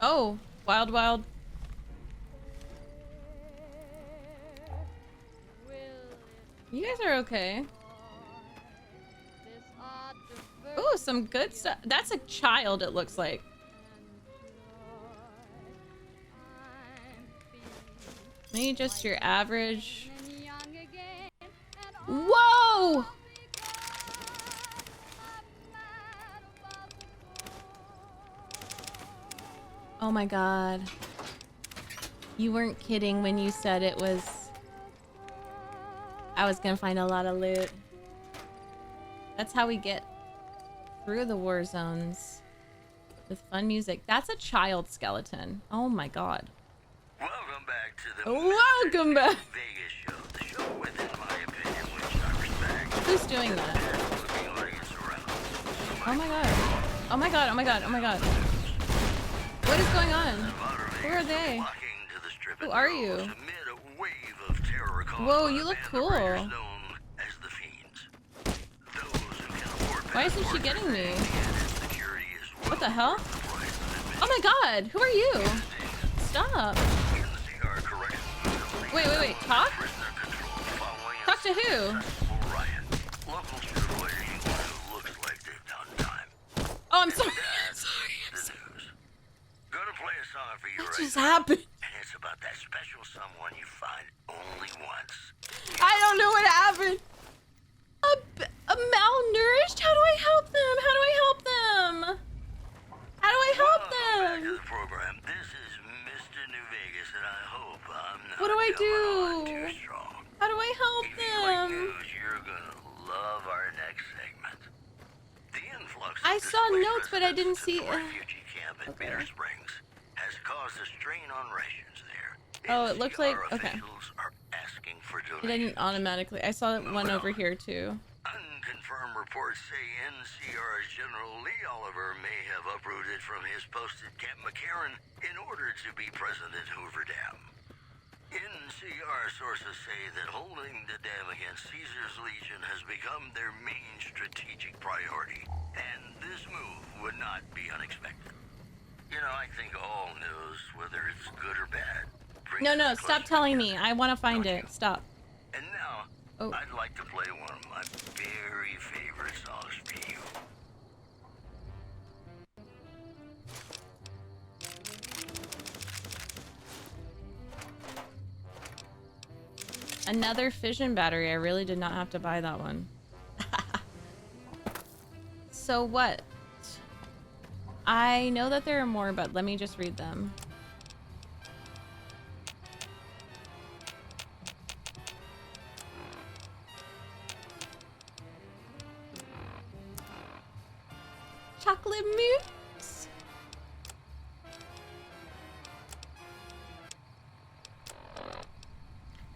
Oh, wild, wild. You guys are okay. Ooh, some good stuff. That's a child, it looks like. Maybe just your average. Whoa! Oh my god. You weren't kidding when you said it was... I was gonna find a lot of loot. That's how we get through the war zones. With fun music. That's a child skeleton. Oh my god. Welcome back to the Welcome back! Vegas show. The show with, in my opinion, which I respect. Who's doing that? Oh my god. Oh my god, oh my god, oh my god. What is going on? Who are they? Who are you? Whoa, you look cool. Why isn't she getting me? What the hell? Oh my god, who are you? Stop. Wait, wait, wait, talk? Talk to who? Oh, I'm sorry. I'm sorry. I'm sorry. What just happened? And it's about that special someone you find only once. I don't know what happened. A malnourished? How do I help them? How do I help them? How do I help them? Back to the program. This is Mr. New Vegas, and I hope I'm not What do I coming on do? too strong. How do I help If you like them? news, you're gonna love our next segment. The influx of I saw displaced notes, but I didn't residents see. at the refugee camp in Okay. Bitter Springs has caused a strain on rations there. Oh, it looks like NCR okay. officials are asking for It donations. didn't automatically. I saw one over here too. Unconfirmed reports say NCR's General Lee Oliver may have uprooted from his post at Camp McCarran in order to be present at Hoover Dam. NCR sources say that holding the dam against Caesar's Legion has become their main strategic priority, and this move would not be unexpected. You know, I think all news, whether it's good or bad, brings No, no, us stop closer telling me. together. I want to find Don't it. you? Stop. And now, Oh. I'd like to play one of my very favorite songs for you. Another fission battery. I really did not have to buy that one. So what? I know that there are more, but let me just read them. Chocolate mousse.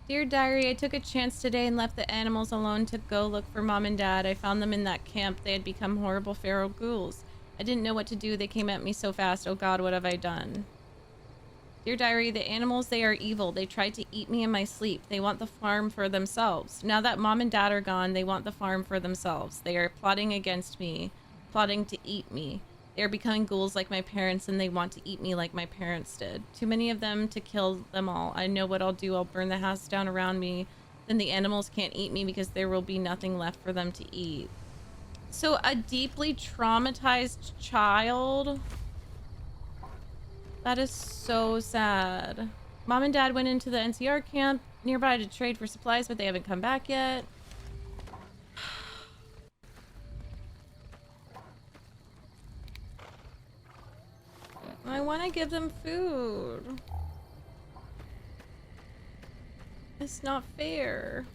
Dear Diary, I took a chance today and left the animals alone to go look for Mom and Dad. I found them in that camp. They had become horrible feral ghouls. I didn't know what to do. They came at me so fast. Oh God, what have I done? Dear Diary, the animals, they are evil. They tried to eat me in my sleep. They want the farm for themselves. Now that Mom and Dad are gone, they want the farm for themselves. They are plotting against me, plotting to eat me. They are becoming ghouls like my parents, and they want to eat me like my parents did. Too many of them to kill them all. I know what I'll do. I'll burn the house down around me. Then the animals can't eat me because there will be nothing left for them to eat. So a deeply traumatized child? That is so sad. Mom and Dad went into the NCR camp nearby to trade for supplies, but they haven't come back yet. I want to give them food. It's not fair.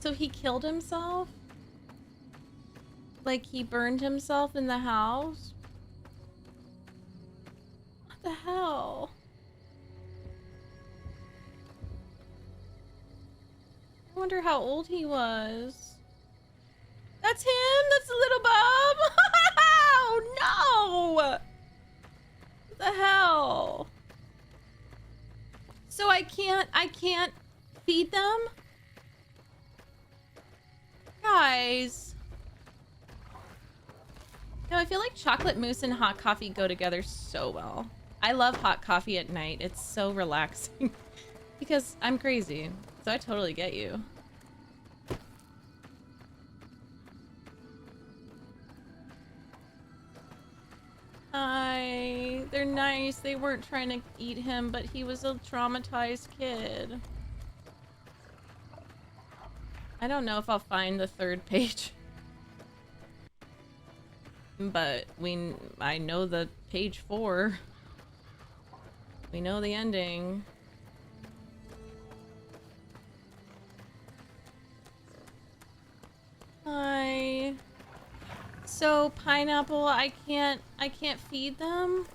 So he killed himself? Like he burned himself in the house? What the hell? I wonder how old he was. That's him? That's the little Bob? Oh no! What the hell? So I can't Feed them? Guys. No, I feel like chocolate mousse and hot coffee go together so well. I love hot coffee at night. It's so relaxing. Because I'm crazy. So I totally get you. Hi. They're nice. They weren't trying to eat him, but he was a traumatized kid. I don't know if I'll find the third page. But I know the page 4. We know the ending. Hi. So pineapple, I can't feed them?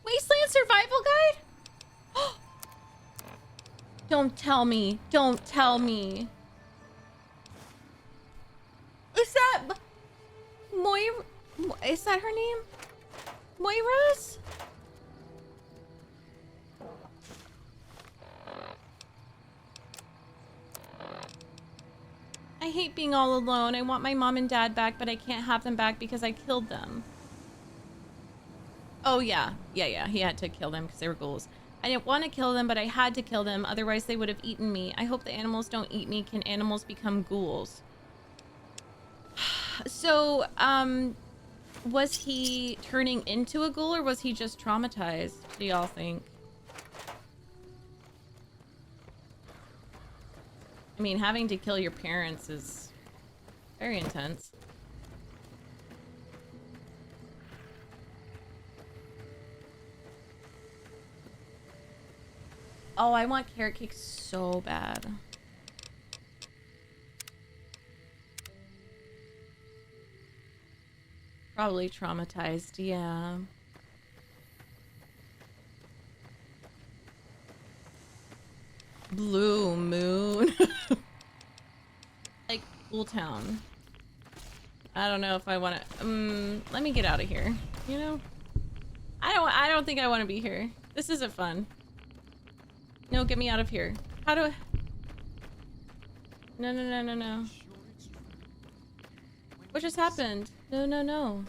Wasteland survival guide? Don't tell me. Don't tell me. Is that Moira? Is that her name? Moira's? I hate being all alone. I want my mom and dad back, but I can't have them back because I killed them. Oh, yeah. Yeah. He had to kill them because they were ghouls. I didn't want to kill them, but I had to kill them. Otherwise, they would have eaten me. I hope the animals don't eat me. Can animals become ghouls? So, was he turning into a ghoul or was he just traumatized? What do y'all think? I mean, having to kill your parents is very intense. Oh, I want carrot cake so bad. Probably traumatized, yeah. Blue moon. Like Cool Town. I don't know if I want to. Let me get out of here. You know, I don't think I want to be here. This isn't fun. No, get me out of here. How do I? No. What just happened? No.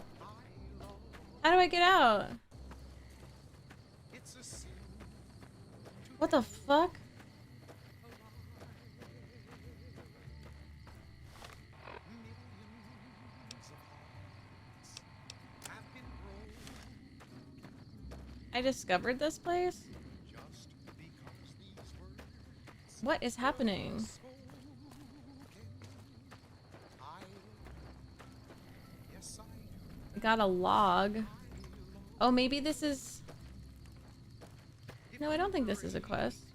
How do I get out? What the fuck? I discovered this place? What is happening? I got a log. Oh, maybe this is... No, I don't think this is a quest.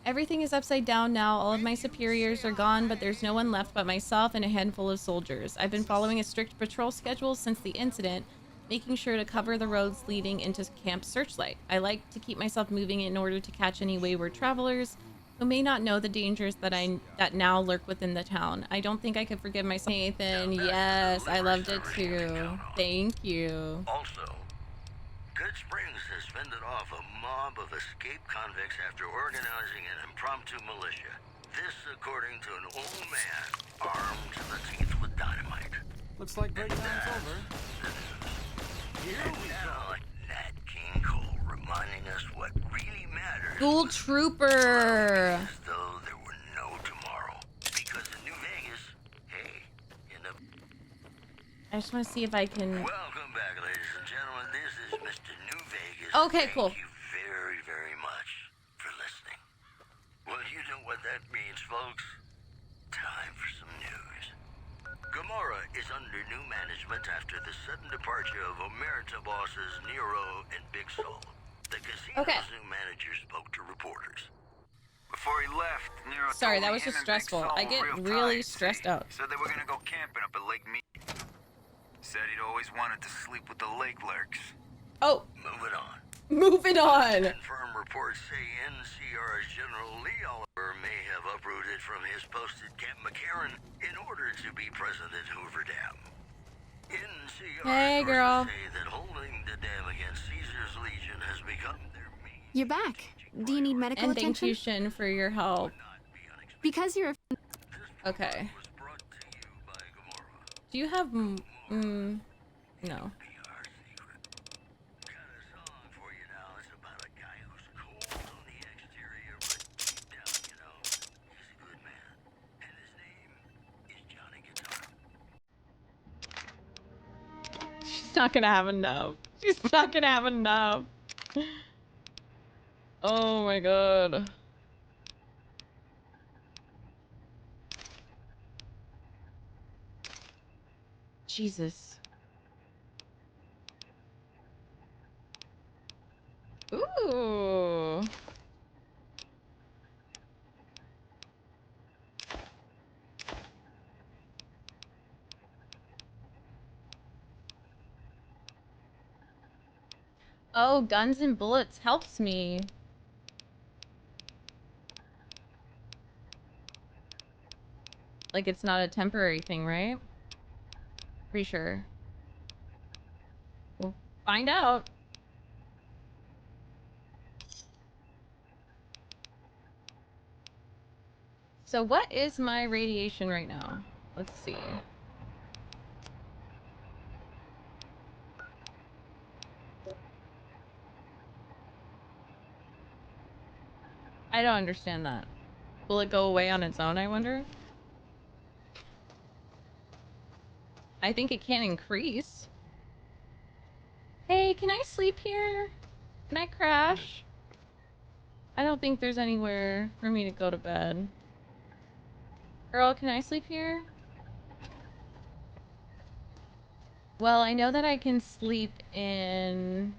Everything is upside down now. All of my superiors are gone, but there's no one left but myself and a handful of soldiers. I've been following a strict patrol schedule since the incident, making sure to cover the roads leading into Camp Searchlight. I like to keep myself moving in order to catch any wayward travelers who may not know the dangers that now lurk within the town. I don't think I could forgive myself. Nathan, yes, I loved it too. Thank you. Also, Good Springs has fended off a mob of escaped convicts after organizing an impromptu militia. This, according to an old man armed to the teeth with dynamite. Looks like break time's over. Here we go. Nat King Cole reminding us what really matters. Ghoul Trooper. As though there were no tomorrow. Because in New Vegas, hey, in the... I just want to see if I can... Welcome back, ladies and gentlemen. This is Mr. New Vegas. Okay, cool. Thank you very, very much for listening. Well, you know what that means, folks. Time for some news. Gomorrah is under new management after the sudden departure of Omerta bosses Nero and Big Soul. The casino's new manager spoke to reporters. Before he left, Nero Sorry, told that me was him just and Big stressful. Sol I were get real really tight. stressed out. Said they were gonna go camping up at Lake Mead. Said he'd always wanted to sleep with the lake lurks. Oh, Moving on. moving on. Confirmed reports say NCR's General Lee Oliver Oliver may have uprooted from his post at Camp McCarran in order to be present at Hoover Dam. NCR Hey, sources girl. say that holding the dam against Caesar's Legion has become their main... You're back. Do you need medical And thank attention? you, Shin, for your help. Because you're a... Okay. Was brought to you by Gamora. Do you have... no. PR secret. Got a song for you now. It's about a guy who's cold on the exterior, but deep down, you know, he's a good man. And his name is Johnny Guitar. She's not gonna have enough. She's not gonna have enough. Oh my god. Jesus. Ooh. Oh, guns and bullets helps me. Like it's not a temporary thing, right? Pretty sure. We'll find out. So what is my radiation right now? Let's see. I don't understand that. Will it go away on its own, I wonder? I think it can increase. Hey, can I sleep here? Can I crash? I don't think there's anywhere for me to go to bed. Girl, can I sleep here? Well, I know that I can sleep in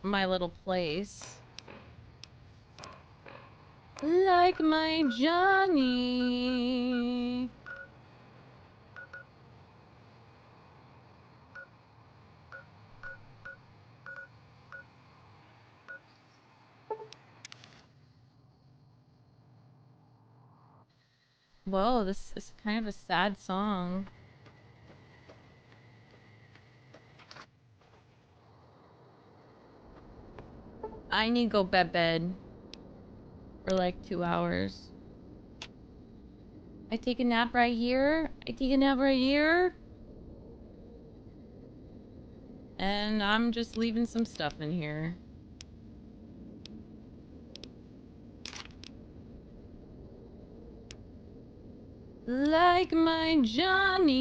my little place. Like my Johnny. Whoa, this is kind of a sad song. I need to go bed for like 2 hours. I take a nap right here. I take a nap right here. And I'm just leaving some stuff in here. Like my Johnny.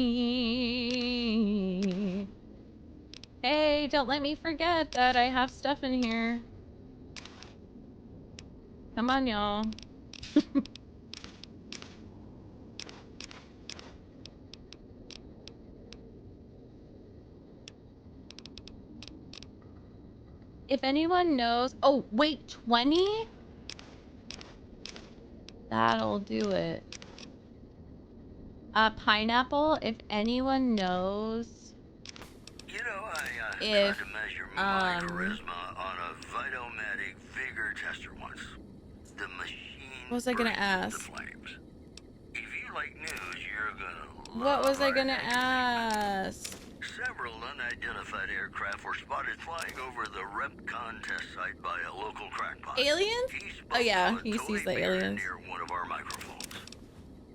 Hey, don't let me forget that I have stuff in here. Come on, y'all. If anyone knows... Oh, wait, 20? That'll do it. Pineapple, if anyone knows... You know, I If, tried to measure my charisma on a Vitomatic vigor tester once. The machine What was I gonna burst ask? into flames. If you like news, you're gonna What love was I our gonna next ask? Several unidentified aircraft were spotted flying over the Repcon test site by a local crackpot. Aliens? He spoke Oh yeah, to a he toy sees the bear aliens. near one of our microphones.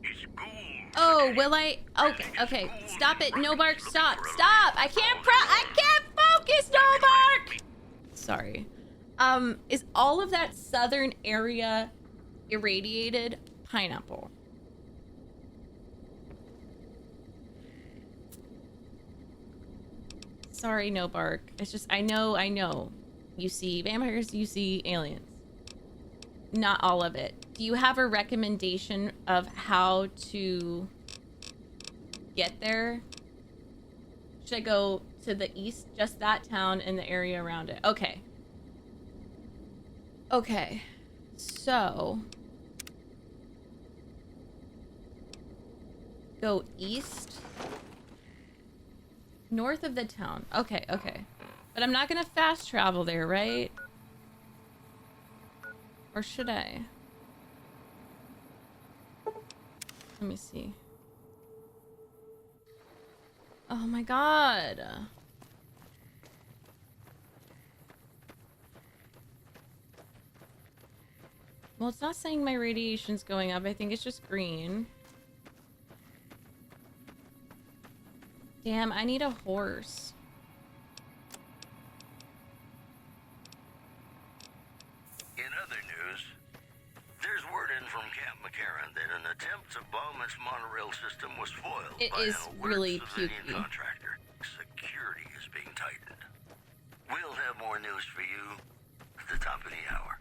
It's ghouls. Oh, will I? Okay, stop it. No bark, stop. I can't focus, no bark! Sorry. Is all of that southern area irradiated? Pineapple. Sorry, no bark. It's just, I know. You see vampires, you see aliens. Not all of it. Do you have a recommendation of how to get there? Should I go to the east, just that town and the area around it? Okay. Okay. So... go east. North of the town. Okay. But I'm not gonna fast travel there, right? Or should I? Let me see. Oh my god. Well, it's not saying my radiation's going up. I think it's just green. Damn, I need a horse. In other news, there's word in from Camp McCarran that an attempt to bomb its monorail system was foiled It by is an alert really civilian pukey. contractor. Security is being tightened. We'll have more news for you at the top of the hour.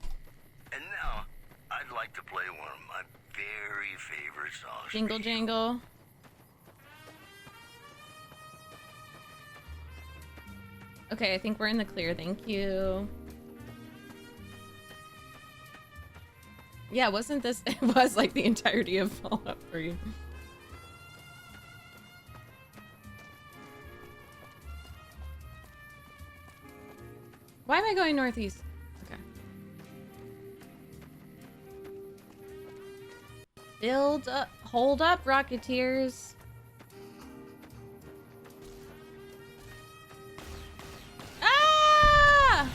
And now, I'd like to play one of my very favorite songs. Jingle jangle. Okay, I think we're in the clear. Thank you. Yeah, wasn't this... It was like the entirety of Fallout 3. Why am I going northeast? Okay. Build up. Hold up, Rocketeers. Ah!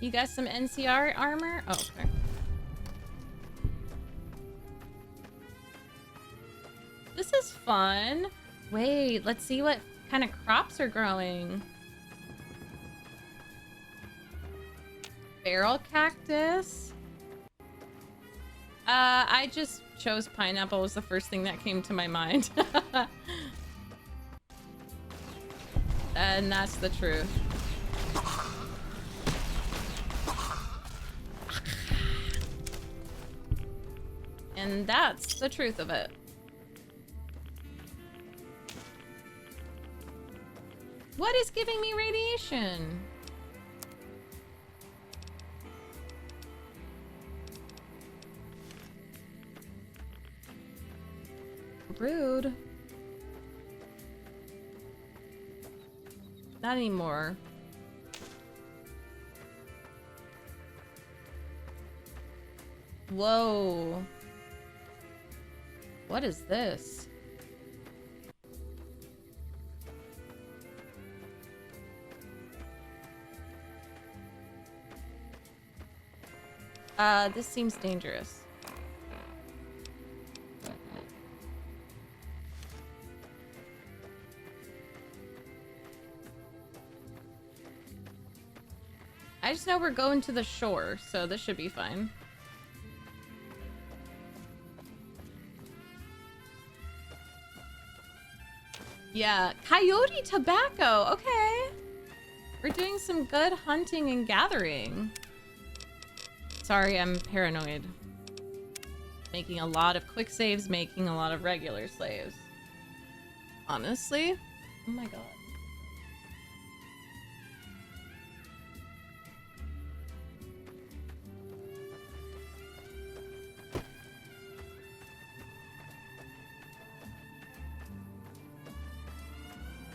You got some NCR armor? Oh, okay. This is fun. Wait, let's see what kind of crops are growing. Barrel cactus. I just chose pineapple was the first thing that came to my mind. And that's the truth. And that's the truth of it. What is giving me radiation? Rude. Not anymore. Whoa. What is this? This seems dangerous. I just know we're going to the shore, so this should be fine. Yeah, coyote tobacco. Okay. We're doing some good hunting and gathering. Sorry, I'm paranoid. Making a lot of quick saves, making a lot of regular saves. Honestly? Oh my god.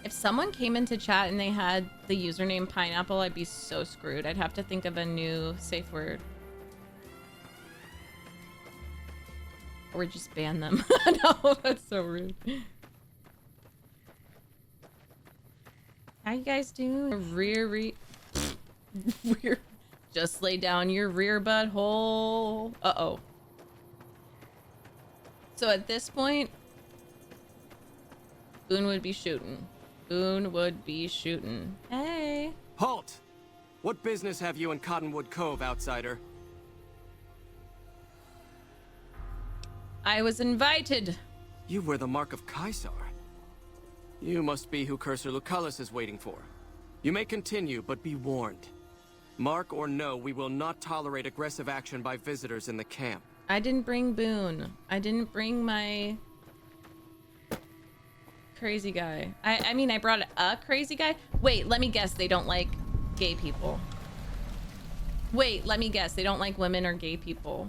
If someone came into chat and they had the username pineapple, I'd be so screwed. I'd have to think of a new safe word. Or just ban them. No, that's so rude. How you guys doing? Rear. Just lay down your rear butthole. Uh-oh. So at this point, Boone would be shooting. Boone would be shooting. Hey. Halt! What business have you in Cottonwood Cove, outsider? I was invited. You wear the mark of Caesar. You must be who Cursor Lucullus is waiting for. You may continue, but be warned. Mark or no, we will not tolerate aggressive action by visitors in the camp. I didn't bring Boone. I didn't bring my crazy guy. I mean, I brought a crazy guy. Wait, let me guess. They don't like gay people. Wait, let me guess. They don't like women or gay people.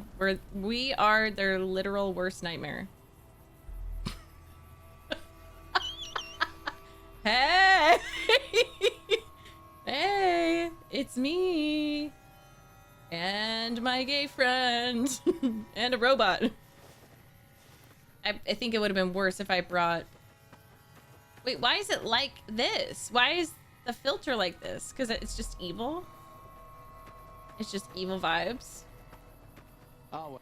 We are their literal worst nightmare. Hey! Hey! It's me! And my gay friend. And a robot. I think it would have been worse if I brought... Wait, why is it like this? Why is the filter like this? Because it's just evil? It's just evil vibes? Oh,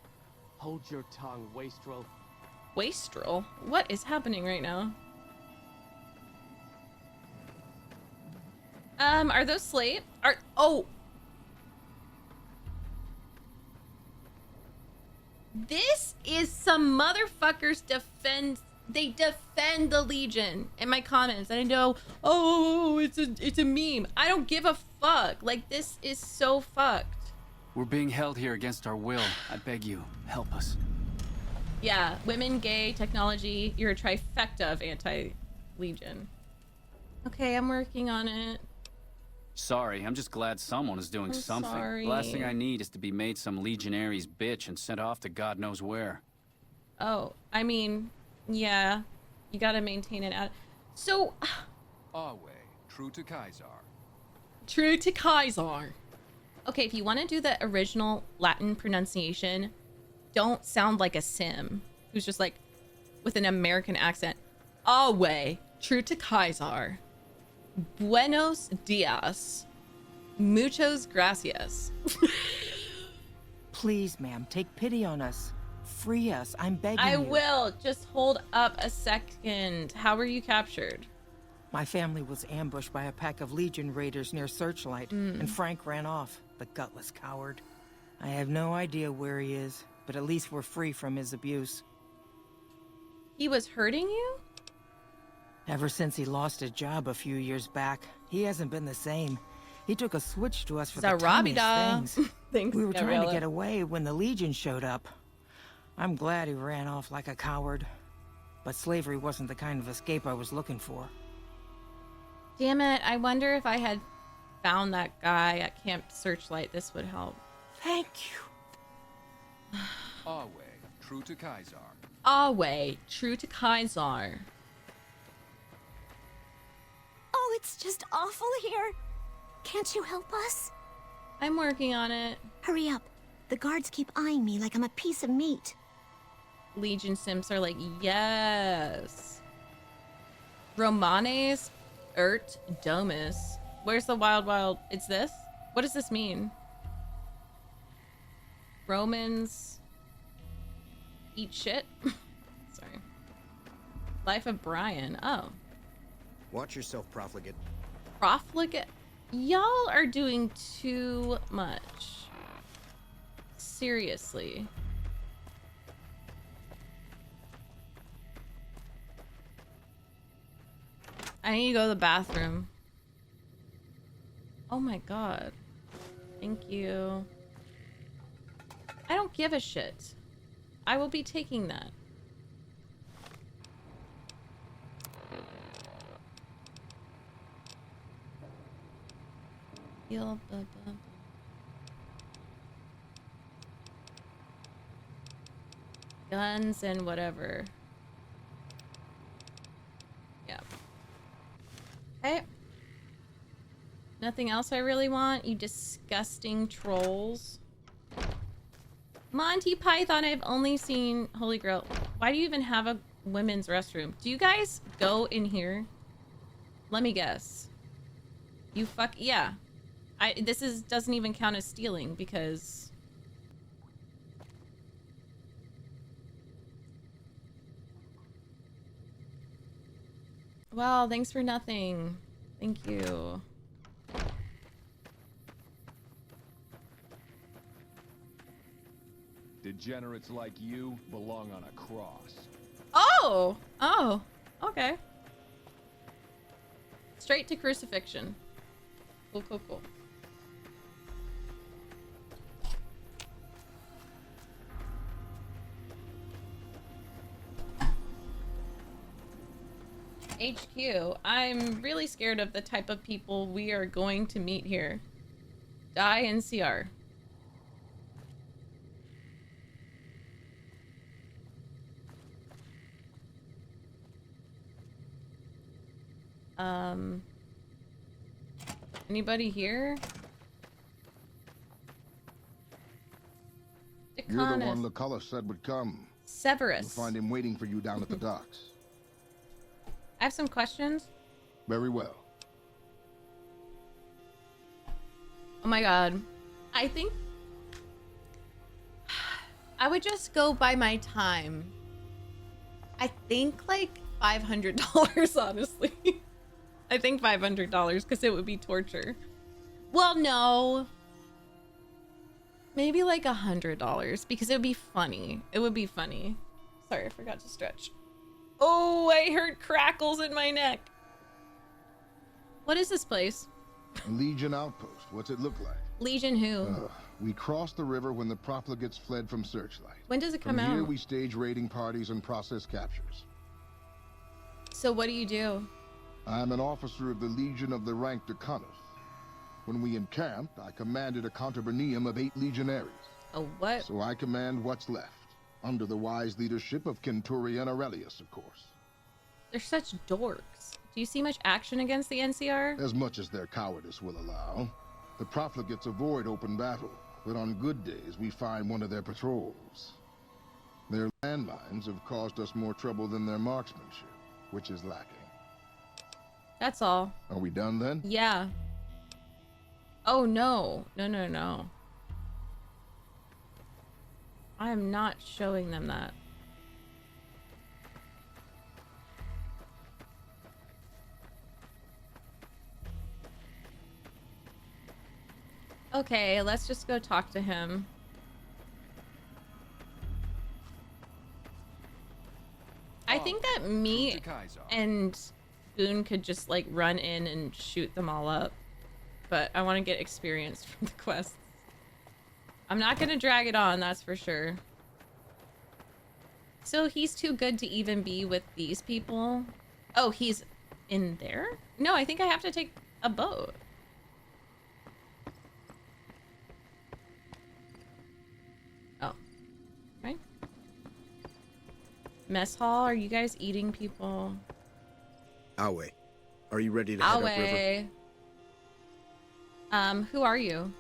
hold your tongue, wastrel. Wastrel? What is happening right now? Are those slate? Oh! This is some motherfuckers they defend the Legion in my comments. And I know, oh, it's a meme. I don't give a fuck. Like, this is so fucked. We're being held here against our will. I beg you, help us. Yeah, women, gay, technology. You're a trifecta of anti-Legion. Okay, I'm working on it. Sorry, I'm just glad someone is doing something. Sorry. The last thing I need is to be made some legionary's bitch and sent off to God knows where. Oh, I mean, yeah. You gotta maintain it out. So... Our way, true to Kaiser. True to Kaiser. Okay, if you want to do the original Latin pronunciation, don't sound like a sim who's just like with an American accent. Our way, true to Kaiser. Buenos dias. Muchos gracias. Please, ma'am, take pity on us. Free us, I'm begging you. I will. Just hold up a second. How were you captured? My family was ambushed by a pack of Legion raiders near Searchlight, and Frank ran off, the gutless coward. I have no idea where he is, but at least we're free from his abuse. He was hurting you? Ever since he lost his job a few years back, he hasn't been the same. He took a switch to us for the tiniest things. Thanks, We were trying to Gabriella. get away when the Legion showed up. I'm glad he ran off like a coward. But slavery wasn't the kind of escape I was looking for. Damn it. I wonder if I had found that guy at Camp Searchlight, this would help. Thank you. Our way, true to Kaiser. Our way, true to Kaiser. Oh, it's just awful here. Can't you help us? I'm working on it. Hurry up. The guards keep eyeing me like I'm a piece of meat. Legion Sims are like, yes. Romanes Ert Domus. Where's the wild? It's this? What does this mean? Romans eat shit? Sorry. Life of Brian. Oh. Watch yourself, profligate. Profligate? Y'all are doing too much. Seriously. I need to go to the bathroom. Oh my god. Thank you. I don't give a shit. I will be taking that. Heal, blah, blah, blah. Guns and whatever. Yep. Okay. Nothing else I really want, you disgusting trolls. Monty Python, I've only seen Holy Grail. Why do you even have a women's restroom? Do you guys go in here? Let me guess. You fuck, yeah. This doesn't even count as stealing because... Well, thanks for nothing. Thank you. Degenerates like you belong on a cross. Oh! Oh, okay. Straight to crucifixion. Cool, cool, cool. HQ, I'm really scared of the type of people we are going to meet here. Die in CR. Anybody here? You're the one Lucullus. Lucullus said would come. You'll Severus. find him waiting for you down at the docks. I have some questions. Very well. Oh my god. I think I would just go by my time. I think like $500, honestly. I think $500 because it would be torture. Well, no. Maybe like $100 because it would be funny. It would be funny. Sorry, I forgot to stretch. Oh, I heard crackles in my neck. What is this place? A Legion outpost. What's it look like? Legion who? We crossed the river when the profligates fled from Searchlight. When does it come From here, out? we stage raiding parties and process captures. So what do you do? I'm an officer of the Legion of the rank Lucullus. When we encamped, I commanded a contubernium of 8 legionaries. A what? So I command what's left, under the wise leadership of Centurion Aurelius, of course. They're such dorks. Do you see much action against the NCR? As much as their cowardice will allow. The profligates avoid open battle, but on good days we find one of their patrols. Their landmines have caused us more trouble than their marksmanship, which is lacking. That's all. Are we done then? Yeah. Oh no. No. I am not showing them that. Okay, let's just go talk to him. I think that me and Boone could just like run in and shoot them all up. But I want to get experience from the quests. I'm not gonna drag it on, that's for sure. So he's too good to even be with these people? Oh, he's in there? No, I think I have to take a boat. Oh. Right. Mess hall, are you guys eating people? Awe, are you ready to head upriver? Who are you?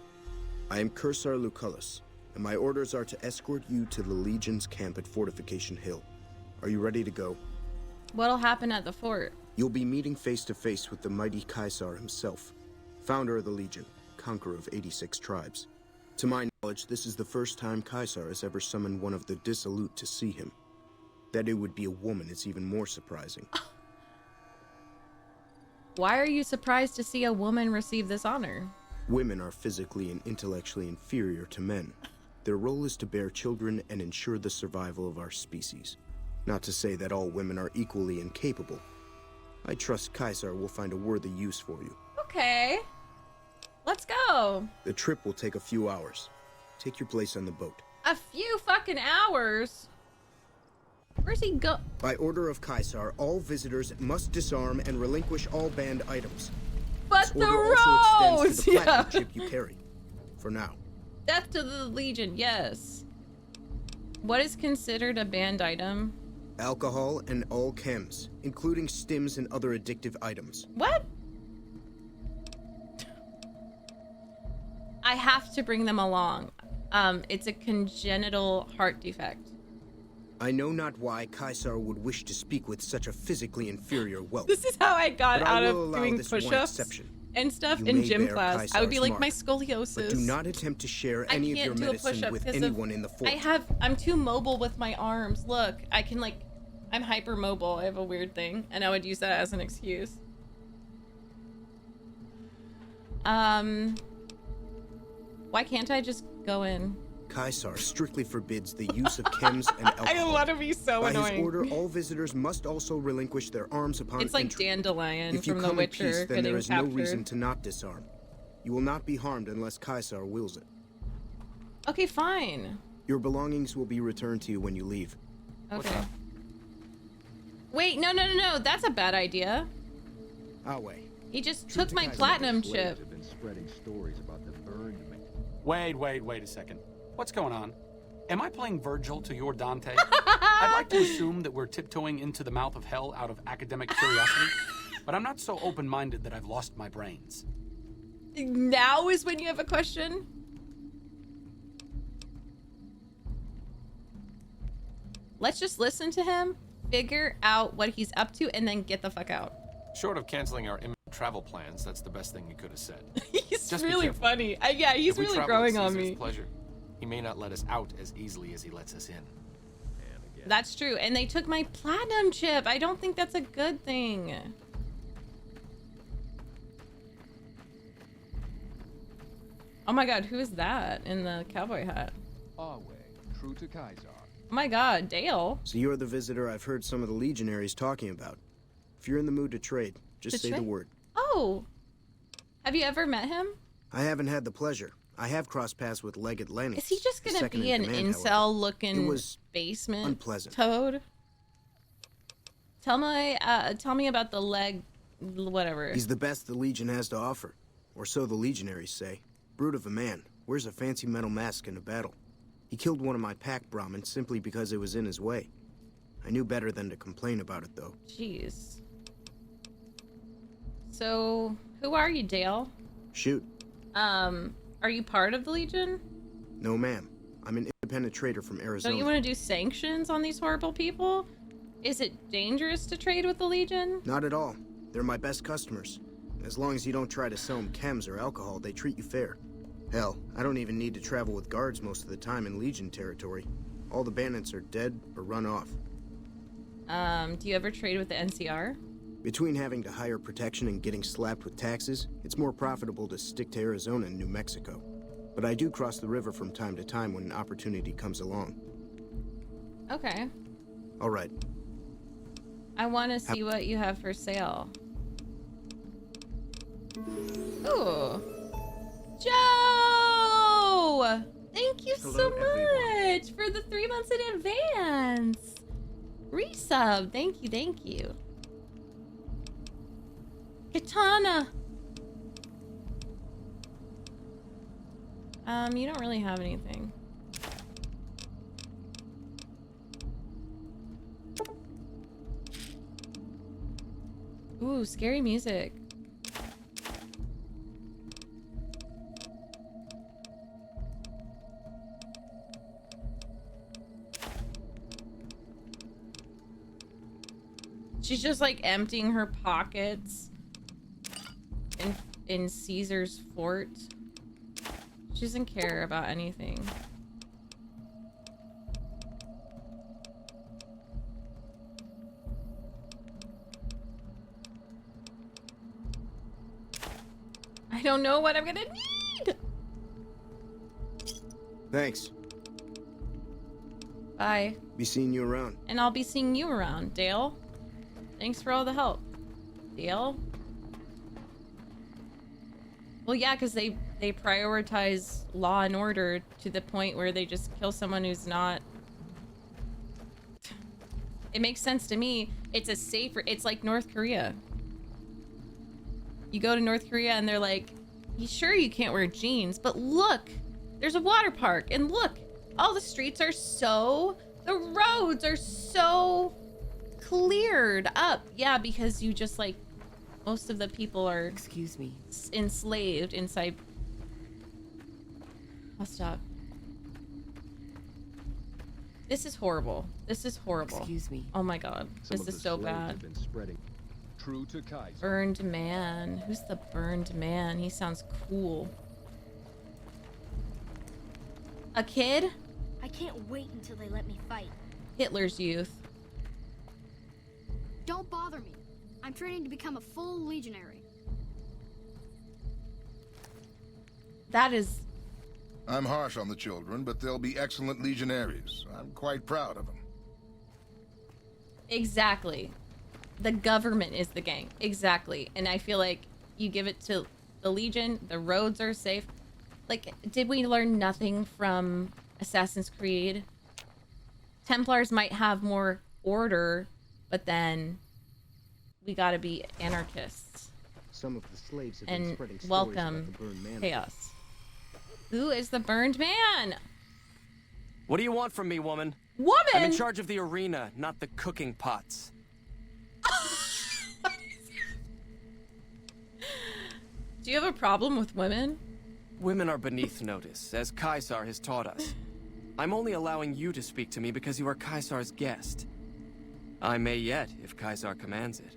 I am Cursor Lucullus, and my orders are to escort you to the Legion's camp at Fortification Hill. Are you ready to go? What'll happen at the fort? You'll be meeting face to face with the mighty Caesar himself, founder of the Legion, conqueror of 86 tribes. To my knowledge, this is the first time Caesar has ever summoned one of the dissolute to see him. That it would be a woman is even more surprising. Why are you surprised to see a woman receive this honor? Women are physically and intellectually inferior to men. Their role is to bear children and ensure the survival of our species. Not to say that all women are equally incapable. I trust Caesar will find a worthy use for you. Okay. Let's go. The trip will take a few hours. Take your place on the boat. A few fucking hours? Where's he go? By order of Caesar, all visitors must disarm and relinquish all banned items. But This the order also rose! extends to the platinum chip you carry. For now. Death to the Legion, yes. What is considered a banned item? Alcohol and all chems, including stims and other addictive items. What? I have to bring them along. It's a congenital heart defect. I know not why Caesar would wish to speak with such a physically inferior whelp. This is how I got But I out will of allow doing this one push-ups exception. and stuff You in may gym bear class. I would be like, Caesar's my mark, scoliosis. But do not attempt to share any of your can't do a medicine push-up with because of- anyone in the fort. I'm too mobile with my arms. Look, I can like, I'm hyper mobile. I have a weird thing, and I would use that as an excuse. Why can't I just go in? Caesar strictly forbids the use of chems and alcohol. I want to be so By annoying. his order, all visitors must also relinquish their arms upon It's like entry. Dandelion If you from The come in Witcher peace, then getting there is no captured. reason to not disarm. You will not be harmed unless Caesar wills it. Okay, fine. Your belongings will be returned to you when you leave. Okay. Wait, no. That's a bad idea. Awe. He just took my platinum chip. Have been spreading stories about the burned man. Wait a second. What's going on? Am I playing Virgil to your Dante? I'd like to assume that we're tiptoeing into the mouth of hell out of academic curiosity, but I'm not so open-minded that I've lost my brains. Now is when you have a question? Let's just listen to him, figure out what he's up to, and then get the fuck out. Short of canceling our travel plans, that's the best thing you could have said. He's Just really funny. Yeah, he's really growing on me. Pleasure, he may not let us out as easily as he lets us in. That's true. And they took my platinum chip. I don't think that's a good thing. Oh my god, who is that in the cowboy hat? Our way, true to Kaisar. Oh my god, Dale. So you're the visitor I've heard some of the legionaries talking about. If you're in the mood to trade, just say the word. Oh. Have you ever met him? I haven't had the pleasure. I have crossed paths with Legate Lenny. Is he just gonna be an incel-looking basement unpleasant. toad? Tell me about the leg, whatever. He's the best the Legion has to offer, or so the legionaries say. Brute of a man, wears a fancy metal mask in a battle. He killed one of my pack Brahmins simply because it was in his way. I knew better than to complain about it, though. Jeez. So, who are you, Dale? Shoot. Are you part of the Legion? No, ma'am. I'm an independent trader from Arizona. Don't you want to do sanctions on these horrible people? Is it dangerous to trade with the Legion? Not at all. They're my best customers. As long as you don't try to sell them chems or alcohol, they treat you fair. Hell, I don't even need to travel with guards most of the time in Legion territory. All the bandits are dead or run off. Do you ever trade with the NCR? Between having to hire protection and getting slapped with taxes, it's more profitable to stick to Arizona and New Mexico. But I do cross the river from time to time when an opportunity comes along. Okay. All right. I want to see what you have for sale. Ooh. Joe! Thank you so much for the 3 months in advance. Resub. Thank you, thank you. Katana. You don't really have anything. Ooh, scary music. She's just like emptying her pockets in Caesar's fort. She doesn't care about anything. I don't know what I'm gonna need. Thanks. Bye. Be seeing you around. And I'll be seeing you around, Dale. Thanks for all the help. Dale? Well, yeah, because they prioritize law and order to the point where they just kill someone who's not... It makes sense to me. It's a safer... It's like North Korea. You go to North Korea and they're like, sure you can't wear jeans, but look, there's a water park, and look, all the streets are so... The roads are so cleared up. Yeah, because you just like... Most of the people are... Excuse me. Enslaved inside... I'll stop. This is horrible. This is horrible. Excuse me. Oh my god. This is so bad. Been spreading. True to Kaisar. Burned man. Who's the burned man? He sounds cool. A kid? I can't wait until they let me fight. Hitler's youth. Don't bother me. I'm training to become a full legionary. That is... I'm harsh on the children, but they'll be excellent legionaries. I'm quite proud of them. Exactly. The government is the gang. Exactly. And I feel like you give it to the Legion, the roads are safe. Like, did we learn nothing from Assassin's Creed? Templars might have more order, but then we gotta be anarchists. Some of the slaves have been And spreading stories welcome about the burned man. chaos. Who is the burned man? What do you want from me, woman? Woman? I'm in charge of the arena, not the cooking pots. Do you have a problem with women? Women are beneath notice, as Kaisar has taught us. I'm only allowing you to speak to me because you are Caesar's guest. I may yet, if Caesar commands it.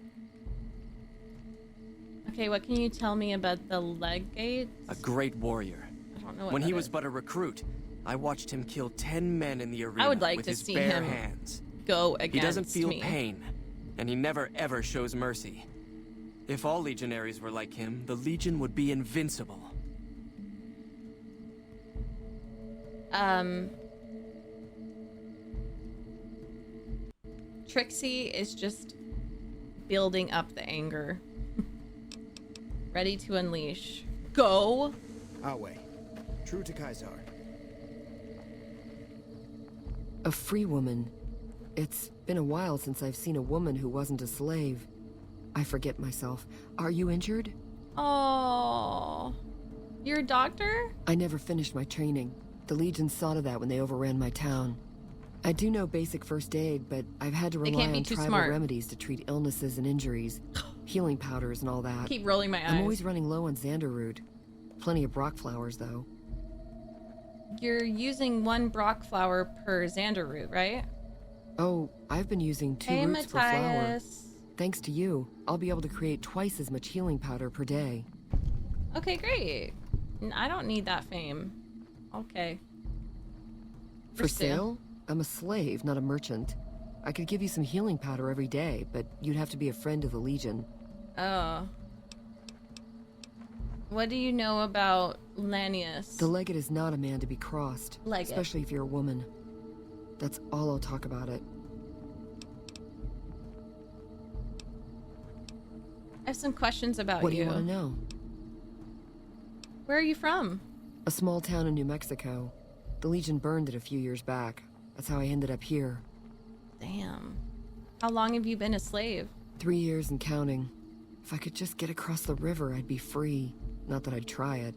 Okay, what can you tell me about the Legates? A great warrior. I don't know what When that he was is. but a recruit, I watched him kill 10 men in the arena I would like with to his see bare him hands. go against He doesn't feel me. pain, and he never ever shows mercy. If all legionaries were like him, the Legion would be invincible. Trixie is just building up the anger. Ready to unleash. Go! Awe. True to Caesar. A free woman. It's been a while since I've seen a woman who wasn't a slave. I forget myself. Are you injured? Oh, you're a doctor? I never finished my training. The Legion saw to that when they overran my town. I do know basic first aid, but I've had to rely on tribal remedies to treat illnesses and injuries. Healing powders and all that. Keep rolling my eyes. I'm always running low on Xanderroot. Plenty of Brock flowers, though. You're using 1 Brock flower per Xanderroot, right? Oh, I've been using 2 Hey, roots per flower. Matthias. Thanks to you, I'll be able to create twice as much healing powder per day. Okay, great. I don't need that fame. Okay. For sale? I'm a slave, not a merchant. I could give you some healing powder every day, but you'd have to be a friend of the Legion. Oh. What do you know about Lanius? The Legate is not a man to be crossed, especially if you're a woman. That's all I'll talk about it. I have some questions about What do you want to know? Where are you from? A small town in New Mexico. The Legion burned it a few years back. That's how I ended up here. Damn. How long have you been a slave? 3 years and counting. If I could just get across the river, I'd be free. Not that I'd try it.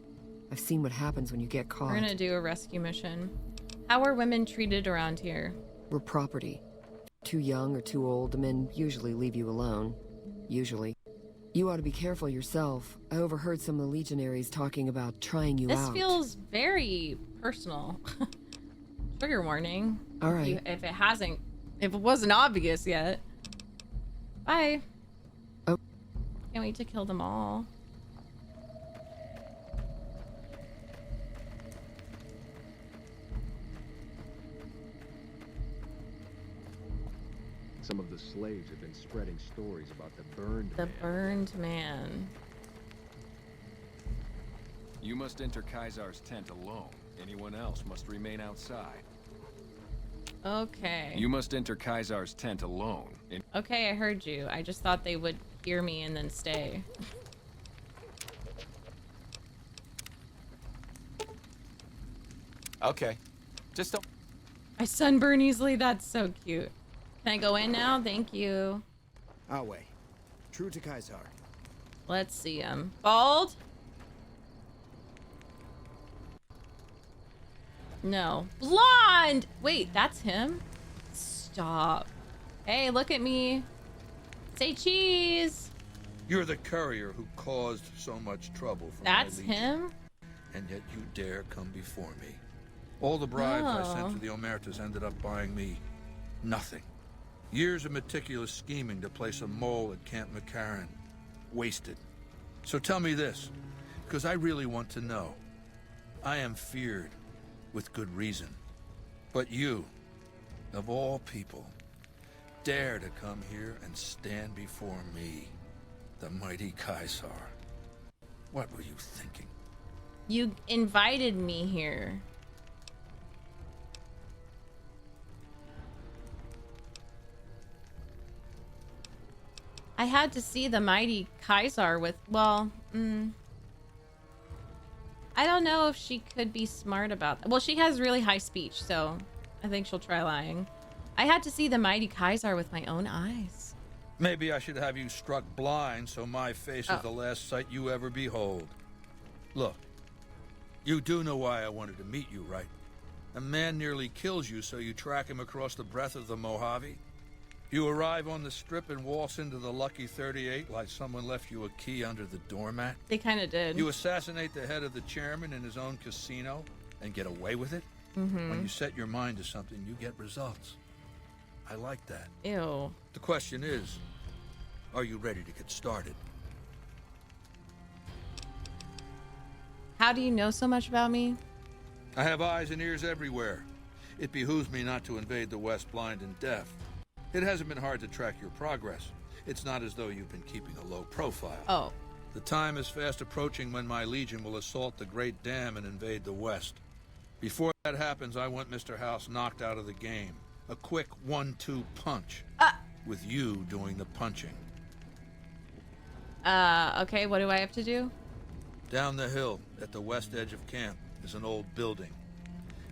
I've seen what happens when you get caught. We're gonna do a rescue mission. How are women treated around here? We're property. Too young or too old, the men usually leave you alone. Usually. You ought to be careful yourself. I overheard some of the legionaries talking about trying you out. This feels very personal. Trigger warning. All right. If it wasn't obvious yet. Bye. Oh. Can't wait to kill them all. Some of the slaves have been spreading stories about the burned The man. burned man. You must enter Caesar's tent alone. Anyone else must remain outside. Okay. You must enter Caesar's tent alone. Okay, I heard you. I just thought they would hear me and then stay. Okay. Just don't... I sunburn easily. That's so cute. Can I go in now? Thank you. Awe. True to Caesar. Let's see him. Bald? No. Blonde! Wait, that's him? Stop. Hey, look at me. Say cheese. You're the courier who caused so much trouble for That's my legion, him? and yet you dare come before me. All the bribes I Oh. sent to the Omertas ended up buying me nothing. Years of meticulous scheming to place a mole at Camp McCarran. Wasted. So tell me this, because I really want to know. I am feared, with good reason. But you, of all people, dare to come here and stand before me, the mighty Caesar. What were you thinking? You invited me here. I had to see the mighty Caesar with, well, I don't know if she could be smart about that. Well, she has really high speech, so I think she'll try lying. I had to see the mighty Caesar with my own eyes. Maybe I should have you struck blind so my face is the last sight you ever behold. Look, you do know why I wanted to meet you, right? A man nearly kills you, so you track him across the breadth of the Mojave. You arrive on the strip and waltz into the Lucky 38 like someone left you a key under the doormat. They kind of did. You assassinate the head of the chairman in his own casino and get away with it? When you set your mind to something, you get results. I like that. Ew. The question is, are you ready to get started? How do you know so much about me? I have eyes and ears everywhere. It behooves me not to invade the West blind and deaf. It hasn't been hard to track your progress. It's not as though you've been keeping a low profile. Oh. The time is fast approaching when my legion will assault the Great Dam and invade the West. Before that happens, I want Mr. House knocked out of the game. A quick 1-2 punch. With you doing the punching. Okay, what do I have to do? Down the hill, at the west edge of camp, is an old building.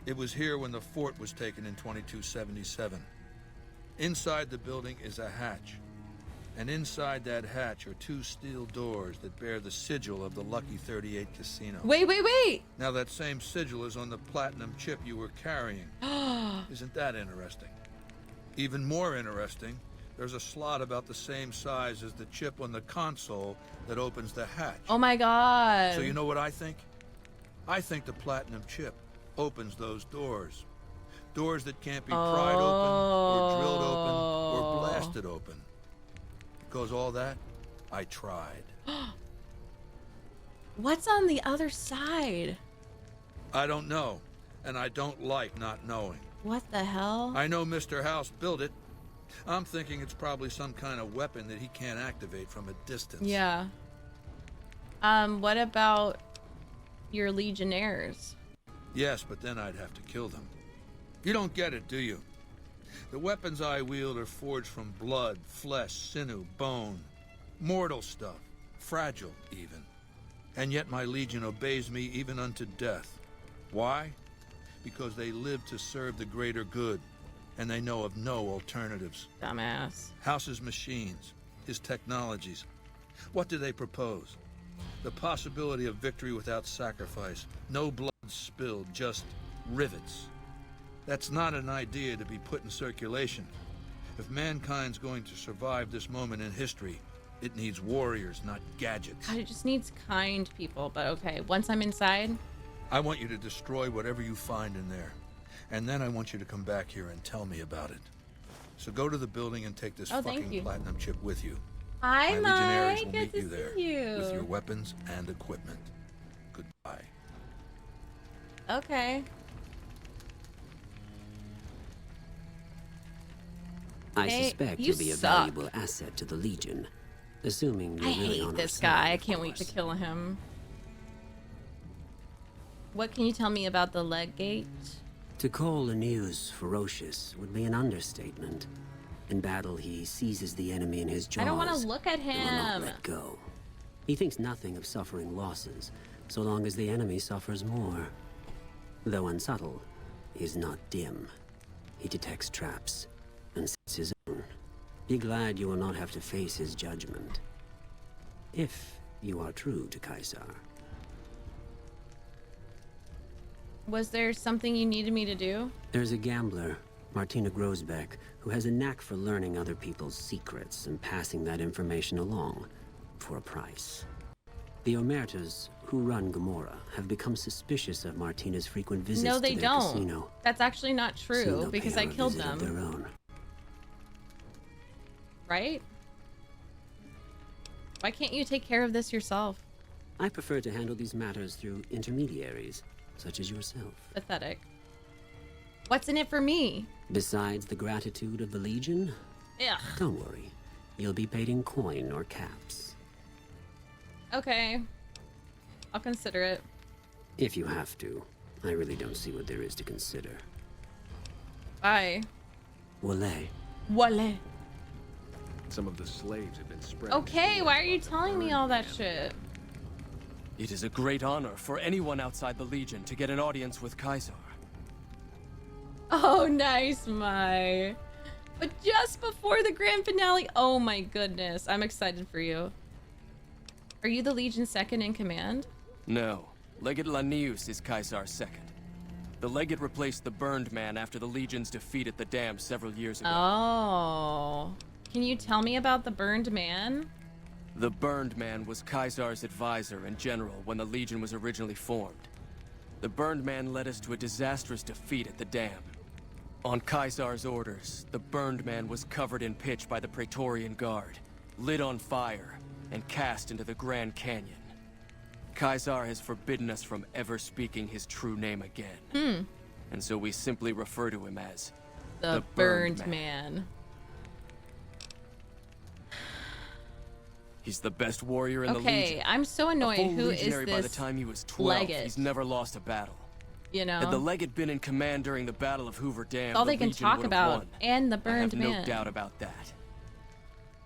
It was here when the fort was taken in 2277. Inside the building is a hatch. And inside that hatch are 2 steel doors that bear the sigil of the Lucky 38 casino. Wait! Now that same sigil is on the platinum chip you were carrying. Isn't that interesting? Even more interesting, there's a slot about the same size as the chip on the console that opens the hatch. Oh my god. So you know what I think? I think the platinum chip opens those doors. Doors that can't be pried open, or drilled open, or blasted open. Because all that, I tried. What's on the other side? I don't know, and I don't like not knowing. What the hell? I know Mr. House built it. I'm thinking it's probably some kind of weapon that he can't activate from a distance. Yeah. What about your legionnaires? Yes, but then I'd have to kill them. You don't get it, do you? The weapons I wield are forged from blood, flesh, sinew, bone. Mortal stuff. Fragile, even. And yet my legion obeys me even unto death. Why? Because they live to serve the greater good, and they know of no alternatives. Dumbass. House's machines, his technologies. What do they propose? The possibility of victory without sacrifice. No blood spilled, just rivets. That's not an idea to be put in circulation. If mankind's going to survive this moment in history, it needs warriors, not gadgets. God, it just needs kind people, but okay. Once I'm inside... I want you to destroy whatever you find in there. And then I want you to come back here and tell me about it. So go to the building and take this fucking platinum chip with you. Hi, my legionaries Mike. will Good meet you to there see you. with your weapons and equipment. Goodbye. Okay. I suspect you'll be a valuable asset to the Legion, assuming you're I really hate on this our guy. side, I of can't wait to course. kill him. What can you tell me about the leg gate? To call Aneus ferocious would be an understatement. In battle, he seizes the enemy in his jaws. I don't want to look at and will not him. let go. He thinks nothing of suffering losses, so long as the enemy suffers more. Though unsubtle, he is not dim. He detects traps and sets his own. Be glad you will not have to face his judgment. If you are true to Caesar. Was there something you needed me to do? There's a gambler, Martina Grosbeck, who has a knack for learning other people's secrets and passing that information along for a price. The Omertas, who run Gomorrah, have become suspicious of Martina's frequent visits No, they to their don't. casino. That's actually not Soon true they'll because pay I her a killed visit of them. their own. Right? Why can't you take care of this yourself? I prefer to handle these matters through intermediaries, such as yourself. Pathetic. What's in it for me? Besides the gratitude of the Legion? Ugh. Don't worry. You'll be paid in coin or caps. Okay. I'll consider it. If you have to. I really don't see what there is to consider. Bye. Wale. Wale. Some of the slaves have been spreading. Okay, why are you telling me all that shit? It is a great honor for anyone outside the Legion to get an audience with Caesar. Oh, nice, Mai. But just before the grand finale, oh my goodness. I'm excited for you. Are you the Legion's second in command? No. Legate Lanius is Caesar's second. The Legate replaced the Burned Man after the Legion's defeat at the dam several years ago. Oh. Can you tell me about the Burned Man? The Burned Man was Caesar's advisor and general when the Legion was originally formed. The Burned Man led us to a disastrous defeat at the dam. On Caesar's orders, the Burned Man was covered in pitch by the Praetorian Guard, lit on fire, and cast into the Grand Canyon. Caesar has forbidden us from ever speaking his true name again. And so we simply refer to him as the Burned Man. He's the best warrior in the Legion. Okay, I'm so annoyed. Who is this by the time he was 12, Legate? he's never lost a battle. You know? Had the Legate been in command during the Battle of Hoover Dam, all they can Legion talk would have about. won. And the Burned I have Man. no doubt about that.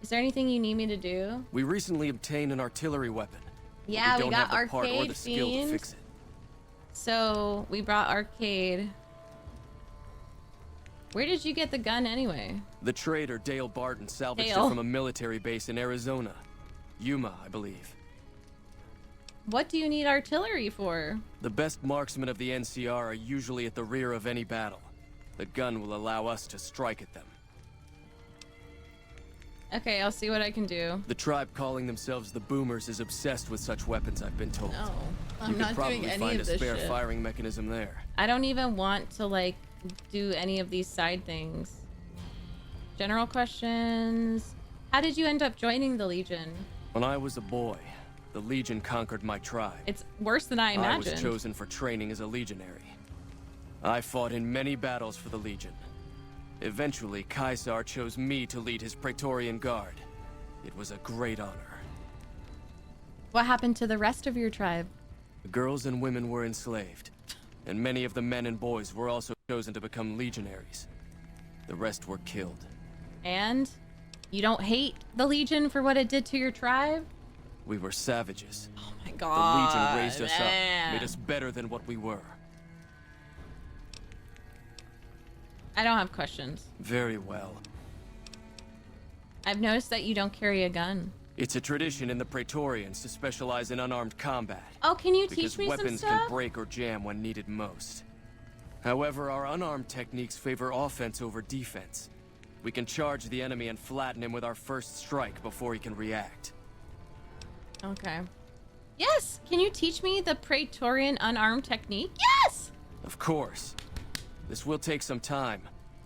Is there anything you need me to do? We recently obtained an artillery weapon. Yeah, we we don't got have the part or Arcade the skill to Fiend. fix it. So we brought Arcade. Where did you get the gun anyway? The trader Dale Barton salvaged Dale. it from a military base in Arizona. Yuma, I believe. What do you need artillery for? The best marksmen of the NCR are usually at the rear of any battle. The gun will allow us to strike at them. Okay, I'll see what I can do. The tribe calling themselves the Boomers is obsessed with such weapons, I've been told. No, I'm you not could probably doing any find of a this spare shit. firing mechanism there. I don't even want to like do any of these side things. General questions. How did you end up joining the Legion? When I was a boy, the Legion conquered my tribe. It's worse than I imagined. I was chosen for training as a legionary. I fought in many battles for the Legion. Eventually, Caesar chose me to lead his Praetorian Guard. It was a great honor. What happened to the rest of your tribe? The girls and women were enslaved, and many of the men and boys were also chosen to become legionaries. The rest were killed. And? You don't hate the Legion for what it did to your tribe? We were savages. Oh my The god. Legion raised us man. up, made us better than what we were. I don't have questions. Very well. I've noticed that you don't carry a gun. It's a tradition in the Praetorians to specialize in unarmed combat. Oh, can you because teach me some weapons stuff? can break or jam when needed most. However, our unarmed techniques favor offense over defense. We can charge the enemy and flatten him with our first strike before he can react. Okay. Yes! Can you teach me the Praetorian unarmed technique? Yes! Of course. This will take some time,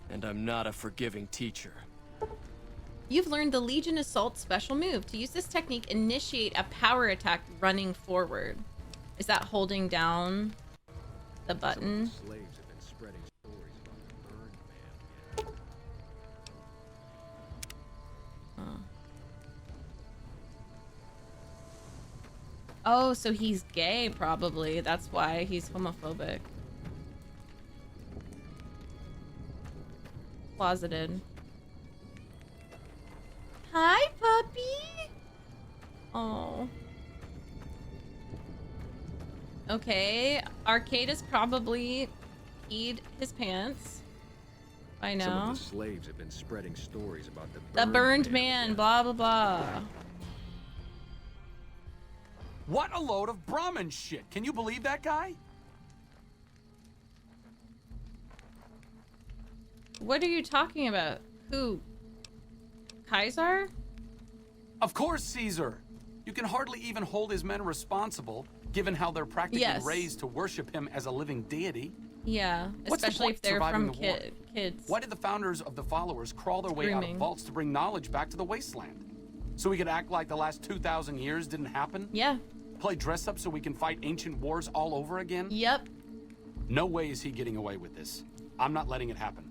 and I'm not a forgiving teacher. You've learned the Legion Assault special move. To use this technique, initiate a power attack running forward. Is that holding down the button? Slaves have been spreading stories about the Burned Man. Oh, so he's gay, probably. That's why he's homophobic. Closeted. Hi, puppy. Oh. Okay, Arcade has probably peed his pants. I know. Some of the slaves have been spreading stories about The Burned Man, blah, blah, blah. What a load of Brahmin shit. Can you believe that guy? What are you talking about? Who? Caesar? Of course, Caesar. You can hardly even hold his men responsible, given how they're practically Yes. raised to worship him as a living deity. Yeah, What's the especially point if they're surviving from the war? kids. Why did the founders of the followers crawl their way out Screaming. of vaults to bring knowledge back to the Wasteland? So we could act like the last 2,000 years didn't happen? Yeah. Play dress up so we can fight ancient wars all over again? Yep. No way is he getting away with this. I'm not letting it happen.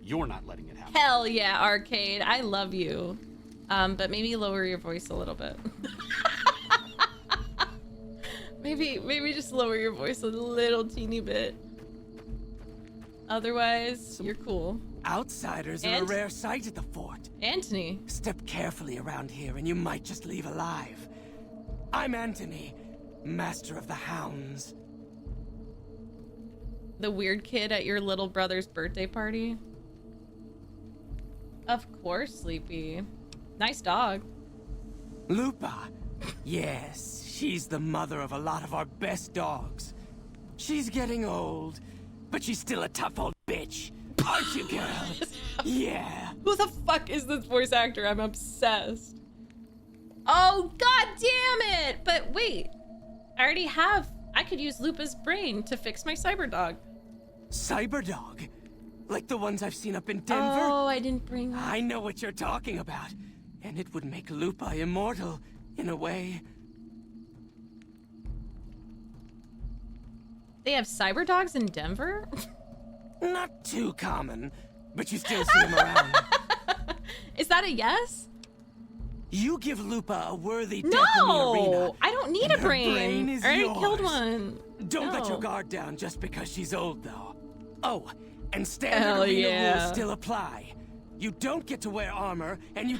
You're not letting it happen. Hell yeah, Arcade. I love you. But maybe lower your voice a little bit. maybe just lower your voice a little teeny bit. Otherwise, you're cool. Outsiders are a rare sight at the fort. Anthony. Step carefully around here and you might just leave alive. I'm Anthony, master of the hounds. The weird kid at your little brother's birthday party? Of course, Sleepy. Nice dog. Lupa. Yes, she's the mother of a lot of our best dogs. She's getting old, but she's still a tough old bitch. Aren't you, girl? Yeah. Who the fuck is this voice actor? I'm obsessed. Oh, god damn it! But wait, I I could use Lupa's brain to fix my cyberdog. Cyberdog? Like the ones I've seen up in Denver? Oh, I didn't bring that. I know what you're talking about. And it would make Lupa immortal, in a way. They have cyberdogs in Denver? Not too common, but you still see them around. Is that a yes? You give Lupa a worthy death in the arena. No, I don't need a brain. Is I already yours. killed one. Don't let No. your guard down just because she's old, though. Oh, and standard Hell arena yeah. rules still apply. You don't get to wear armor, and you...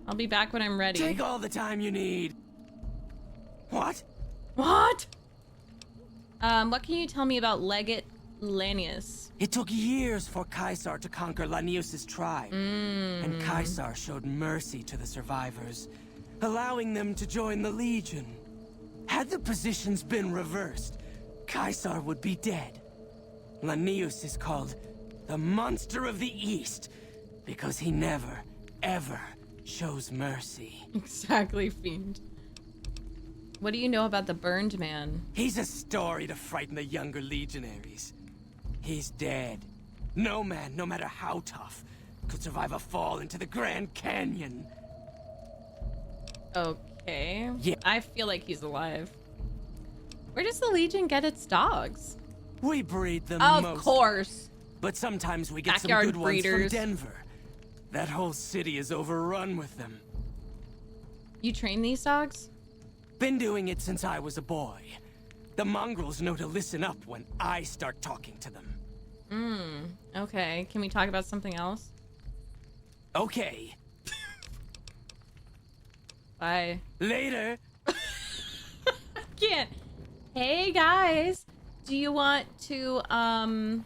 I'll be back when I'm ready. Take all the time you need. What? What? What can you tell me about Legate Lanius? It took years for Caesar to conquer Lanius' tribe. And Caesar showed mercy to the survivors, allowing them to join the Legion. Had the positions been reversed, Caesar would be dead. Lanius is called the Monster of the East because he never, ever shows mercy. Exactly, Fiend. What do you know about the Burned Man? He's a story to frighten the younger legionaries. He's dead. No man, no matter how tough, could survive a fall into the Grand Canyon. Okay. Yeah. I feel like he's alive. Where does the Legion get its dogs? We breed them Of course. But sometimes we get Backyard some good breeders. ones from Denver. That whole city is overrun with them. You train these dogs? Been doing it since I was a boy. The mongrels know to listen up when I start talking to them. Okay. Can we talk about something else? Okay. Bye. Later. Can't. Hey guys, do you want to I'm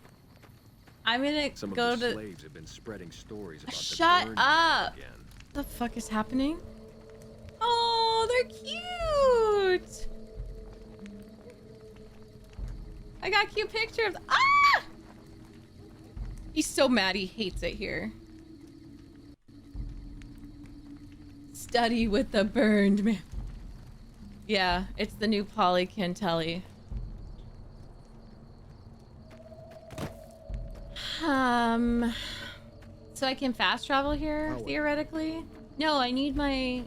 gonna Some go of the to slaves have been spreading stories about Shut the burned up. again. What the fuck is happening? Oh, they're cute. I got a cute picture of ah! He's so mad he hates it here. Study with the Burned Man. Yeah, it's the new Polly Cantelli. So I can fast travel here, theoretically? No, I need my...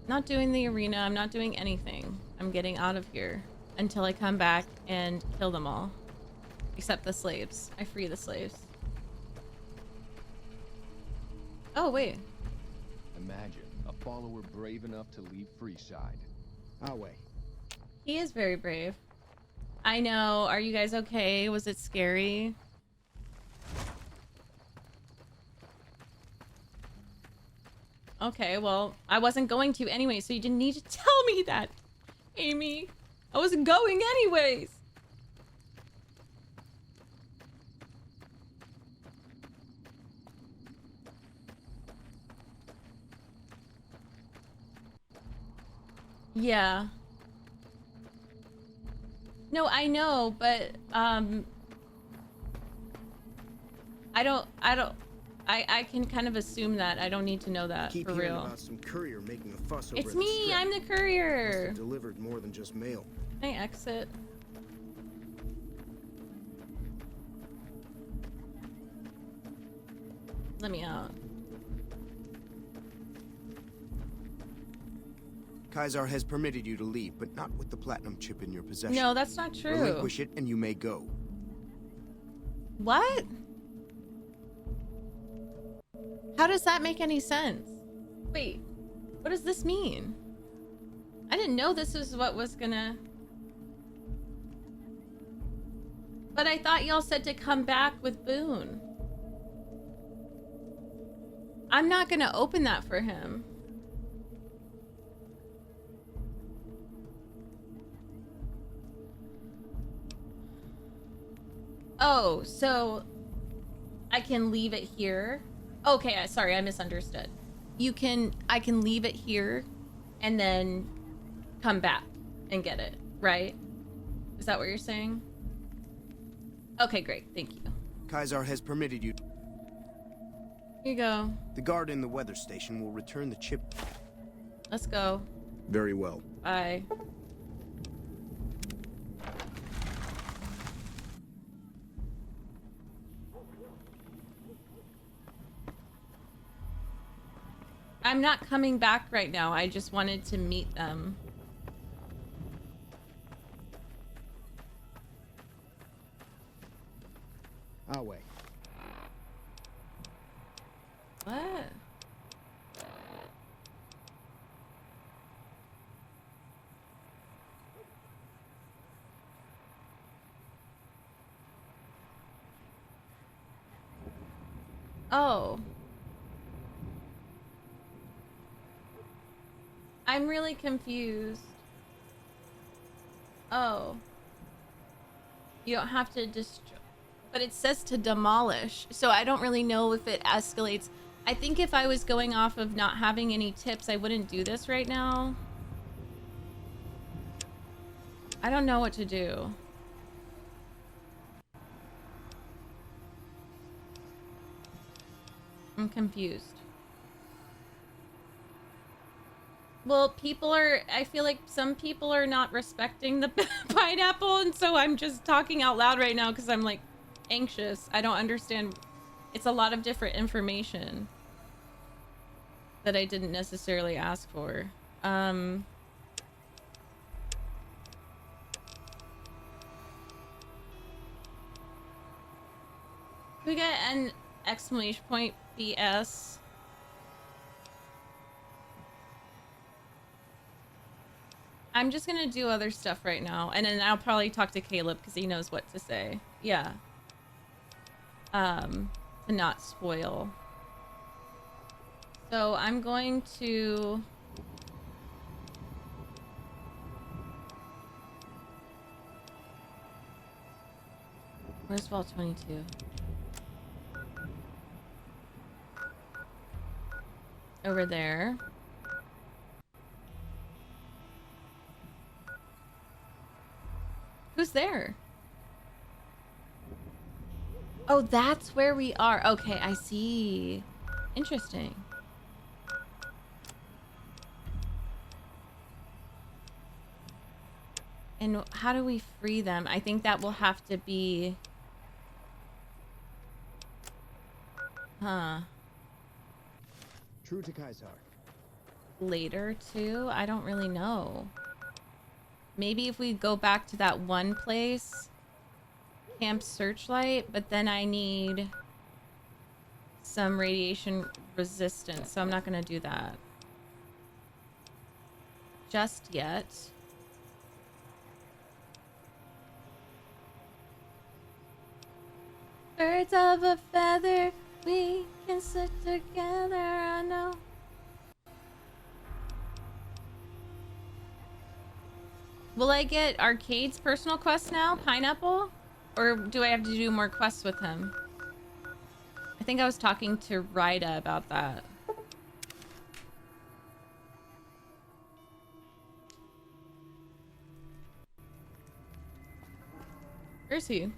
Not doing the arena, I'm not doing anything. I'm getting out of here until I come back and kill them all. Except the slaves. I free the slaves. Oh, wait. Imagine a follower brave enough to leave Freeside. Our way. He is very brave. I know. Are you guys okay? Was it scary? Okay, well, I wasn't going to anyway, so you didn't need to tell me that, Amy. I wasn't going anyways. Yeah. No, I know, but I can kind of assume that. I don't need to know that Keep for hearing real. about some courier making a fuss over It's at the me. strip. I'm the Must courier. have delivered more than just mail. Can I exit? Let me out. Caesar has permitted you to leave, but not with the platinum chip in your possession. No, that's not true. Relinquish it and you may go. What? How does that make any sense? Wait, what does this mean? I didn't know this was what was gonna... But I thought y'all said to come back with Boone. I'm not gonna open that for him. Oh, so I can leave it here? Okay, sorry, I misunderstood. I can leave it here and then come back and get it, right? Is that what you're saying? Okay, great, thank you. Caesar has permitted you. Here you go. The guard in the weather station will return the chip. Let's go. Very well. Bye. I'm not coming back right now. I just wanted to meet them. I'll wait. What? Oh. I'm really confused. Oh. You don't have to destroy, but it says to demolish, so I don't really know if it escalates. I think if I was going off of not having any tips, I wouldn't do this right now. I don't know what to do. I'm confused. Well, I feel like some people are not respecting the pineapple, and so I'm just talking out loud right now because I'm like anxious. I don't understand. It's a lot of different information that I didn't necessarily ask for. We get an exclamation point BS. I'm just gonna do other stuff right now, and then I'll probably talk to Caleb because he knows what to say. Yeah. To not spoil. So I'm going to... Where's Vault 22? Over there. Who's there? Oh, that's where we are. Okay, I see. Interesting. And how do we free them? I think that will have to be... Huh. True to Caesar. Later, too? I don't really know. Maybe if we go back to that one place, Camp Searchlight, but then I need some radiation resistance, so I'm not gonna do that just yet. Birds of a feather, we can sit together, I know. Will I get Arcade's personal quest now, Pineapple? Or do I have to do more quests with him? I think I was talking to Ryda about that. Where's he?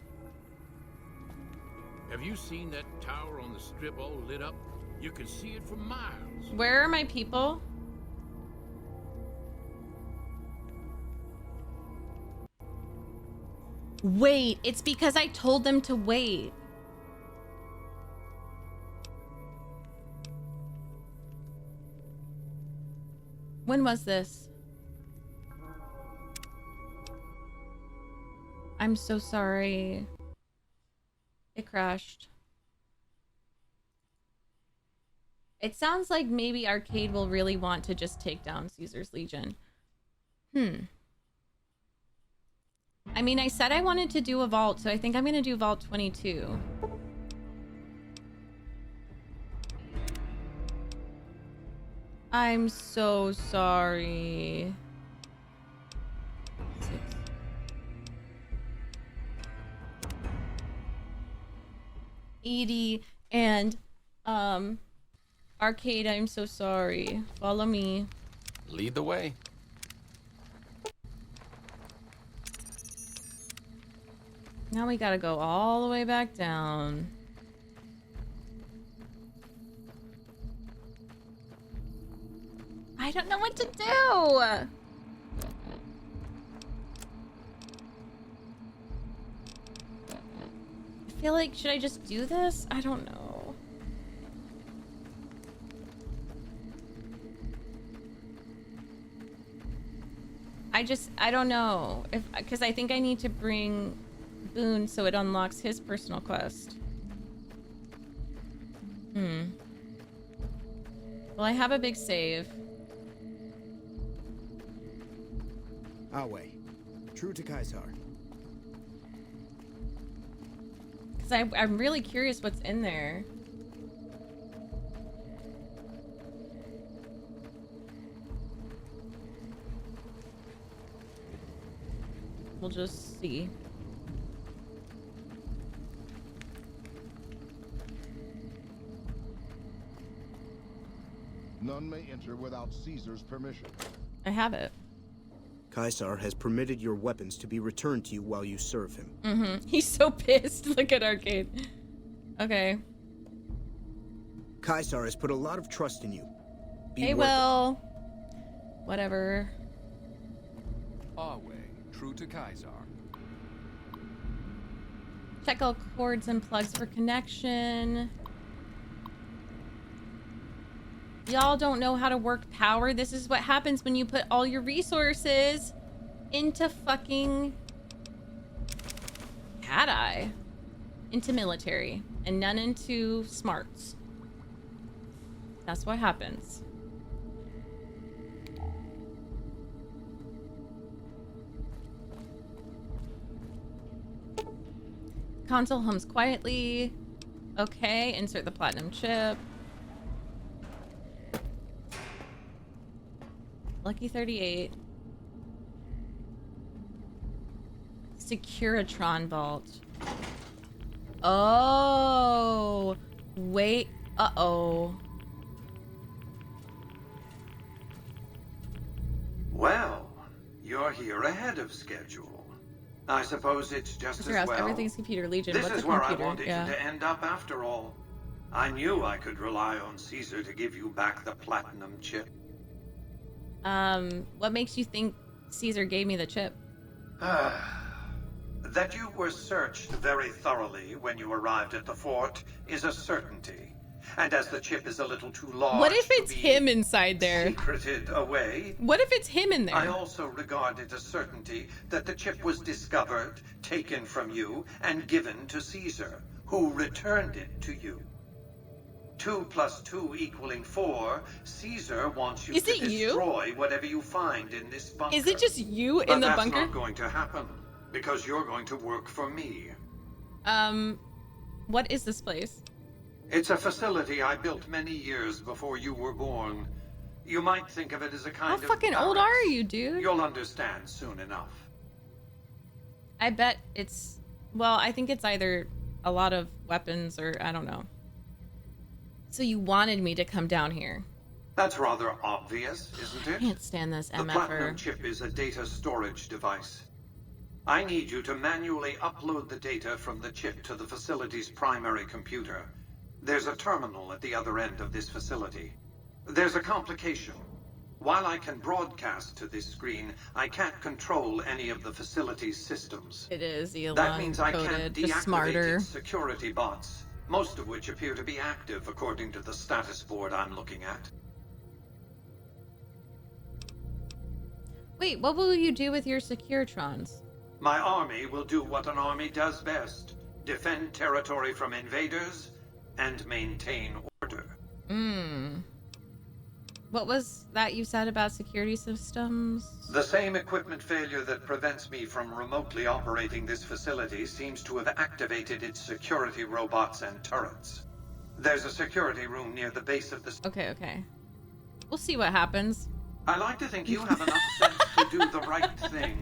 Have you seen that tower on the strip all lit up? You can see it for miles. Where are my people? Wait, it's because I told them to wait. When was this? I'm so sorry. It crashed. It sounds like maybe Arcade will really want to just take down Caesar's Legion. I mean, I said I wanted to do a vault, so I think I'm gonna do Vault 22. I'm so sorry. 6. Edie and Arcade, I'm so sorry. Follow me. Lead the way. Now we gotta go all the way back down. I don't know what to do! feel like, should I just do this? I don't know. I don't know. Because I think I need to bring Boone so it unlocks his personal quest. Well, I have a big save. Away. True to Kaisar. Because I'm really curious what's in there. We'll just see. None may enter without Caesar's permission. I have it. Kaisar has permitted your weapons to be returned to you while you serve him. He's so pissed. Look at Arcade. Okay. Kaisar has put a lot of trust in you. Hey, Will. Whatever. Awe, true to Kaisar. Check all cords and plugs for connection. Y'all don't know how to work power. This is what happens when you put all your resources into fucking Cat Eye. Into military. And none into smarts. That's what happens. Console hums quietly. Okay, insert the platinum chip. Lucky 38. Securitron vault. Oh, wait. Uh-oh. Well, you're here ahead of schedule. I suppose it's just as well. Everything's computer Legion. This What's is a where computer? I wanted you to end up after all. I knew I could rely on Caesar to give you back the platinum chip. What makes you think Caesar gave me the chip? That you were searched very thoroughly when you arrived at the fort is a certainty. And as the chip is a little too large, what if it's him inside there? Secreted away. What if it's him in there? I also regard it a certainty that the chip was discovered, taken from you, and given to Caesar, who returned it to you. 2 + 2 = 4. Caesar wants you to destroy whatever you find in this bunker. Is it just you in the bunker? But that's not going to happen, because you're going to work for me. What is this place? It's a facility I built many years before you were born. You might think of it as a kind of... How fucking old are you, dude? You'll understand soon enough. I bet it's... Well, I think it's either a lot of weapons or... I don't know. So you wanted me to come down here. That's rather obvious, isn't it? I can't stand this MFer. The platinum chip is a data storage device. I need you to manually upload the data from the chip to the facility's primary computer. There's a terminal at the other end of this facility. There's a complication. While I can broadcast to this screen, I can't control any of the facility's systems. It is Elon That means I can't coded, just deactivate smarter. its security bots, most of which appear to be active according to the status board I'm looking at. Wait, what will you do with your Securitrons? My army will do what an army does best. Defend territory from invaders and maintain order. What was that you said about security systems? The same equipment failure that prevents me from remotely operating this facility seems to have activated its security robots and turrets. There's a security room near the base of the... Okay. We'll see what happens. I like to think you have enough sense to do the right thing.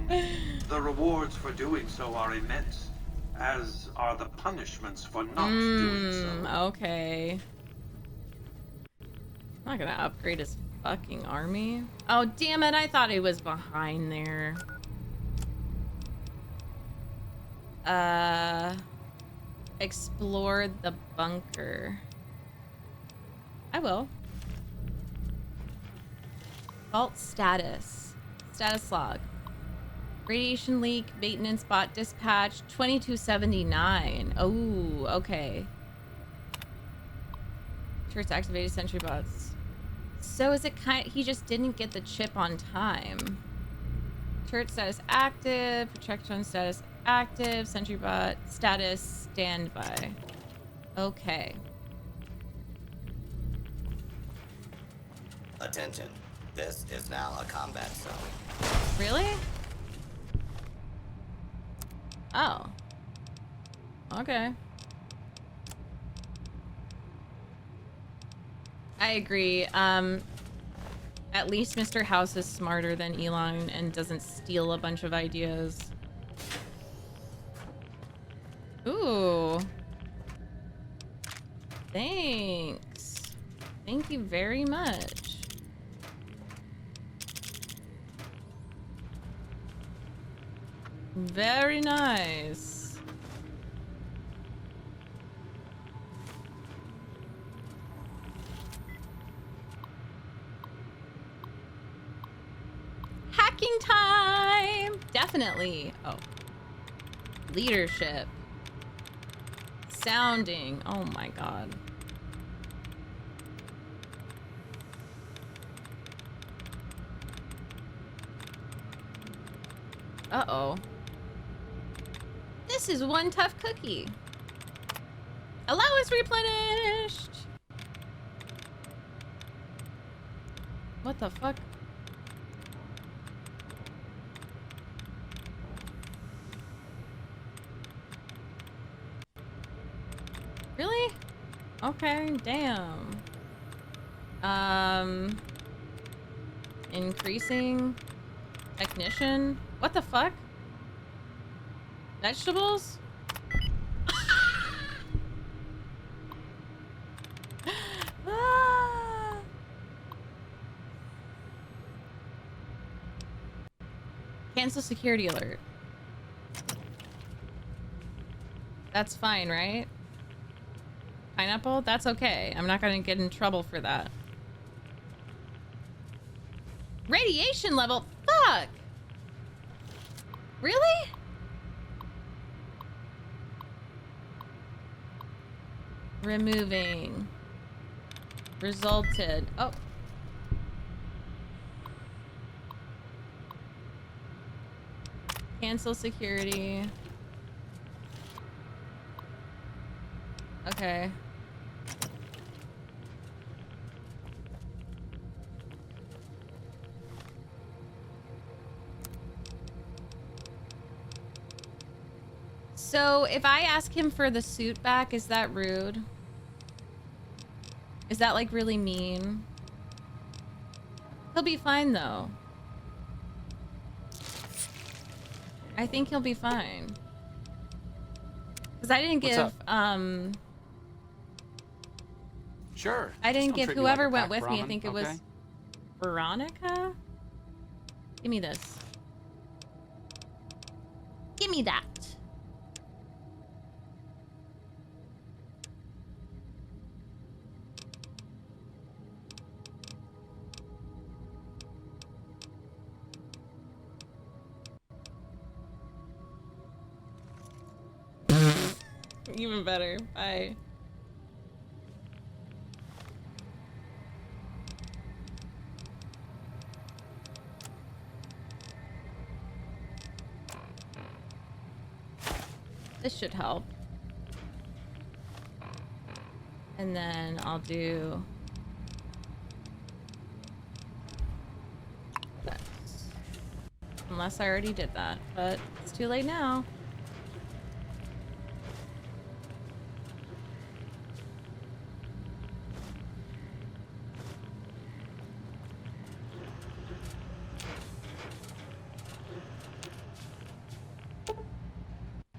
The rewards for doing so are immense, as are the punishments for not doing so. Okay. I'm not gonna upgrade his fucking army. Oh, damn it, I thought he was behind there. Explore the bunker. I will. Vault status. Status log. Radiation leak, maintenance bot dispatch, 2279. Oh, okay. Turrets activated, sentry bots. So is it he just didn't get the chip on time. Turret status active, protection status active, sentry bot status standby. Okay. Attention. This is now a combat zone. Really? Oh. Okay. I agree. At least Mr. House is smarter than Elon and doesn't steal a bunch of ideas. Ooh. Thanks. Thank you very much. Very nice. Hacking time! Definitely. Oh. Leadership. Sounding. Oh my god. Uh-oh. This is one tough cookie. Allowance replenished. What the fuck? Really? Okay, damn. Increasing technician? What the fuck? Vegetables? Ah. Cancel security alert. That's fine, right? Pineapple? That's okay. I'm not gonna get in trouble for that. Radiation level? Fuck! Really? Removing. Resulted. Oh. Cancel security. Okay. So, if I ask him for the suit back, is that rude? Is that, like, really mean? He'll be fine, though. I think he'll be fine. Because I didn't give, Sure. I didn't Just don't give treat me whoever like a went with pack me, I ramen, think it okay? was Veronica? Give me this. Give me that. Even better. Bye. This should help. And then I'll do that. Unless I already did that, but it's too late now.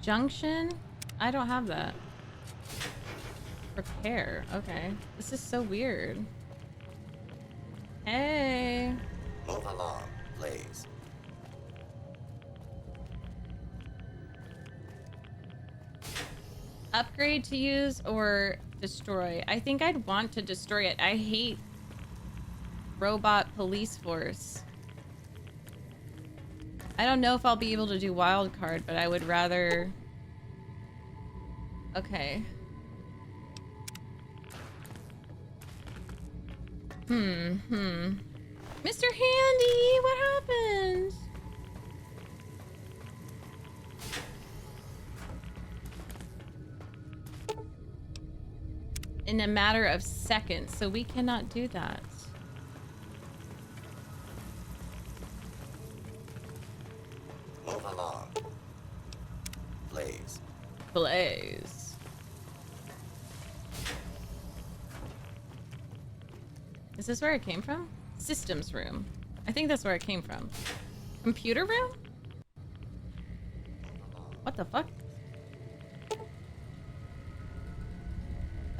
Junction? I don't have that. Repair. Okay. This is so weird. Hey. Move along, please. Upgrade to use or destroy? I think I'd want to destroy it. I hate robot police force. I don't know if I'll be able to do wild card, but I would rather... Okay. Mr. Handy, what happened? In a matter of seconds, so we cannot do that. Move along. Please. Blaze. Is this where it came from? Systems room. I think that's where it came from. Computer room? What the fuck?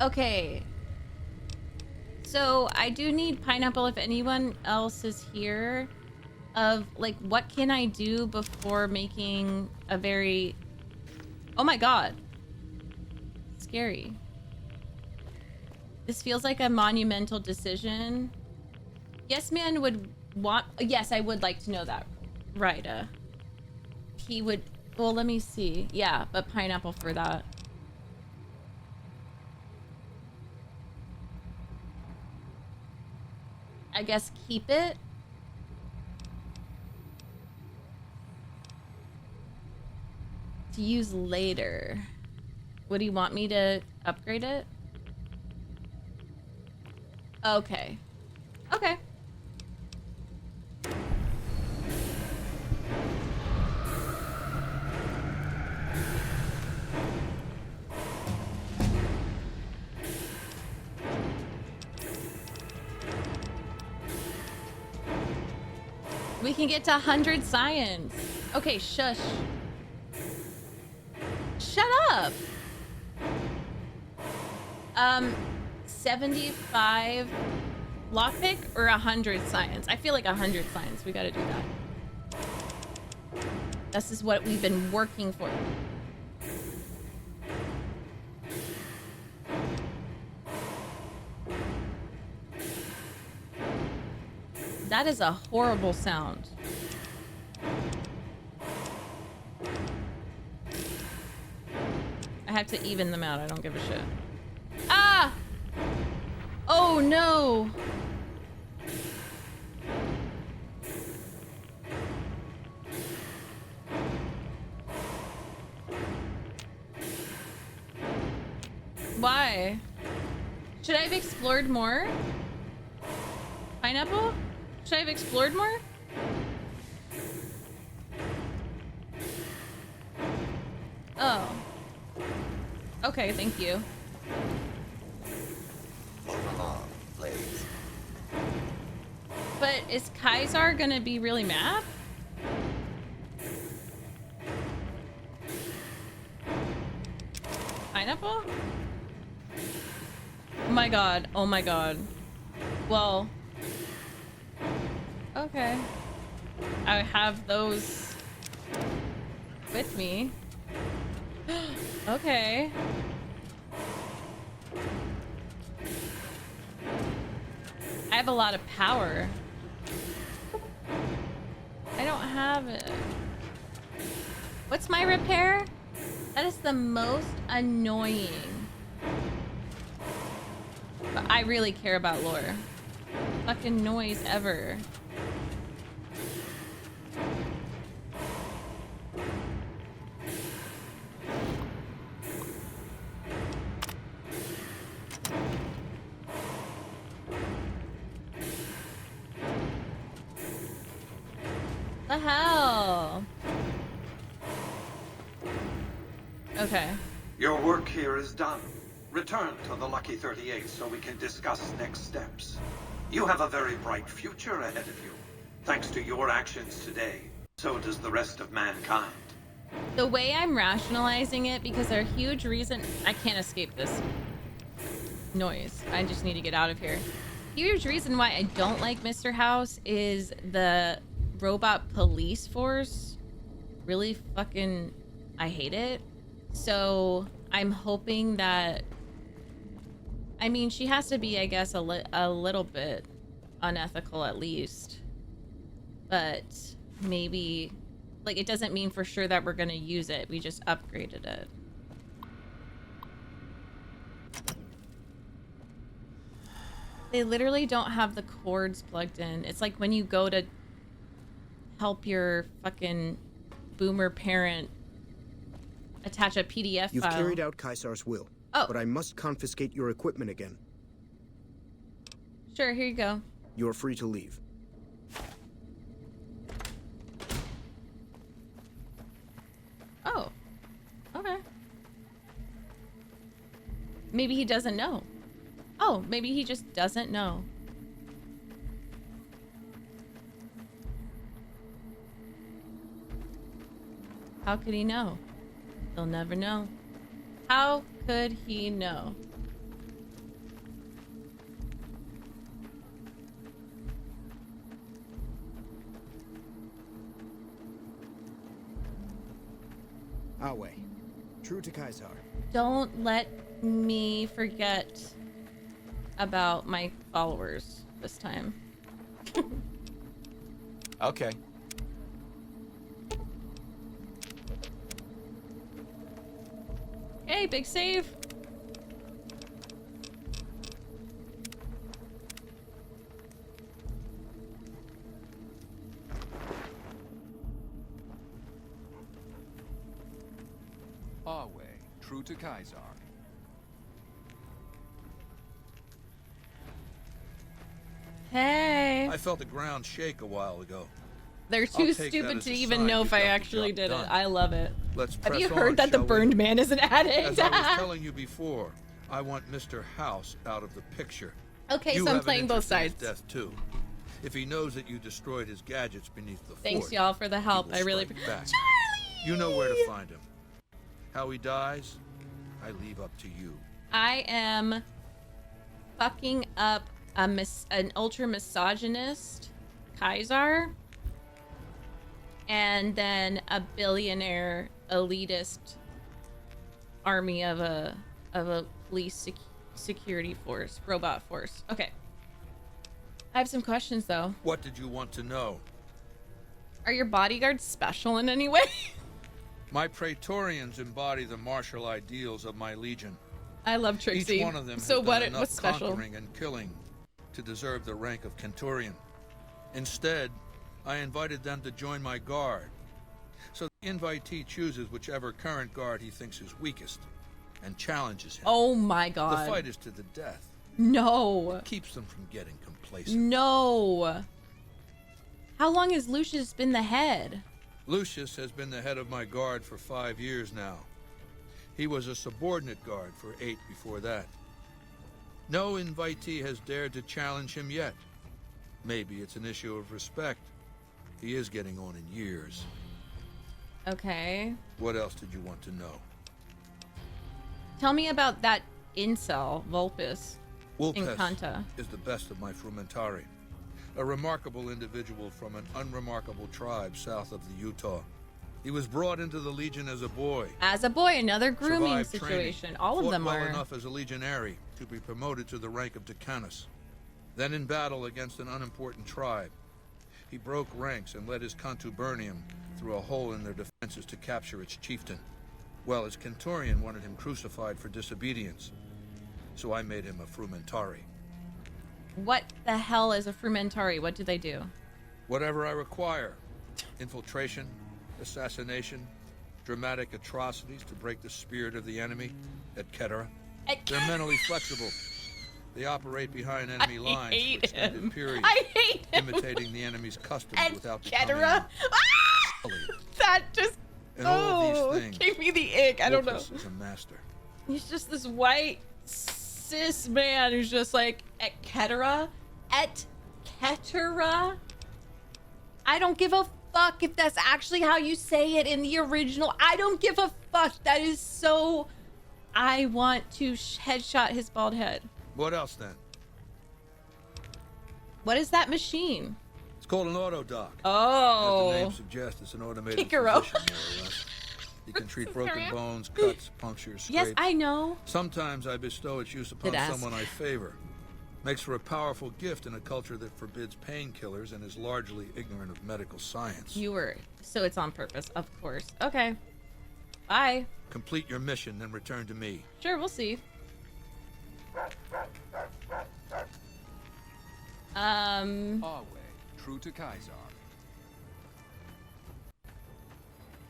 Okay. So I do need pineapple if anyone else is here. Of like, what can I do before making a very... Oh my god. Scary. This feels like a monumental decision. Yes, man would want... Yes, I would like to know that. Right, he would... Well, let me see. Yeah, but pineapple for that. I guess keep it. To use later. Would he want me to upgrade it? Okay. Okay. We can get to 100 science. Okay, shush. Shut up. 75 lockpick or 100 science? I feel like 100 science. We gotta do that. This is what we've been working for. That is a horrible sound. I have to even them out. I don't give a shit. Ah! Oh no! Why? Should I have explored more? Pineapple? Should I have explored more? Oh. Okay, thank you. Move along, please. But is Kaisar gonna be really mad? Pineapple? Oh my god. Oh my god. Well. Okay. I have those with me. Okay. I have a lot of power. I don't have it. What's my repair? That is the most annoying. But I really care about lore. Fucking noise ever. The hell? Okay. Your work here is done. Return to the Lucky 38 so we can discuss next steps. You have a very bright future ahead of you. Thanks to your actions today, so does the rest of mankind. The way I'm rationalizing it, because there's a huge reason... I can't escape this noise. I just need to get out of here. Huge reason why I don't like Mr. House is the robot police force. Really fucking... I hate it. So I'm hoping that... I mean, she has to be, I guess, a little bit unethical at least. But maybe Like, it doesn't mean for sure that we're gonna use it. We just upgraded it. They literally don't have the cords plugged in. It's like when you go to help your fucking boomer parent attach a PDF You've file. carried out Caesar's will. Oh. But I must confiscate your equipment again. Sure, here you go. You're free to leave. Oh. Okay. Maybe he doesn't know. Oh, maybe he just doesn't know. How could he know? He'll never know. How could he know? Awe. True to Caesar. Don't let me forget about my followers this time. Okay. Hey, big save. Awe, true to Caesar. Hey. I felt the ground shake a while ago. They're too stupid to even know if I actually did it. I love it. Let's Have press you on, heard that the shall we? burned man is an addict? As I was telling you before, I want Mr. House out of the picture. Okay, You so I'm have an playing both interest in his sides. Death too. If he knows that you destroyed his gadgets beneath the Thanks, fort, y'all, for the help. he I will really strike back. You know where to find him. How he dies, I leave up to you. I am fucking up an ultra misogynist Kaiser, and then a billionaire elitist army of a police security force, robot force. Okay. I have some questions though. What did you want to know? Are your bodyguards special in any way? My Praetorians embody the martial ideals of my legion. I love Trixie. Each one of them has So done enough what's special? conquering and killing to deserve the rank of Centurion. Instead, I invited them to join my guard. So the invitee chooses whichever current guard he thinks is weakest and challenges him. Oh my god. The fight is to the death. No. It keeps them from getting complacent. No. How long has Lucius been the head? Lucius has been the head of my guard for 5 years now. He was a subordinate guard for 8 before that. No invitee has dared to challenge him yet. Maybe it's an issue of respect. He is getting on in years. Okay. What else did you want to know? Tell me about that incel, Vulpes. In Vulpes Kanta. is the best of my frumentari. A remarkable individual from an unremarkable tribe south of the Utah. He was brought into the Legion as a boy. As a boy, another grooming Survived training, situation. All of fought them well are. enough as a legionary to be promoted to the rank of Decanus. Then in battle against an unimportant tribe, he broke ranks and led his contubernium through a hole in their defenses to capture its chieftain. Well, his Centurion wanted him crucified for disobedience, so I made him a frumentari. What the hell is a frumentari? What do they do? Whatever I require. Infiltration, assassination, dramatic atrocities to break the spirit of the enemy, etc. They're mentally flexible. They operate behind enemy lines for extended periods, I hate him. imitating the enemy's customs without etc. becoming That just And all of these things, gave me the ick. I don't know. Lucas is a master. He's just this white cis man who's just like etc. etc. I don't give a fuck if that's actually how you say it in the original. I don't give a fuck. That is so. I want to headshot his bald head. What else then? What is that machine? It's called an autodoc. Oh. As the name suggests, it's an automated Kikero. physician, more or less. You can treat broken bones, cuts, punctures, scrapes. Yes, I know. Sometimes I bestow its use upon Did ask. someone I favor. Makes for a powerful gift in a culture that forbids painkillers and is largely ignorant of medical science. So it's on purpose, of course. Okay. Bye. Complete your mission, then return to me. Sure, we'll see. Always true to Kaisar.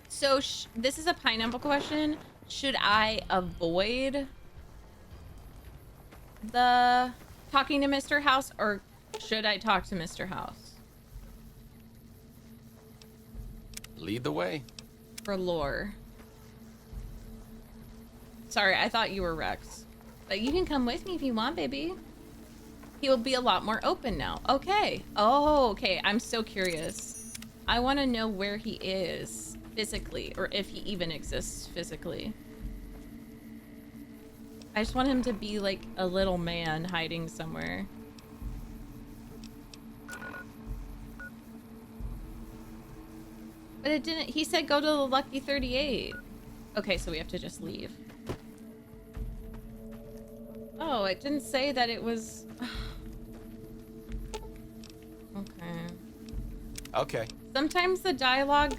So this is a pineapple question. Should I avoid the talking to Mr. House, or should I talk to Mr. House? Lead the way. For lore. Sorry, I thought you were Rex. But you can come with me if you want, baby. He will be a lot more open now. Okay. Oh, okay. I'm so curious. I want to know where he is physically, or if he even exists physically. I just want him to be like a little man hiding somewhere. But it didn't. He said go to the Lucky 38. Okay, so we have to just leave. Oh, it didn't say that it was... Okay. Sometimes the dialogue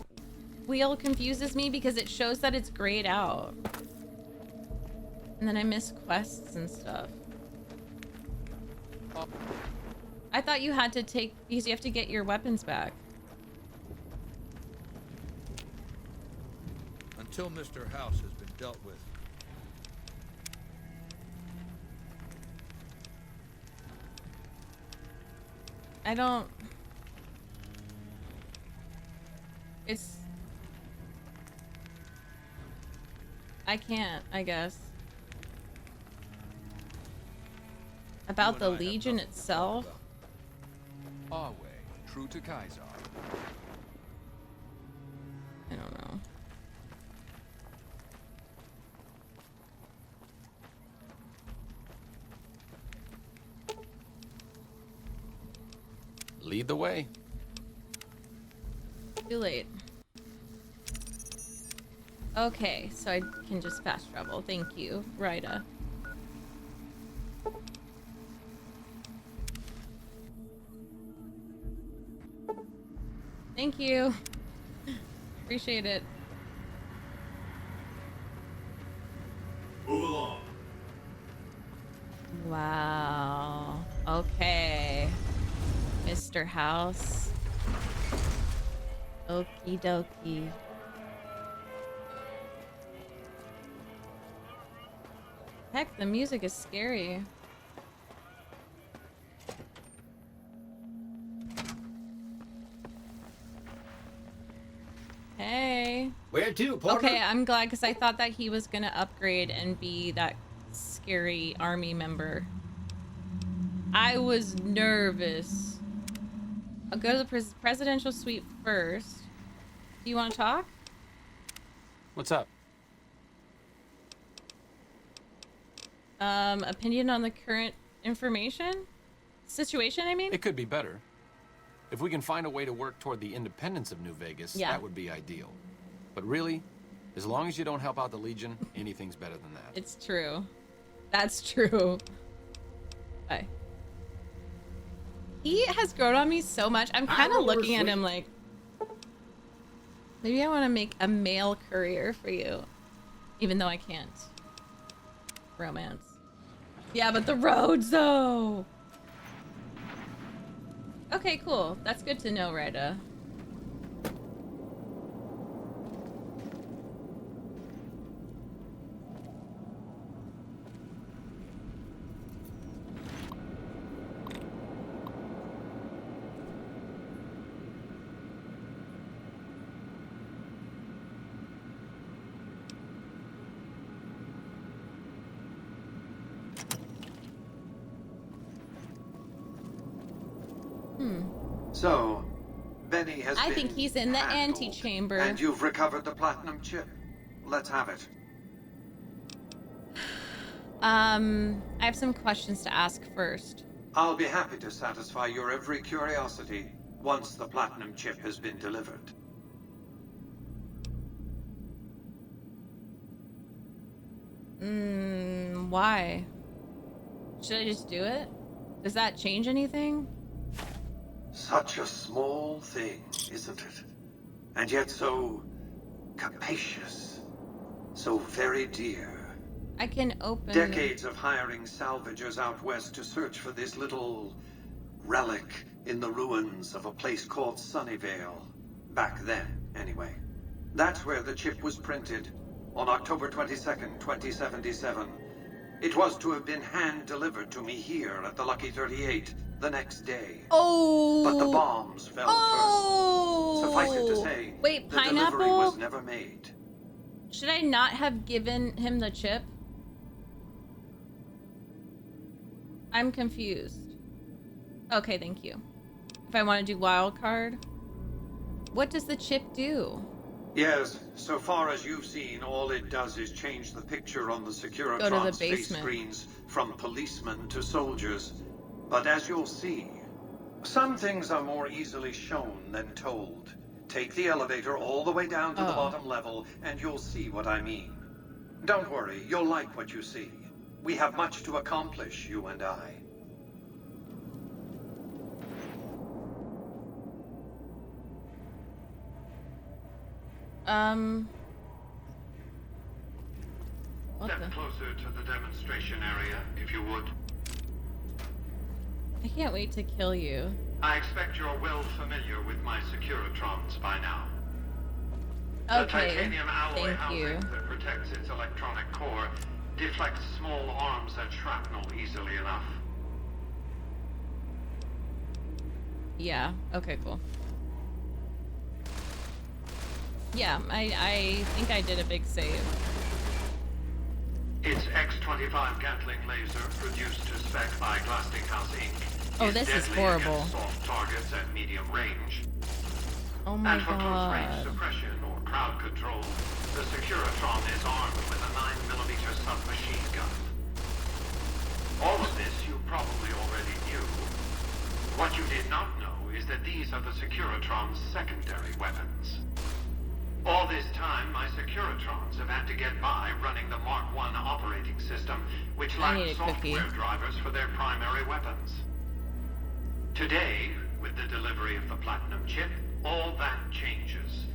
wheel confuses me because it shows that it's grayed out. And then I miss quests and stuff. I thought you had to take... because you have to get your weapons back. Until Mr. House has been dealt with. I don't... It's... I can't, I guess. About the Legion itself? Always true to Kaisar. I don't know. Lead the way. Too late. Okay, so I can just fast travel. Thank you, Ryda. Thank you. Appreciate it. Move along. Wow. Okay. Mr. House. Okie dokie. Heck, the music is scary. Hey. Where to, Porter? Okay, I'm glad because I thought that he was gonna upgrade and be that scary army member. I was nervous. I'll go to the presidential suite first. Do you want to talk? What's up? Opinion on the current situation, I mean? It could be better. If we can find a way to work toward the independence of New Vegas, Yeah. that would be ideal. But really, as long as you don't help out the Legion, anything's better than that. It's true. That's true. Bye. He has grown on me so much. I'm kind of looking at him like, maybe I want to make a male courier for you, even though I can't. Romance. Yeah, but the roads though. Okay, cool. That's good to know, Ryda. So, Benny has I been think he's in the handled, antechamber. And you've recovered the platinum chip. Let's have it. I have some questions to ask first. I'll be happy to satisfy your every curiosity once the platinum chip has been delivered. Why? Should I just do it? Does that change anything? Such a small thing, isn't it? And yet so capacious. So very dear. I can open... Decades of hiring salvagers out west to search for this little relic in the ruins of a place called Sunnyvale. Back then, anyway. That's where the chip was printed, on October 22nd, 2077. It was to have been hand-delivered to me here at the Lucky 38 the next day. Oh! But the bombs fell first. Suffice it to say, wait, the pineapple? delivery was never made. Should I not have given him the chip? I'm confused. Okay, thank you. If I want to do wild card, what does the chip do? Yes, so far as you've seen, all it does is change the picture on the Securitron's face screens from policemen to soldiers. But as you'll see, some things are more easily shown than told. Take the elevator all the way down to the bottom level, and you'll see what I mean. Don't worry, you'll like what you see. We have much to accomplish, you and I. Step closer to the demonstration area, if you would. I can't wait to kill you. I expect you're well familiar with my Securitrons by now. Okay, the titanium alloy thank housing you. that protects its electronic core deflects small arms and shrapnel easily enough. Yeah, okay, cool. Yeah, I think I did a big save. Its X-25 Gatling laser, produced to spec by Glassinghouse Inc. Oh, this is horrible. Against soft targets at medium range. Oh my and for close range god. suppression or crowd control, the Securitron is armed with a 9mm submachine gun. All of this you probably already knew. What you did not know is that these are the Securitron's secondary weapons. All this time, my Securitrons have had to get by running the Mark I operating system, which lacked software drivers for their primary weapons. Today, with the delivery of the Platinum chip, all that changes.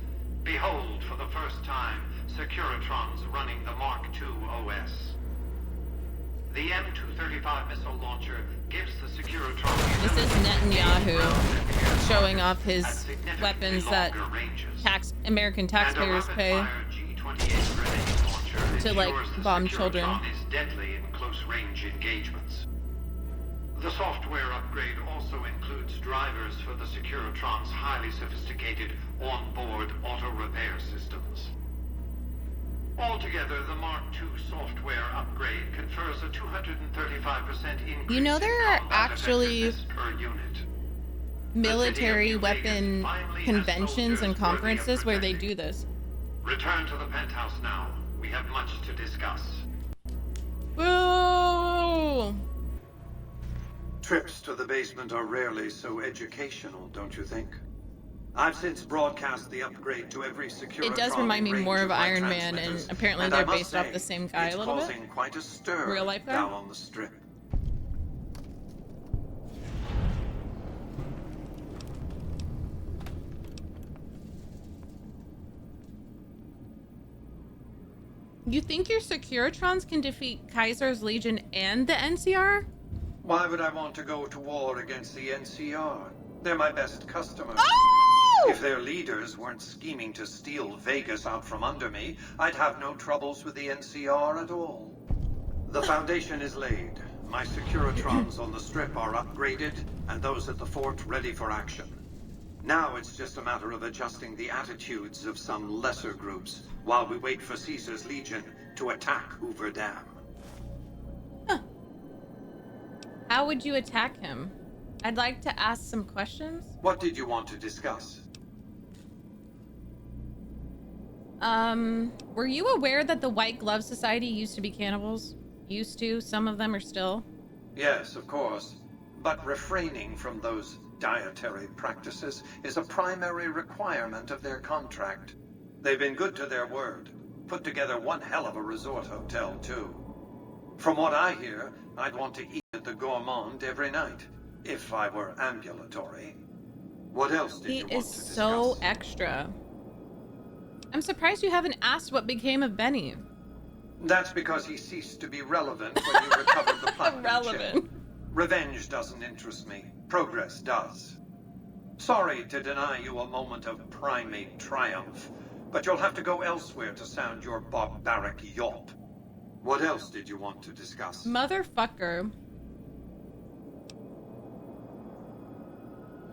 Behold, for the first time, Securitrons running the Mark II OS. The M235 missile launcher gives the Securitron... This is Netanyahu showing off his weapons that American taxpayers pay to, like, bomb children. Is deadly in close-range engagements. The software upgrade also includes drivers for the Securitron's highly sophisticated on-board auto-repair systems. Altogether, the Mark II software upgrade confers a 235% increase. You know, there are actually per unit. military weapon conventions and conferences where they do this. Return to the penthouse now. We have much to discuss. Boo! Trips to the basement are rarely so educational, don't you think? I've since broadcast the upgrade to every Securitron. It does remind me more of Iron Man, and apparently they're based off the same guy a little bit. It's causing quite a stir real life guy? down on the strip. You think your Securitrons can defeat Kaiser's Legion and the NCR? Why would I want to go to war against the NCR? They're my best customers. Oh! If their leaders weren't scheming to steal Vegas out from under me, I'd have no troubles with the NCR at all. The foundation is laid. My Securitrons on the strip are upgraded, and those at the fort ready for action. Now it's just a matter of adjusting the attitudes of some lesser groups while we wait for Caesar's Legion to attack Hoover Dam. Huh. How would you attack him? I'd like to ask some questions. What did you want to discuss? Were you aware that the White Glove Society used to be cannibals? Used to, some of them are still. Yes, of course. But refraining from those dietary practices is a primary requirement of their contract. They've been good to their word. Put together one hell of a resort hotel, too. From what I hear, I'd want to eat at the gourmand every night, if I were ambulatory. What else did you want to discuss? He is so extra. I'm surprised you haven't asked what became of Benny. That's because he ceased to be relevant when you recovered the platinum chip. Revenge doesn't interest me. Progress does. Sorry to deny you a moment of primate triumph, but you'll have to go elsewhere to sound your barbaric yawp. What else did you want to discuss? Motherfucker.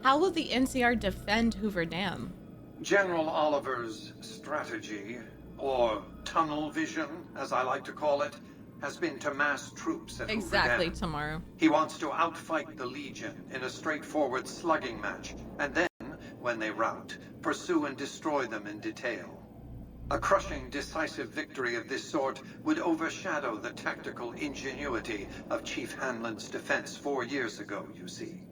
How will the NCR defend Hoover Dam? General Oliver's strategy, or tunnel vision, as I like to call it, has been to mass troops at Exactly, Hoover Dam. tomorrow. He wants to outfight the Legion in a straightforward slugging match, and then, when they rout, pursue and destroy them in detail. A crushing, decisive victory of this sort would overshadow the tactical ingenuity of Chief Hanlon's defense 4 years ago, you see.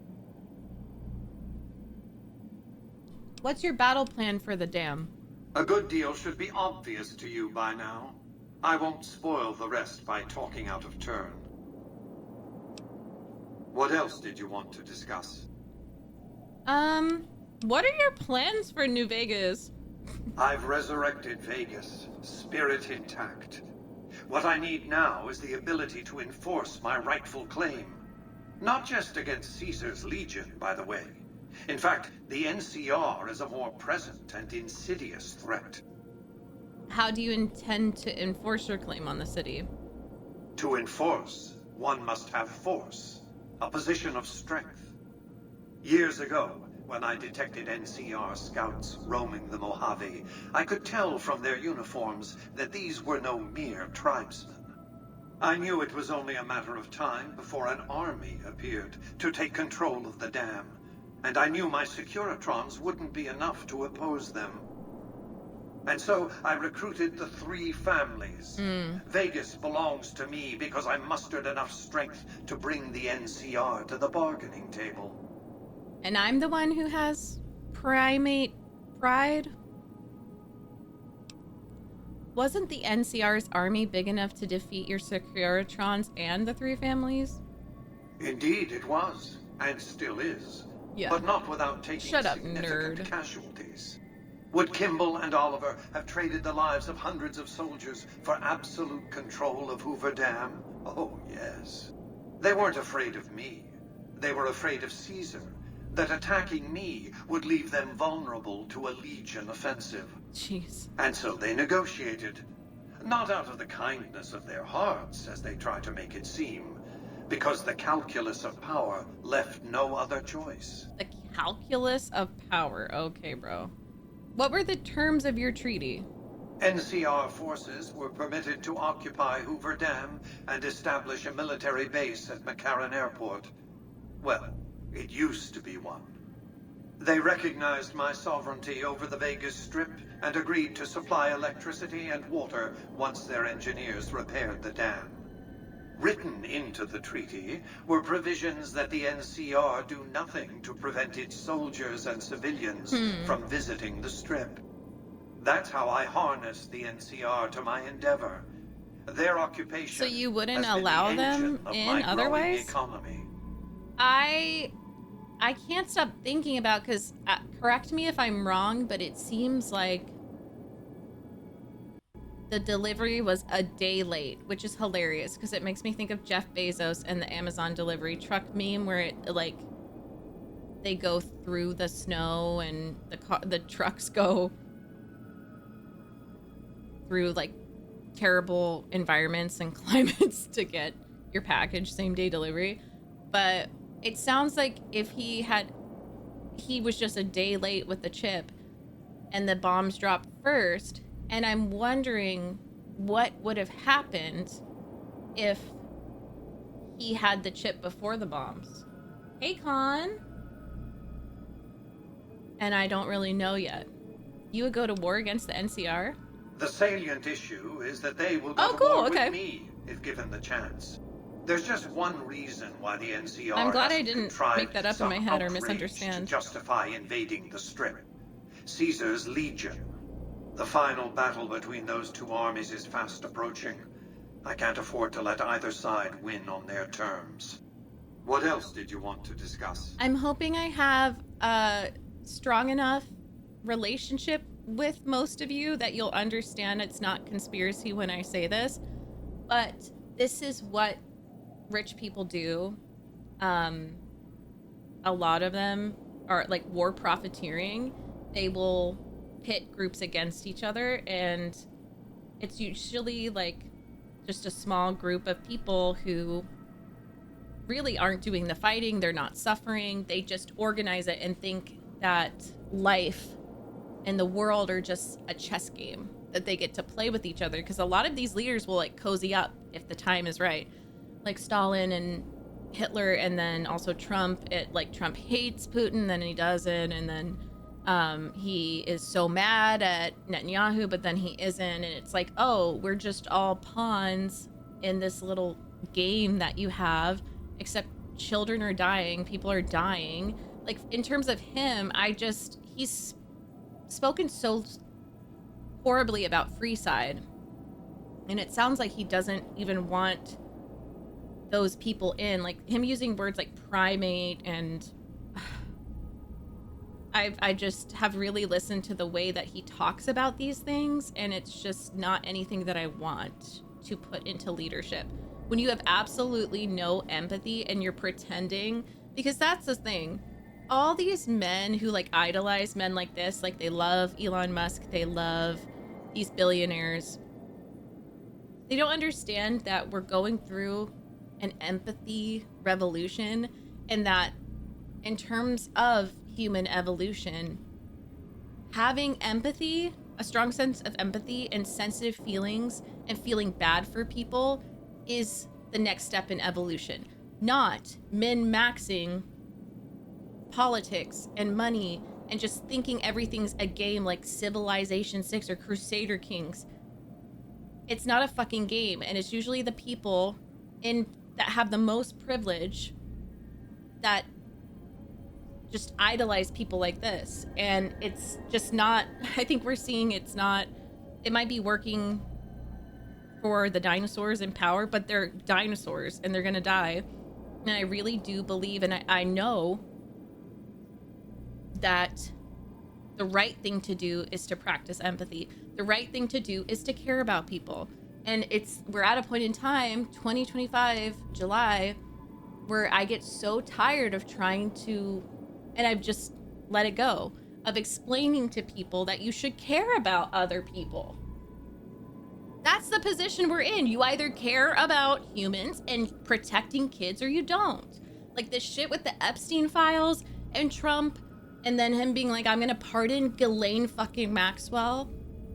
What's your battle plan for the dam? A good deal should be obvious to you by now. I won't spoil the rest by talking out of turn. What else did you want to discuss? What are your plans for New Vegas? I've resurrected Vegas, spirit intact. What I need now is the ability to enforce my rightful claim. Not just against Caesar's Legion, by the way. In fact, the NCR is a more present and insidious threat. How do you intend to enforce your claim on the city? To enforce, one must have force, a position of strength. Years ago, when I detected NCR scouts roaming the Mojave, I could tell from their uniforms that these were no mere tribesmen. I knew it was only a matter of time before an army appeared to take control of the dam, and I knew my Securitrons wouldn't be enough to oppose them. And so I recruited the 3 families. Vegas belongs to me because I mustered enough strength to bring the NCR to the bargaining table. And I'm the one who has primate pride? Wasn't the NCR's army big enough to defeat your Securitrons and the 3 families? Indeed it was, and still is. Yeah. But not without taking significant casualties. Would Kimball and Oliver have traded the lives of hundreds of soldiers for absolute control of Hoover Dam? Oh, yes. They weren't afraid of me. They were afraid of Caesar, that attacking me would leave them vulnerable to a Legion offensive. Jeez. And so they negotiated. Not out of the kindness of their hearts, as they try to make it seem, because the calculus of power left no other choice. The calculus of power. Okay, bro. What were the terms of your treaty? NCR forces were permitted to occupy Hoover Dam and establish a military base at McCarran Airport. Well, it used to be one. They recognized my sovereignty over the Vegas Strip and agreed to supply electricity and water once their engineers repaired the dam. Written into the treaty were provisions that the NCR do nothing to prevent its soldiers and civilians from visiting the Strip. That's how I harnessed the NCR to my endeavor. Their occupation. So you wouldn't allow them in otherwise? Economy. I can't stop thinking about, because correct me if I'm wrong, but it seems like the delivery was a day late, which is hilarious because it makes me think of Jeff Bezos and the Amazon delivery truck meme where it like they go through the snow and the trucks go through like terrible environments and climates to get your package same day delivery. But it sounds like if he was just a day late with the chip and the bombs dropped first. And I'm wondering what would have happened if he had the chip before the bombs. Hey, Con. And I don't really know yet. You would go to war against the NCR? The salient issue is that they will go to war with me if given the chance. There's just one reason why the NCR I'm glad I didn't make that up in my head or misunderstand. To justify invading the Strip. Caesar's Legion. The final battle between those 2 armies is fast approaching. I can't afford to let either side win on their terms. What else did you want to discuss? I'm hoping I have a strong enough relationship with most of you that you'll understand it's not conspiracy when I say this, but this is what rich people do. A lot of them are like war profiteering. They will pit groups against each other, and it's usually like just a small group of people who really aren't doing the fighting. They're not suffering. They just organize it and think that life and the world are just a chess game that they get to play with each other, because a lot of these leaders will like cozy up if the time is right, like Stalin and Hitler, and then also Trump. Trump hates Putin, then he doesn't, and then he is so mad at Netanyahu, but then he isn't, and it's like, oh, we're just all pawns in this little game that you have, except children are dying, people are dying. Like, in terms of him, he's spoken so horribly about Freeside, and it sounds like he doesn't even want those people in, like him using words like primate, and I just have really listened to the way that he talks about these things, and it's just not anything that I want to put into leadership. When you have absolutely no empathy and you're pretending, because that's the thing. All these men who like idolize men like this, like they love Elon Musk, they love these billionaires. They don't understand that we're going through an empathy revolution, and that in terms of human evolution, having empathy, a strong sense of empathy and sensitive feelings and feeling bad for people is the next step in evolution, not min-maxing politics and money and just thinking everything's a game like Civilization 6 or Crusader Kings. It's not a fucking game, and it's usually the people that have the most privilege that just idolize people like this. And it's just not, I think we're seeing it might be working for the dinosaurs in power, but they're dinosaurs and they're gonna die. And I really do believe, and I know that the right thing to do is to practice empathy. The right thing to do is to care about people. And we're at a point in time, 2025, July, where I get so tired of trying to, and I've just let it go, of explaining to people that you should care about other people. That's the position we're in. You either care about humans and protecting kids or you don't. Like this shit with the Epstein files and Trump, and then him being like, I'm gonna pardon Ghislaine fucking Maxwell,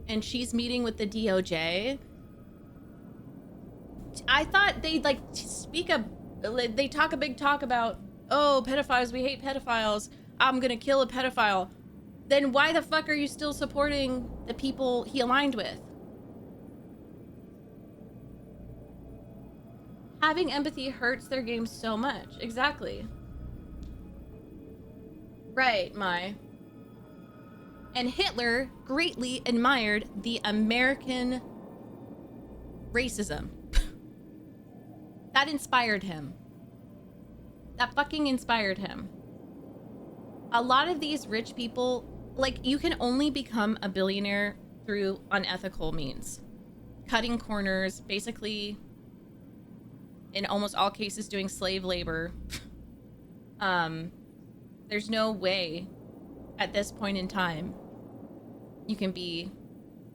and she's meeting with the DOJ. I thought they'd like they talk a big talk about, oh, pedophiles, we hate pedophiles, I'm gonna kill a pedophile. Then why the fuck are you still supporting the people he aligned with? Having empathy hurts their game so much. Exactly. Right, Mai. And Hitler greatly admired the American racism. That inspired him. That fucking inspired him. A lot of these rich people, like, you can only become a billionaire through unethical means. Cutting corners, basically, in almost all cases, doing slave labor. There's no way at this point in time you can be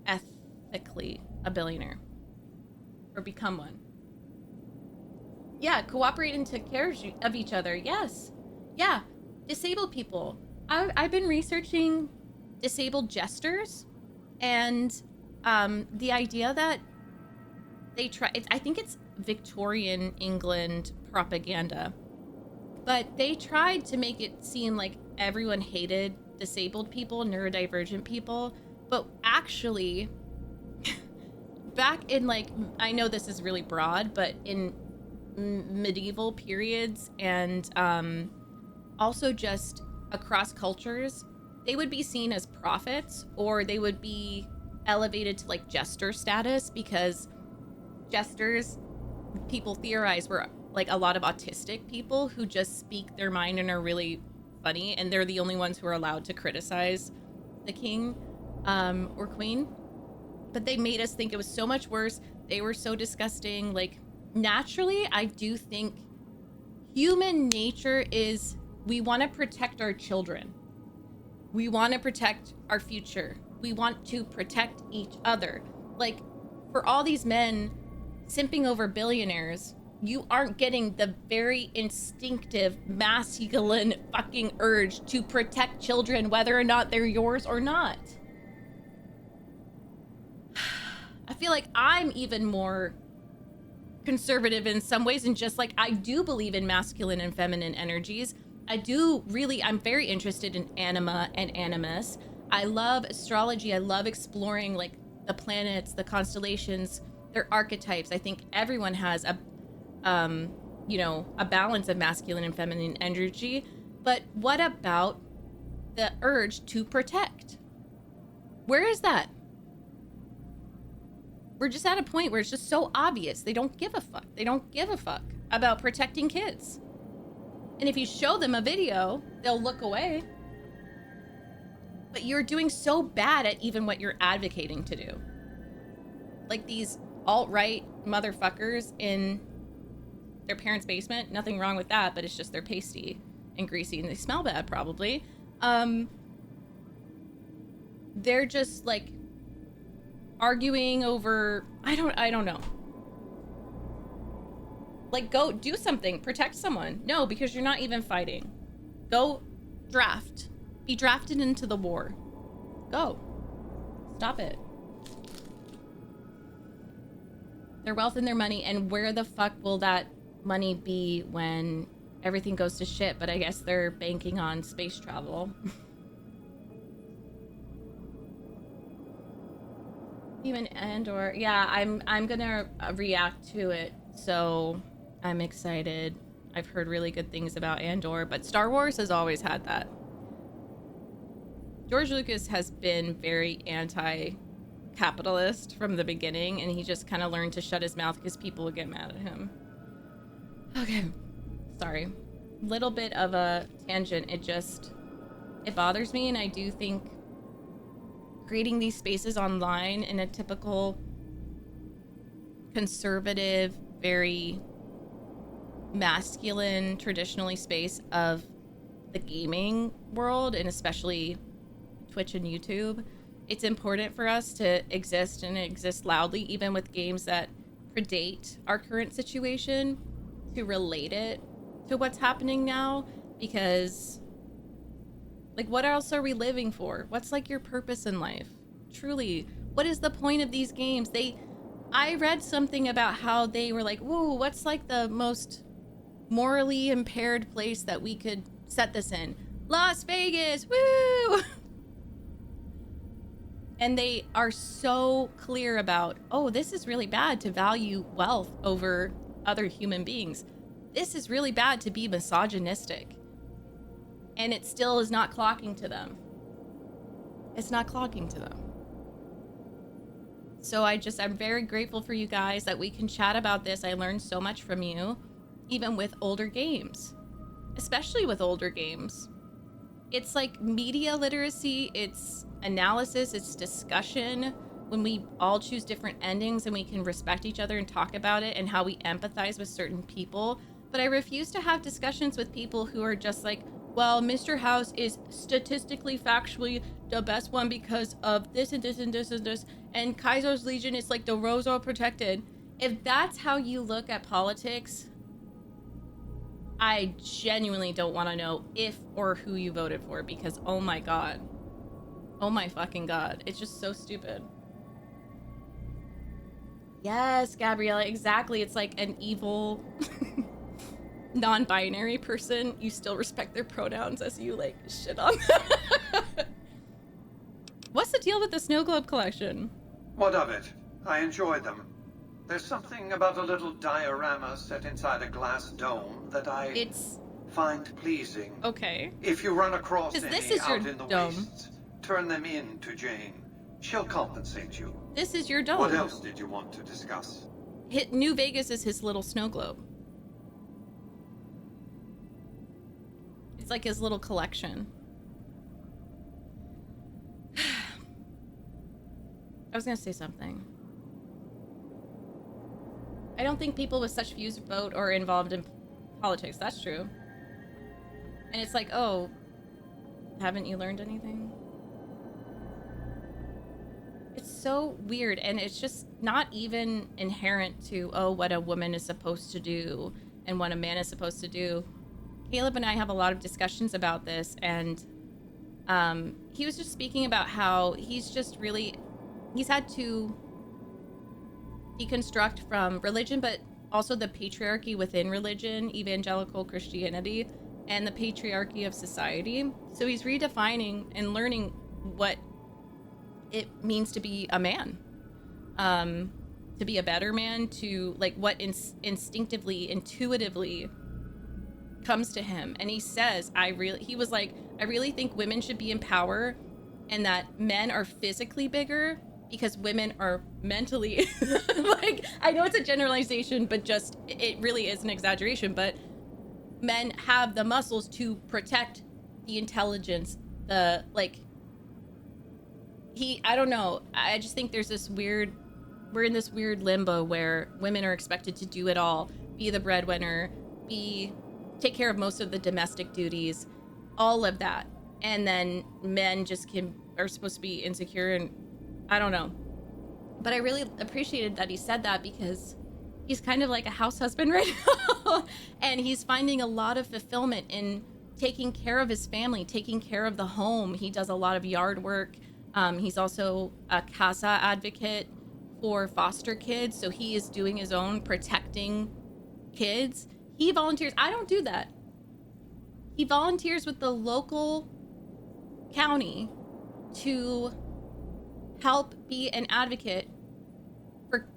ethically a billionaire or become one. Yeah, cooperate and take care of each other. Yes. Yeah. Disabled people. I've been researching disabled jesters, and the idea that they I think it's Victorian England propaganda, but they tried to make it seem like everyone hated disabled people, neurodivergent people, but actually back in, like, I know this is really broad, but in medieval periods and also just across cultures, they would be seen as prophets, or they would be elevated to like jester status, because jesters, people theorize, were like a lot of autistic people who just speak their mind and are really funny, and they're the only ones who are allowed to criticize the king or queen. But they made us think it was so much worse. They were so disgusting. Like, naturally, I do think human nature is we want to protect our children. We want to protect our future. We want to protect each other. Like, for all these men simping over billionaires, you aren't getting the very instinctive, masculine fucking urge to protect children, whether or not they're yours or not. I feel like I'm even more conservative in some ways, and just like, I do believe in masculine and feminine energies. I'm very interested in anima and animus. I love astrology. I love exploring like the planets, the constellations, their archetypes. I think everyone has a balance of masculine and feminine energy. But what about the urge to protect? Where is that? We're just at a point where it's just so obvious. They don't give a fuck. They don't give a fuck about protecting kids. And if you show them a video, they'll look away. But you're doing so bad at even what you're advocating to do. Like these alt-right motherfuckers in their parents' basement. Nothing wrong with that, but it's just they're pasty and greasy and they smell bad probably. They're just like arguing over, I don't know. Like, go do something, protect someone. No, because you're not even fighting. Go draft. Be drafted into the war. Go. Stop it. Their wealth and their money, and where the fuck will that money be when everything goes to shit? But I guess they're banking on space travel. Even Andor, yeah, I'm gonna react to it, so I'm excited. I've heard really good things about Andor, but Star Wars has always had that. George Lucas has been very anti-capitalist from the beginning, and he just kind of learned to shut his mouth because people would get mad at him. Okay, sorry. Little bit of a tangent. It bothers me, and I do think creating these spaces online in a typical conservative, very masculine, traditionally space of the gaming world, and especially Twitch and YouTube, it's important for us to exist and exist loudly, even with games that predate our current situation, to relate it to what's happening now. Because, like, what else are we living for? What's like your purpose in life? Truly, what is the point of these games? I read something about how they were like, whoa, what's like the most morally impaired place that we could set this in? Las Vegas, woo! And they are so clear about, oh, this is really bad to value wealth over other human beings. This is really bad to be misogynistic. And it still is not clocking to them. It's not clocking to them. So I'm very grateful for you guys that we can chat about this. I learned so much from you, even with older games, especially with older games. It's like media literacy, it's analysis, it's discussion. When we all choose different endings and we can respect each other and talk about it and how we empathize with certain people. But I refuse to have discussions with people who are just like, well, Mr. House is statistically, factually the best one because of this and this and this and this, and Kaiser's Legion is like the rose all protected. If that's how you look at politics, I genuinely don't want to know if or who you voted for, because oh my god. Oh my fucking god. It's just so stupid. Yes, Gabriella, exactly. It's like an evil non-binary person. You still respect their pronouns as you like shit on them. What's the deal with the Snow Globe collection? What of it? I enjoyed them. There's something about a little diorama set inside a glass dome that I find pleasing. Okay. If you run across any this is out your in the dome. wastes, turn them in to Jane. She'll compensate you. This is your dome. What else did you want to discuss? New Vegas is his little snow globe. like his little collection. I was gonna say something. I don't think people with such views vote or are involved in politics. That's true. And it's like, oh, haven't you learned anything? It's so weird, and it's just not even inherent to, oh, what a woman is supposed to do and what a man is supposed to do. Caleb and I have a lot of discussions about this, and he was just speaking about how he's had to deconstruct from religion, but also the patriarchy within religion, evangelical Christianity, and the patriarchy of society. So he's redefining and learning what it means to be a man, to be a better man, to like what instinctively, intuitively comes to him. And he says, he was like, I really think women should be in power, and that men are physically bigger because women are mentally like, I know it's a generalization, but just, it really is an exaggeration, but men have the muscles to protect the intelligence, the like, I don't know. I just think there's this weird, we're in this weird limbo where women are expected to do it all, be the breadwinner, take care of most of the domestic duties, all of that. And then men just are supposed to be insecure, and I don't know. But I really appreciated that he said that, because he's kind of like a house husband right now. And he's finding a lot of fulfillment in taking care of his family, taking care of the home. He does a lot of yard work. He's also a CASA advocate for foster kids. So he is doing his own protecting kids. He volunteers. I don't do that. He volunteers with the local county to help be an advocate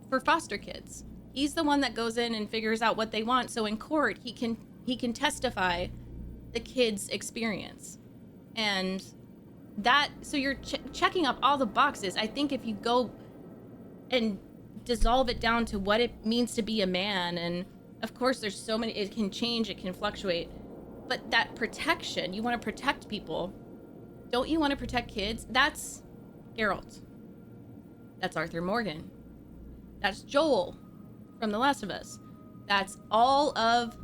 for foster kids. He's the one that goes in and figures out what they want. So in court, he can testify the kid's experience. And that, so you're checking off all the boxes. I think if you go and dissolve it down to what it means to be a man, and of course there's so many, it can change, it can fluctuate, but that protection, you want to protect people. Don't you want to protect kids? That's Geralt. That's Arthur Morgan. That's Joel from The Last of Us. That's all of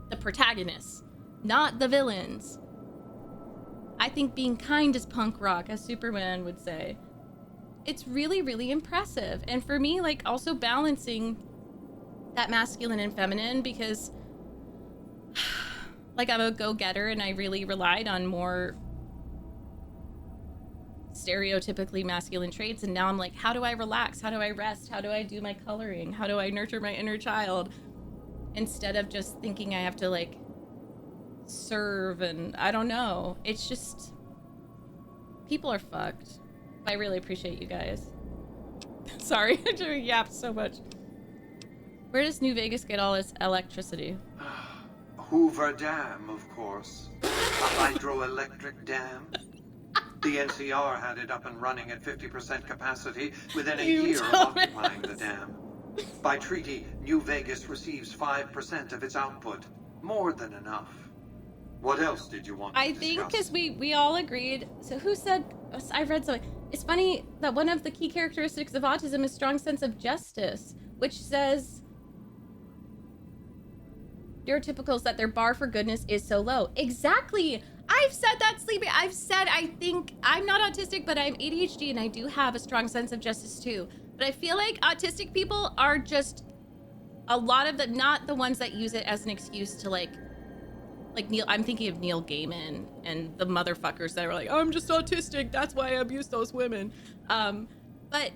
the protagonists, not the villains. I think being kind is punk rock, as Superman would say. It's really, really impressive. And for me, like, also balancing that masculine and feminine, because like, I'm a go-getter and I really relied on more stereotypically masculine traits, and now I'm like, how do I relax? How do I rest? How do I do my coloring? How do I nurture my inner child? Instead of just thinking I have to, like, serve, and I don't know. It's just, people are fucked. I really appreciate you guys. Sorry, I just yapped so much. Where does New Vegas get all its electricity? Hoover Dam, of course. A hydroelectric dam. The NCR had it up and running at 50% capacity within a year of occupying the dam. By treaty, New Vegas receives 5% of its output. More than enough. What else did you want to discuss? I think because we all agreed. So who said, I read something. It's funny that one of the key characteristics of autism is strong sense of justice, which says neurotypicals that their bar for goodness is so low. Exactly. I've said that, Sleepy. I've said, I think I'm not autistic, but I'm ADHD and I do have a strong sense of justice too. But I feel like autistic people are just a lot of them, not the ones that use it as an excuse to like Neil. I'm thinking of Neil Gaiman and the motherfuckers that are like, I'm just autistic, that's why I abuse those women. But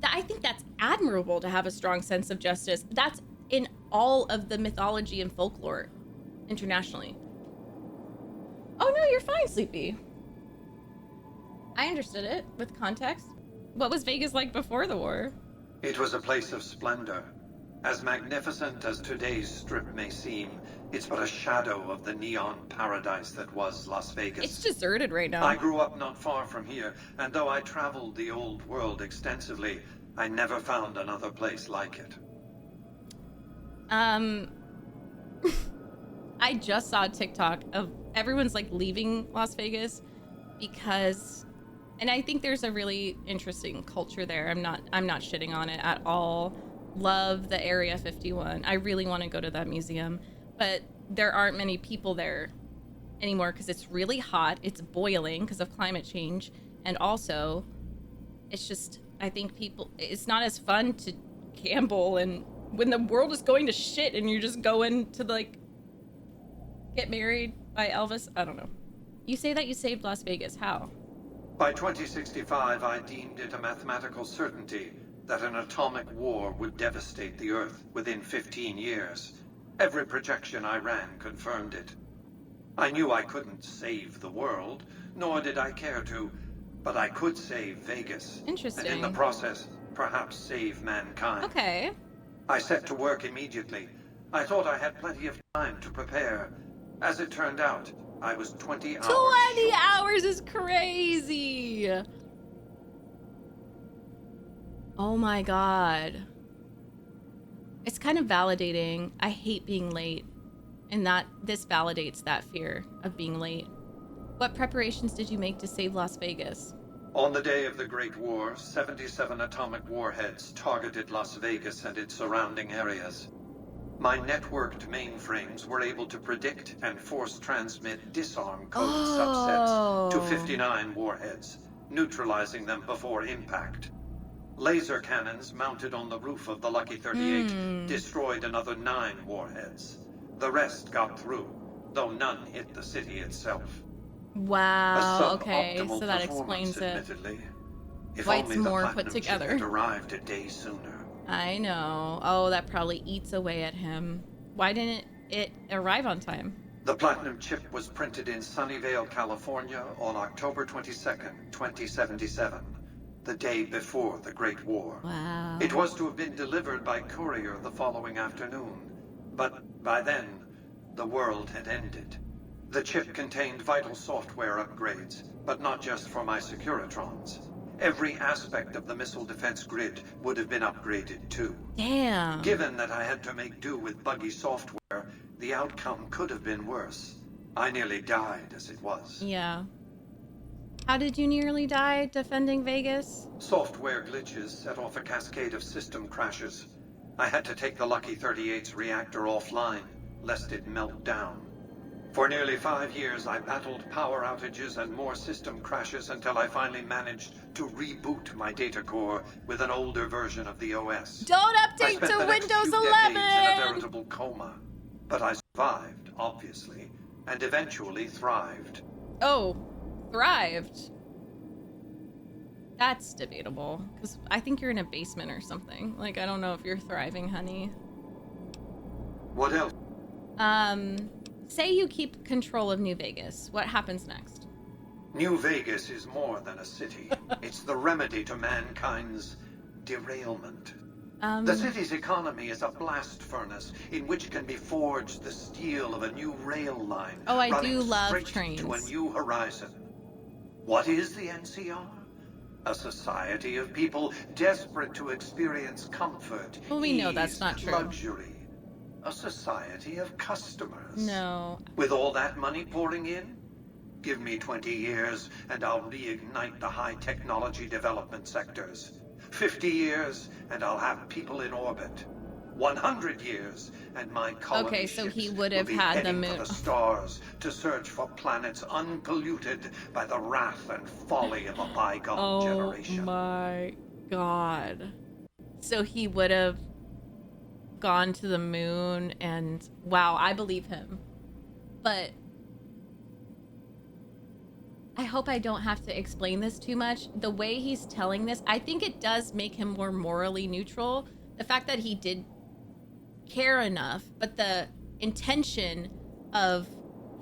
I think that's admirable to have a strong sense of justice. That's in all of the mythology and folklore internationally. Oh no, you're fine, Sleepy. I understood it with context. What was Vegas like before the war? It was a place of splendor. As magnificent as today's strip may seem, it's but a shadow of the neon paradise that was Las Vegas. It's deserted right now. I grew up not far from here, and though I traveled the old world extensively, I never found another place like it. I just saw a TikTok of everyone's like leaving Las Vegas because, and I think there's a really interesting culture there. I'm not shitting on it at all. Love the Area 51. I really want to go to that museum, but there aren't many people there anymore because it's really hot. It's boiling because of climate change. And also it's just, I think it's not as fun to gamble and when the world is going to shit and you're just going to like get married by Elvis. I don't know. You say that you saved Las Vegas. How? By 2065, I deemed it a mathematical certainty that an atomic war would devastate the Earth within 15 years. Every projection I ran confirmed it. I knew I couldn't save the world, nor did I care to, but I could save Vegas. Interesting. And in the process, perhaps save mankind. Okay. I set to work immediately. I thought I had plenty of time to prepare. As it turned out, I was 20 hours 20 short. hours is crazy. Oh my god. It's kind of validating. I hate being late. And this validates that fear of being late. What preparations did you make to save Las Vegas? On the day of the Great War, 77 atomic warheads targeted Las Vegas and its surrounding areas. My networked mainframes were able to predict and force transmit disarm code subsets to 59 warheads, neutralizing them before impact. Laser cannons mounted on the roof of the Lucky 38 destroyed another 9 warheads. The rest got through, though none hit the city itself. Wow, okay, so that explains it. If Why it's only the more platinum put chip together. had arrived a day sooner. I know. Oh, that probably eats away at him. Why didn't it arrive on time? The platinum chip was printed in Sunnyvale, California on October 22nd, 2077, the day before the Great War. Wow. It was to have been delivered by courier the following afternoon, but by then, the world had ended. The chip contained vital software upgrades, but not just for my Securitrons. Every aspect of the missile defense grid would have been upgraded too. Damn. Given that I had to make do with buggy software, the outcome could have been worse. I nearly died as it was. Yeah. How did you nearly die defending Vegas? Software glitches set off a cascade of system crashes. I had to take the Lucky 38's reactor offline, lest it melt down. For nearly 5 years, I battled power outages and more system crashes until I finally managed to reboot my data core with an older version of the OS. Don't I update spent to the next Windows few 11! decades in a veritable coma. But I survived, obviously, and eventually thrived. Oh, thrived. That's debatable, because I think you're in a basement or something. Like, I don't know if you're thriving, honey. What else? Say you keep control of New Vegas. What happens next? New Vegas is more than a city. It's the remedy to mankind's derailment. The city's economy is a blast furnace in which can be forged the steel of a new rail line. Oh, I running do love straight trains. to a new horizon. What is the NCR? A society of people desperate to experience comfort, Well, we know ease, that's not true. luxury. A society of customers. No. With all that money pouring in? Give me 20 years and I'll reignite the high technology development sectors. 50 years and I'll have people in orbit. 100 years and my colony Okay, so he ships would have will be had the heading moon. for the stars to search for planets unpolluted by the wrath and folly of a bygone generation. Oh my god. So he would have gone to the moon and wow, I believe him. But I hope I don't have to explain this too much. The way he's telling this, I think it does make him more morally neutral. The fact that he did care enough, but the intention of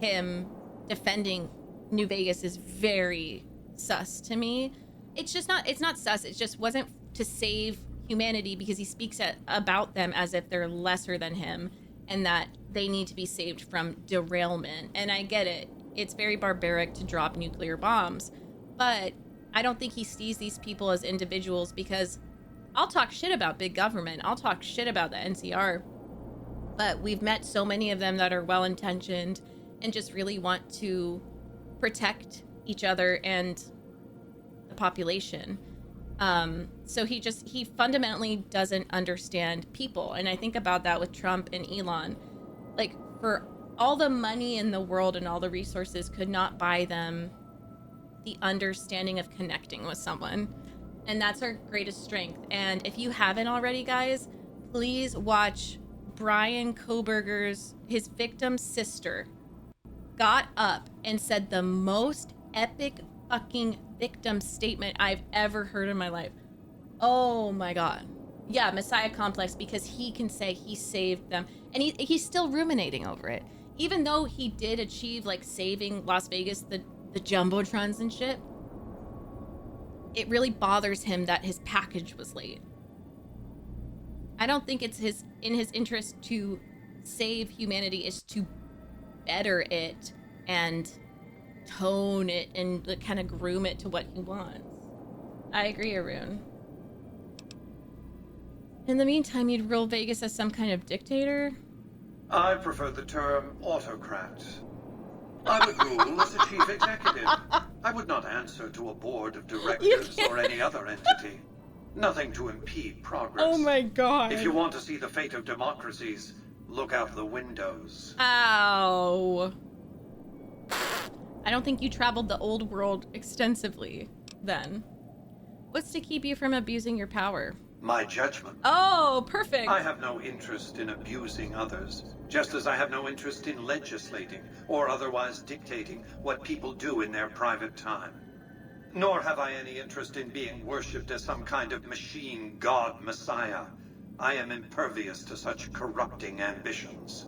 him defending New Vegas is very sus to me. It's not sus. It just wasn't to save humanity because he speaks about them as if they're lesser than him and that they need to be saved from derailment. And I get it. It's very barbaric to drop nuclear bombs, but I don't think he sees these people as individuals because I'll talk shit about big government. I'll talk shit about the NCR. But we've met so many of them that are well-intentioned and just really want to protect each other and the population. So he fundamentally doesn't understand people. And I think about that with Trump and Elon. Like, for all the money in the world and all the resources could not buy them the understanding of connecting with someone. And that's our greatest strength. And if you haven't already, guys, please watch Brian Koberger's, his victim's sister got up and said the most epic fucking victim statement I've ever heard in my life. Oh my God. Yeah, Messiah Complex, because he can say he saved them. And he's still ruminating over it. Even though he did achieve, like, saving Las Vegas, the Jumbotrons and shit, it really bothers him that his package was late. I don't think it's in his interest to save humanity. It's to better it and tone it and kind of groom it to what he wants. I agree, Arun. In the meantime, you'd rule Vegas as some kind of dictator? I prefer the term autocrat. I would rule as a chief executive. I would not answer to a board of directors or any other entity. Nothing to impede progress. Oh my God. If you want to see the fate of democracies, look out the windows. Ow. I don't think you traveled the old world extensively then. What's to keep you from abusing your power? My judgment. Oh, perfect. I have no interest in abusing others, just as I have no interest in legislating or otherwise dictating what people do in their private time. Nor have I any interest in being worshipped as some kind of machine god messiah. I am impervious to such corrupting ambitions.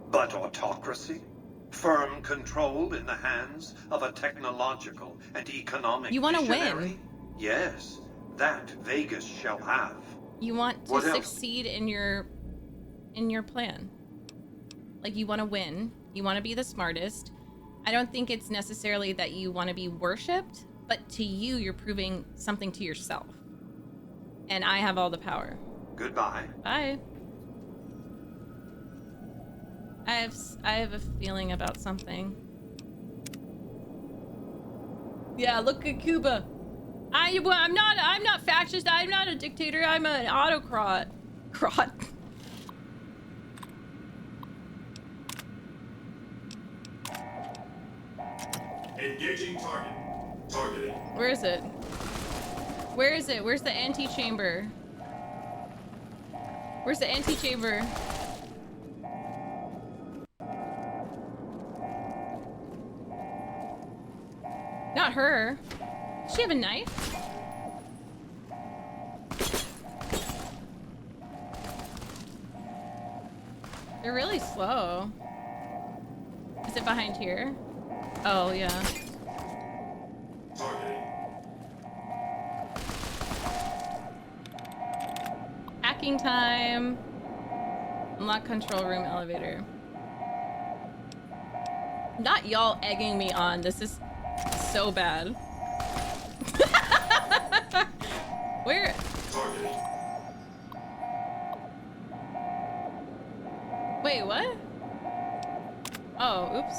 But autocracy? Firm control in the hands of a technological and economic You want to visionary? win. Yes, that Vegas shall have. You want to What else? succeed in your plan. Like, you want to win. You want to be the smartest. I don't think it's necessarily that you want to be worshipped, but to you, you're proving something to yourself. And I have all the power. Goodbye. Bye. I have a feeling about something. Yeah, look at Cuba. I'm not fascist. I'm not a dictator. I'm an autocrat. Engaging target. Targeting. Where is it? Where is it? Where's the antechamber? Where's the antechamber? Not her. Does she have a knife? They're really slow. Is it behind here? Oh, yeah. Targeting. Hacking time. Unlock control room elevator. Not y'all egging me on. This is so bad. Where? Targeting. Wait, what? Oh, oops.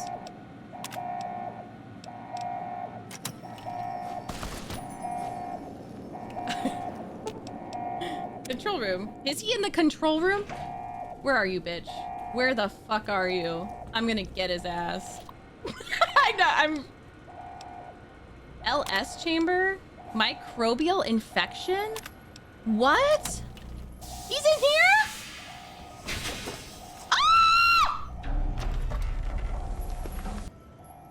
Control room. Is he in the control room? Where are you, bitch? Where the fuck are you? I'm gonna get his ass. I'm... LS chamber? Microbial infection? What? He's in here? Ah!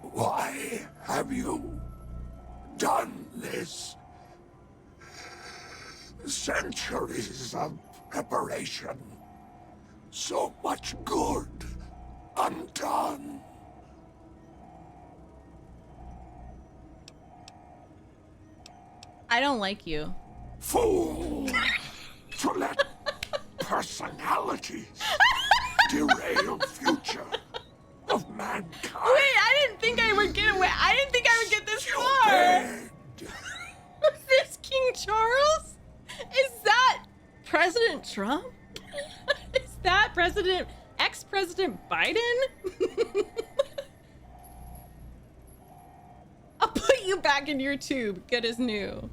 Why have you done this? Centuries of preparation. So much good undone. I don't like you. Fool! To let personalities derail future of mankind. Wait, I didn't think I would get away. I didn't think I would get this far. Is this King Charles? Is that President Trump? Is that President Ex-President Biden? I'll put you back in your tube, good as new.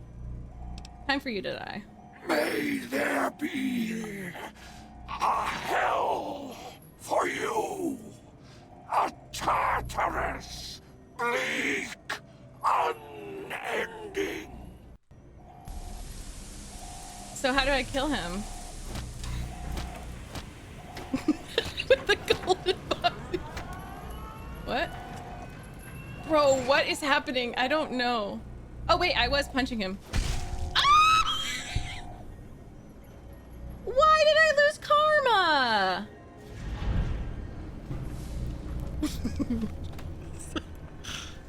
Time for you to die. May there be a hell for you. A Tartarus, bleak, unending. So how do I kill him? With the golden body. What? Bro, what is happening? I don't know. Oh wait, I was punching him. Ah! Why did I lose karma?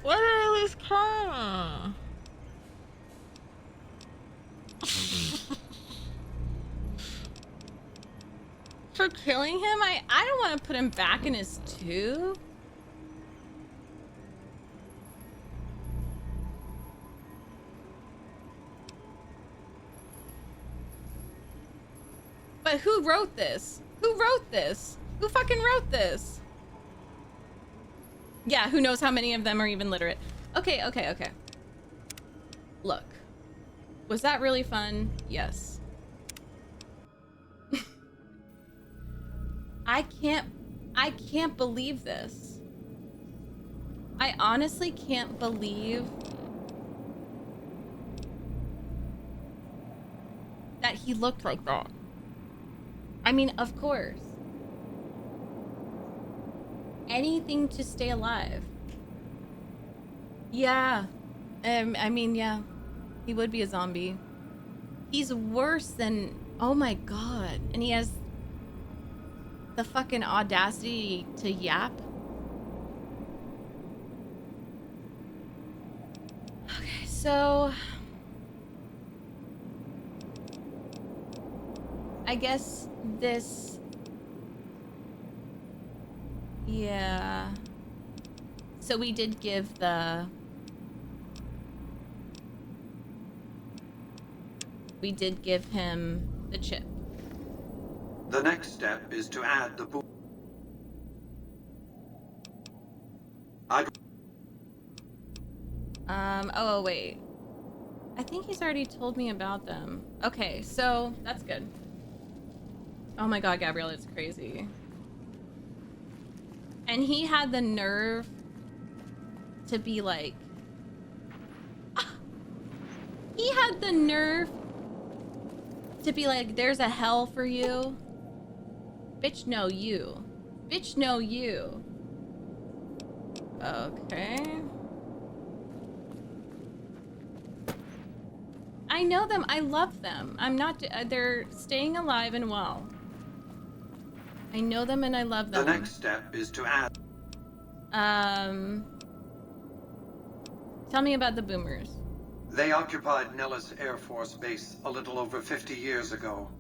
Why did I lose karma? For killing him? I don't want to put him back in his tube. But who wrote this? Who wrote this? Who fucking wrote this? Yeah, who knows how many of them are even literate. Okay. Look. Was that really fun? Yes. I can't believe this. I honestly can't believe that he looked like that. I mean, of course. Anything to stay alive. Yeah. I mean, yeah. He would be a zombie. He's worse than... Oh my god. And he has the fucking audacity to yap. Okay, so... I guess this... Yeah. So we did give the... We did give him the chip. The next step is to add the boom. Oh, wait. I think he's already told me about them. Okay, so that's good. Oh my god, Gabrielle, it's crazy. And he had the nerve to be like... He had the nerve to be like, there's a hell for you. Bitch, no, you. Bitch, no, you. Okay. I know them. I love them. I'm not... they're staying alive and well. I know them and I love them. The next step is to add... Tell me about the boomers. They occupied Nellis Air Force Base a little over 50 years ago.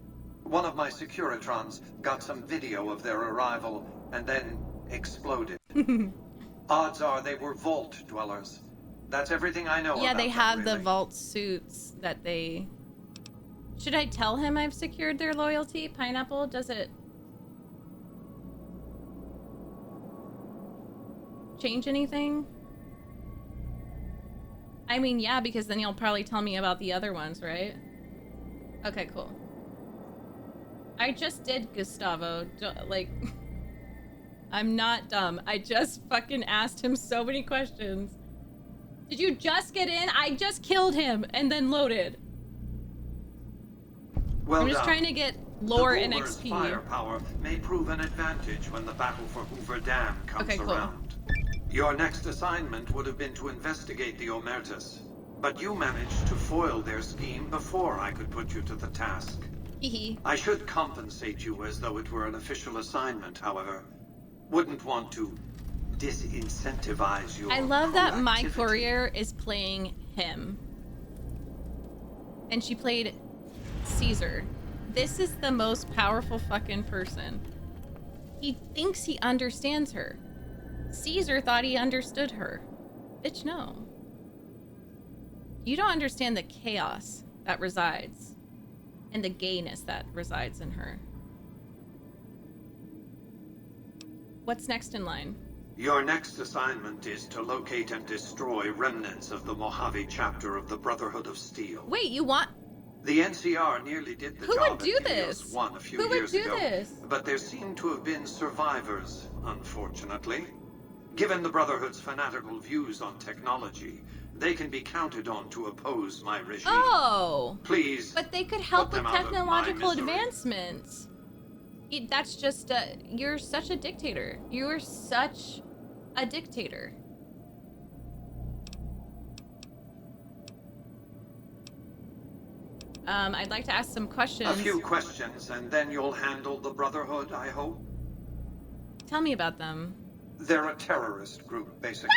One of my Securitrons got some video of their arrival and then exploded. Odds are they were vault dwellers. That's everything I know about them. Yeah, they have really. the vault suits that they... Should I tell him I've secured their loyalty? Pineapple, does it... change anything? I mean, yeah, because then you'll probably tell me about the other ones, right? Okay, cool. I just did, Gustavo. Like, I'm not dumb. I just fucking asked him so many questions. Did you just get in? I just killed him and then loaded. Well I'm just done. trying to get lore and Boomer's XP. firepower may prove an advantage when the battle for Hoover Dam comes Okay, cool. around. Your next assignment would have been to investigate the Omertas, but you managed to foil their scheme before I could put you to the task. I should compensate you as though it were an official assignment, however. Wouldn't want to disincentivize your I love that my proactivity. courier is playing him. And she played Caesar. This is the most powerful fucking person. He thinks he understands her. Caesar thought he understood her. Bitch, no. You don't understand the chaos that resides and the gayness that resides in her. What's next in line? Your next assignment is to locate and destroy remnants of the Mojave chapter of the Brotherhood of Steel. Wait, you want... The NCR nearly did the Who job would do at Helios this? 1 a few Who would years do ago, this? but there seem to have been survivors, unfortunately. Given the Brotherhood's fanatical views on technology, they can be counted on to oppose my regime. Oh! Please, but they could help put with them out of my technological misery. advancements. That's just you're such a dictator. You are such a dictator. I'd like to ask some questions. A few questions, and then you'll handle the Brotherhood, I hope? Tell me about them. They're a terrorist group, basically.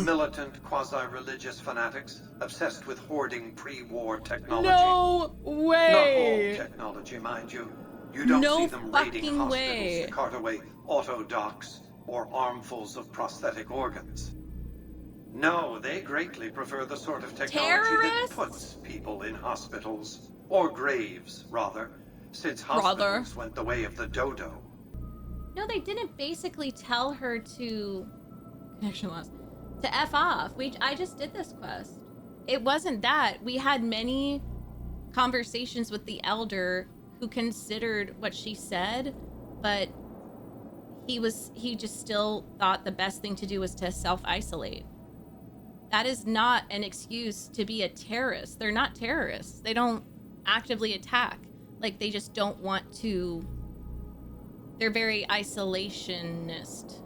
Militant, quasi-religious fanatics, obsessed with hoarding pre-war technology. No way! Not all technology, mind you. You don't see them raiding hospitals to cart away auto docks or armfuls of prosthetic organs. No, they greatly prefer the sort of technology that puts people in hospitals. Or graves, rather. Since hospitals went the way of the dodo. No, they didn't basically tell her to... Connection lost. To F off. I just did this quest. It wasn't that. We had many conversations with the Elder who considered what she said, but he just still thought the best thing to do was to self-isolate. That is not an excuse to be a terrorist. They're not terrorists. They don't actively attack. Like, they just don't want to... They're very isolationist.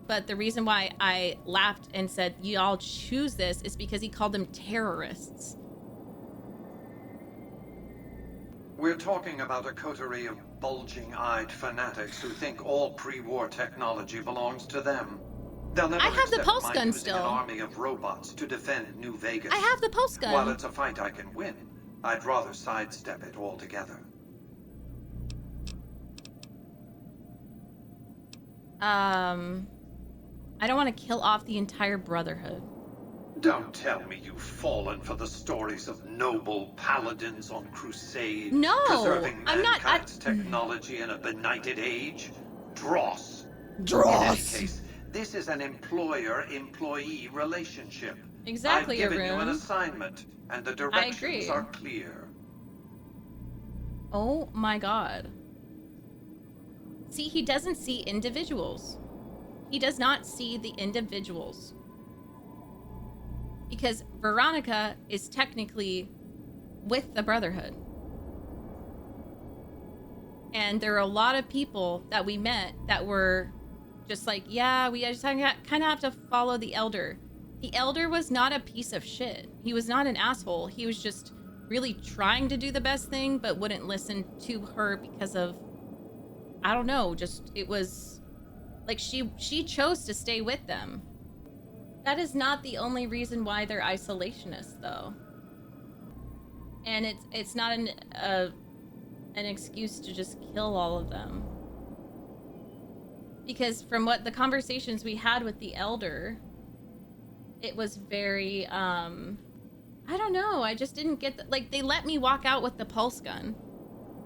But the reason why I laughed and said, y'all choose this, is because he called them terrorists. We're talking about a coterie of bulging-eyed fanatics who think all pre-war technology belongs to them. They'll never I have the accept pulse my gun using still. an army of robots to defend New Vegas. I have the pulse gun. While it's a fight I can win, I'd rather sidestep it altogether. I don't want to kill off the entire Brotherhood. Don't tell me you've fallen for the stories of noble paladins on crusade, No, preserving I'm not. mankind's technology in a benighted age. Dross. Dross. In any case, this is an employer-employee relationship. Exactly, I've given you an Arun. assignment, and the I directions agree. are clear. Oh my god. See, he doesn't see individuals. He does not see the individuals. Because Veronica is technically with the Brotherhood. And there are a lot of people that we met that were just like, yeah, we just kind of have to follow the Elder. The Elder was not a piece of shit. He was not an asshole. He was just really trying to do the best thing, but wouldn't listen to her because of, I don't know, just, it was like she chose to stay with them. That is not the only reason why they're isolationists, though. And it's not an excuse to just kill all of them. Because from what the conversations we had with the Elder, it was very, I don't know, I just didn't get, like, they let me walk out with the pulse gun.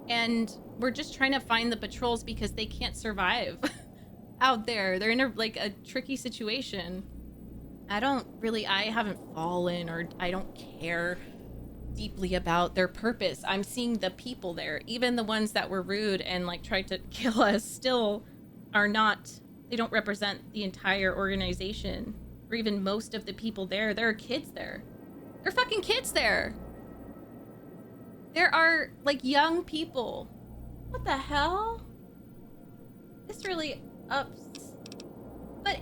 And we're just trying to find the patrols because they can't survive out there. They're in a tricky situation. I haven't fallen, or I don't care deeply about their purpose. I'm seeing the people there. Even the ones that were rude and like tried to kill us still are not, they don't represent the entire organization or even most of the people there. There are kids there. There are fucking kids there. There are like young people. What the hell? This really ups. But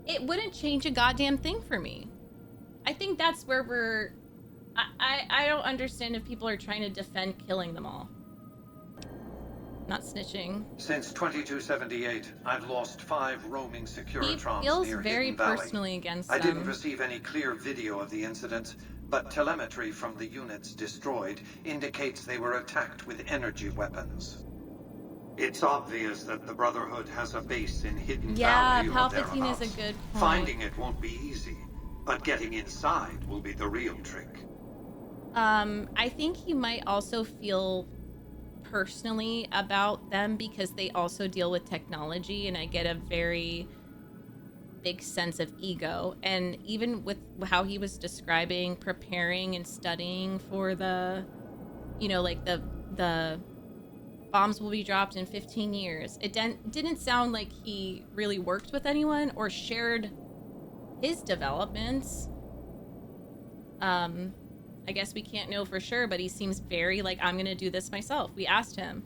it wouldn't change a goddamn thing for me. I think that's where I don't understand if people are trying to defend killing them all. Not snitching. Since 2278, I've lost 5 roaming Securitrons He feels near very Hidden Valley. personally against I them. didn't receive any clear video of the incident, but telemetry from the units destroyed indicates they were attacked with energy weapons. It's obvious that the Brotherhood has a base in Hidden Valley or Palpatine thereabouts. is a good point. Finding it won't be easy, but getting inside will be the real trick. I think he might also feel personally about them because they also deal with technology, and I get a very big sense of ego. And even with how he was describing preparing and studying for the, you know, like the bombs will be dropped in 15 years, it didn't sound like he really worked with anyone or shared his developments. I guess we can't know for sure, but he seems very like, I'm gonna do this myself. We asked him,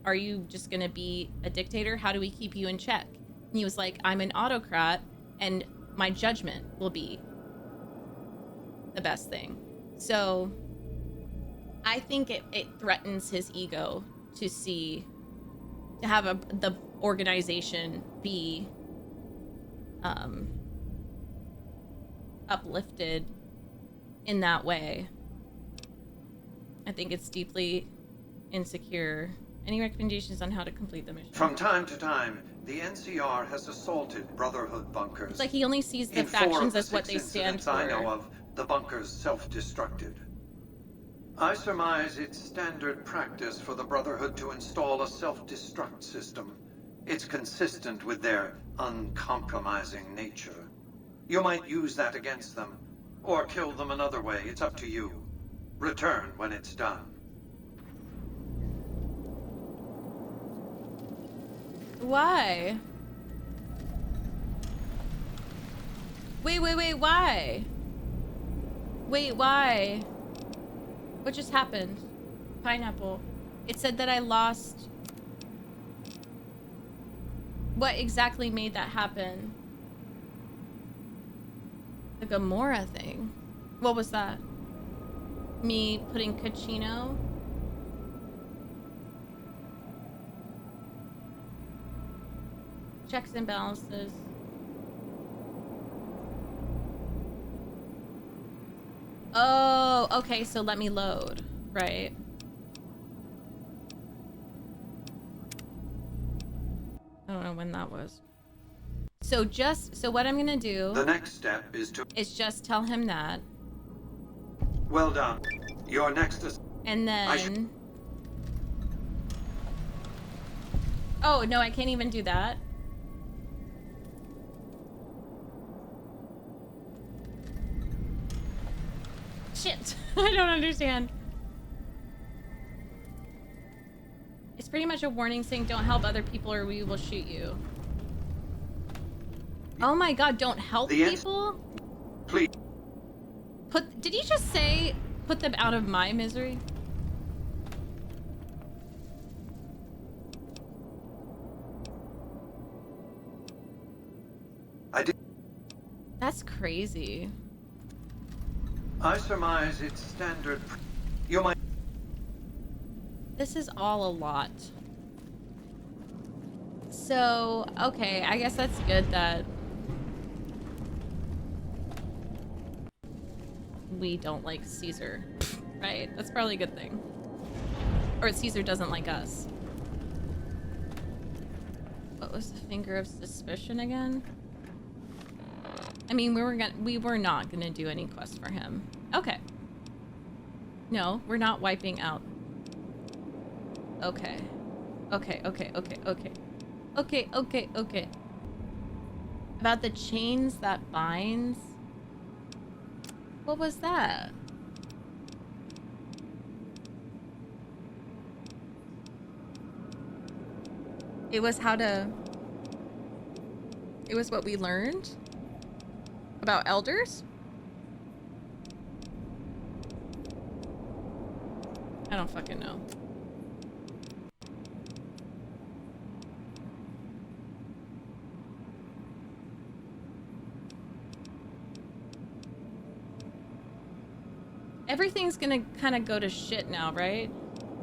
are you just gonna be a dictator? How do we keep you in check? And he was like, I'm an autocrat and my judgment will be the best thing. So I think it threatens his ego to have the organization be uplifted in that way. I think it's deeply insecure. Any recommendations on how to complete the mission? From time to time, the NCR has assaulted Brotherhood bunkers. It's like he only sees the factions as what they stand for. I know of, the bunkers self-destructed. I surmise it's standard practice for the Brotherhood to install a self-destruct system. It's consistent with their uncompromising nature. You might use that against them, or kill them another way. It's up to you. Return when it's done. Why? Wait, why? Wait, why? What just happened? Pineapple. It said that I lost... What exactly made that happen? The Gamora thing. What was that? Me putting Cachino? Checks and balances. Oh, okay, so let me load, right? I don't know when that was. So what I'm gonna do... The next step is just tell him that. Well done. Your next is... And then... Oh, no, I can't even do that. Shit. I don't understand. It's pretty much a warning saying don't help other people or we will shoot you. Oh my god, don't help people? Please. Did he just say put them out of my misery? I did. That's crazy. I surmise it's standard. You might. This is all a lot. So, okay, I guess that's good that we don't like Caesar, right? That's probably a good thing. Or Caesar doesn't like us. What was the finger of suspicion again? I mean, we were not gonna do any quest for him. Okay. No, we're not wiping out. Okay. Okay. About the chains that binds. What was that? It was what we learned about elders? I don't fucking know. Everything's gonna kind of go to shit now, right?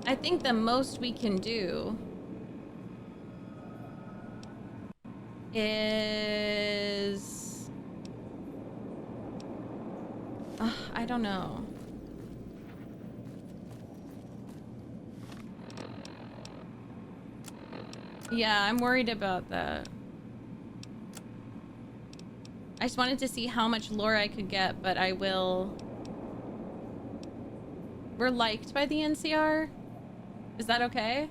I think the most we can do is... I don't know. Yeah, I'm worried about that. I just wanted to see how much lore I could get, but I will... We're liked by the NCR. Is that okay?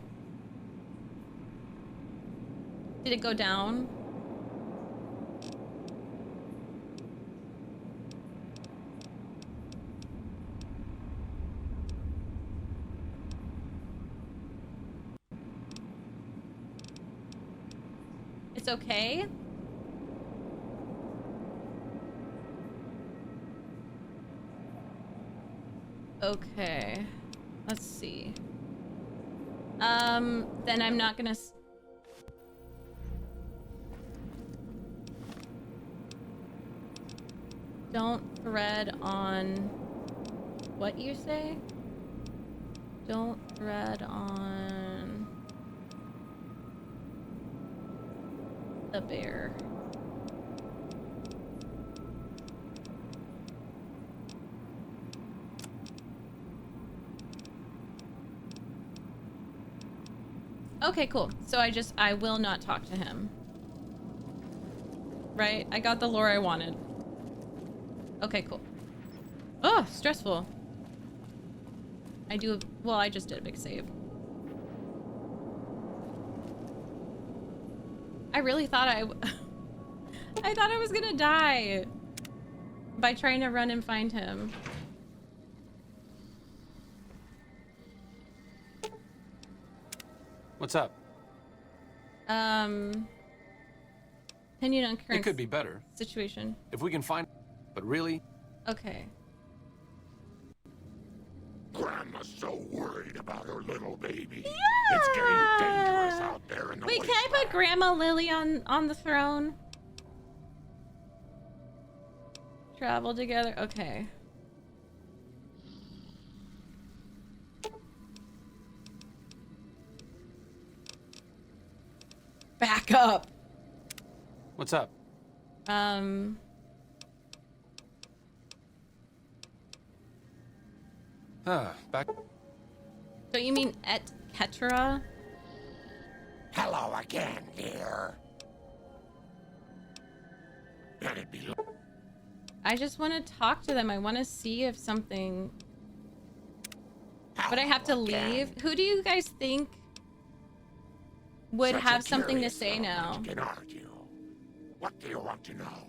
Did it go down? It's okay? Okay. Let's see. Then I'm not gonna... Don't thread on... What you say? Don't thread on... the bear. Okay, cool. So I will not talk to him. Right? I got the lore I wanted. Okay, cool. Oh, stressful. I just did a big save. I really thought I thought I was gonna die by trying to run and find him. What's up? Opinion on current It could be better. Situation. If we can find... But really? Okay. Grandma's so worried about her little baby. Yeah! It's getting dangerous out there in the Wait, wasteland. can I put Grandma Lily on the throne? Travel together. Okay. Back up. What's up? Back. So you mean et Ketra? Hello again, dear. Can it be? I just want to talk to them. I want to see if something... But I have to leave? Who do you guys think would have something to say now? Can argue. What do you want to know?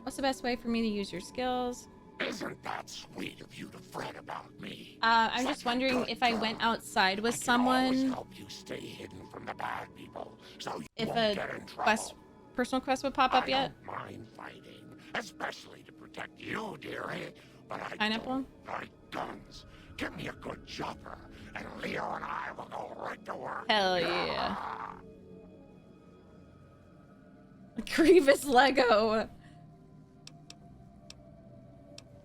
What's the best way for me to use your skills? Isn't that sweet of you to fret about me? I'm just wondering if I went outside with someone, help you stay hidden from the bad people, so you if won't a get in trouble. personal quest would pop up yet? I don't mind fighting, especially to protect you, dearie. But I Pineapple? don't like guns. Give me a good chopper, and Leo and I will go right to work. Hell yeah. Grievous Lego.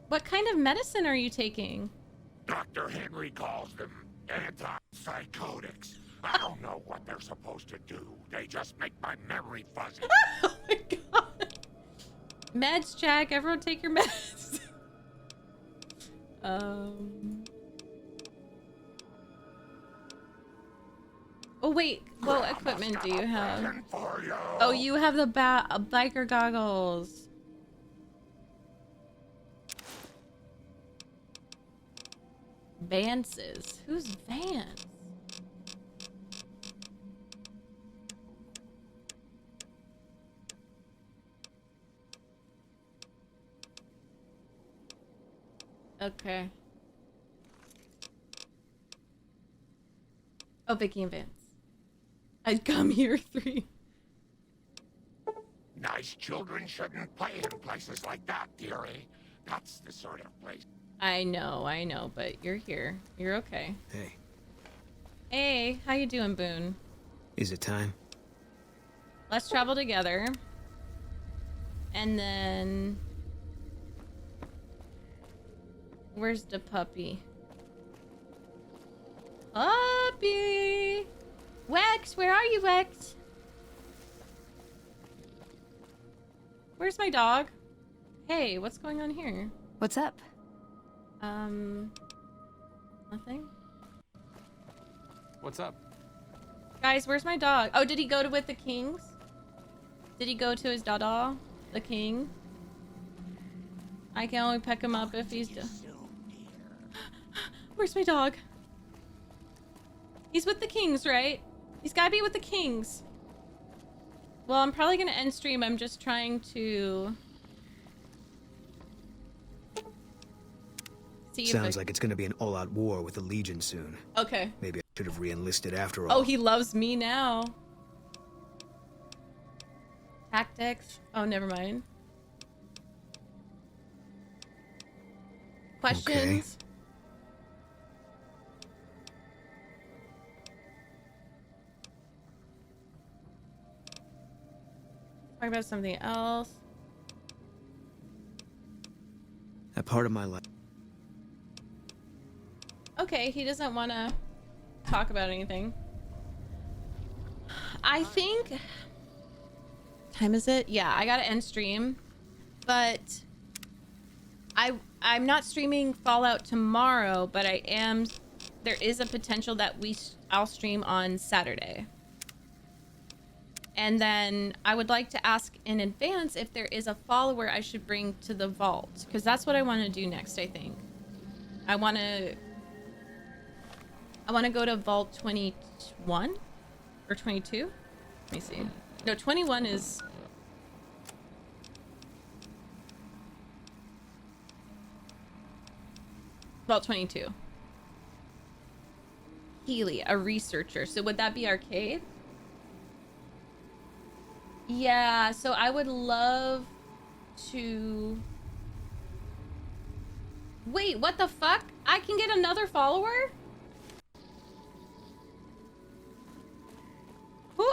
What kind of medicine are you taking? Dr. Henry calls them antipsychotics. I don't know what they're supposed to do. They just make my memory fuzzy. Oh my god. Meds, Jack. Everyone take your meds. Oh wait, what equipment do you have? Oh, you have the biker goggles. Vances. Who's Vance? Okay. Oh, Vicky and Vance. I'd come here 3. Nice children shouldn't play in places like that, dearie. That's the sort of place. I know, but you're here. You're okay. Hey. Hey, how you doing, Boone? Is it time? Let's travel together. And then... Where's the puppy? Puppy! Wex, where are you, Wex? Where's my dog? Hey, what's going on here? What's up? Nothing? What's up? Guys, where's my dog? Oh, did he go with the kings? Did he go to his dada, the king? I can only pick him up if he's... Where's my dog? He's with the Kings, right? He's gotta be with the Kings. Well, I'm probably gonna end stream. I'm just trying to see if Sounds like it's gonna be an all-out war with the Legion soon. Okay. Maybe I should have re-enlisted after all. Oh, he loves me now. Tactics. Oh, never mind. Questions? Okay. Talk about something else. That part of my life. Okay, he doesn't want to talk about anything. I think... Time is it? Yeah, I gotta end stream. But... I'm not streaming Fallout tomorrow, but I am... There is a potential that I'll stream on Saturday. And then I would like to ask in advance if there is a follower I should bring to the vault. Because that's what I want to do next, I think. I want to go to Vault 21? Or 22? Let me see. No, 21 is... Vault 22. Healy, a researcher. So would that be Arcade? Yeah, so I would love to... Wait, what the fuck? I can get another follower? Who?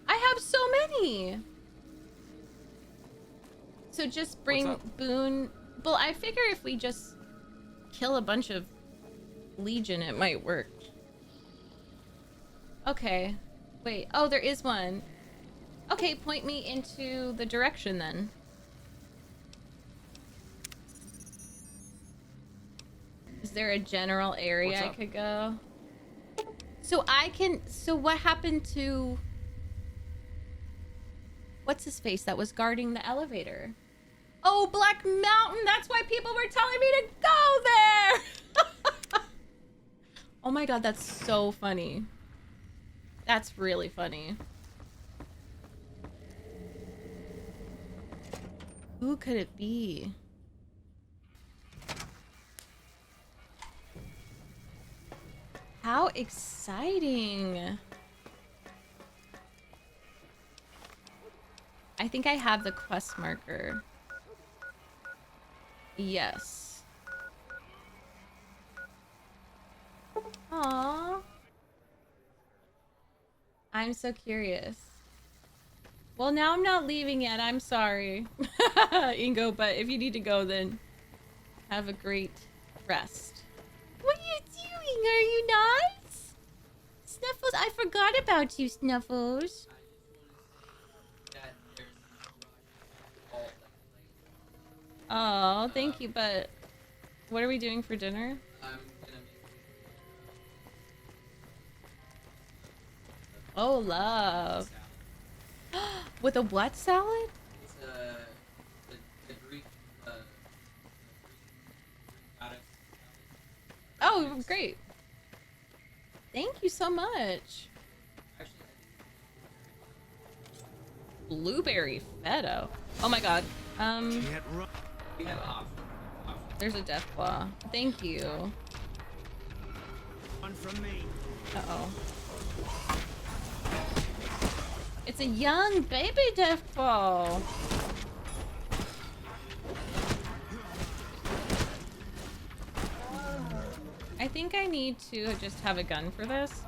I have so many. So just bring Boone... Well, I figure if we just kill a bunch of Legion, it might work. Okay. Wait, oh, there is one. Okay, point me into the direction then. Is there a general area I could go? So so what happened to... What's his face that was guarding the elevator? Oh, Black Mountain, that's why people were telling me to go there! Oh my god, that's so funny. That's really funny. Who could it be? How exciting. I think I have the quest marker. Yes. Aww. I'm so curious. Well, now I'm not leaving yet. I'm sorry, Ingo, but if you need to go, then have a great rest. What are you doing? Are you not? Snuffles, I forgot about you, Snuffles. Oh, thank you, but what are we doing for dinner? Oh, love. With a what salad? It's the Greek, Oh, great. Thank you so much. Blueberry feta. Oh my god. There's a death claw. Thank you. One from me. Uh-oh. It's a young baby death claw. I think I need to just have a gun for this.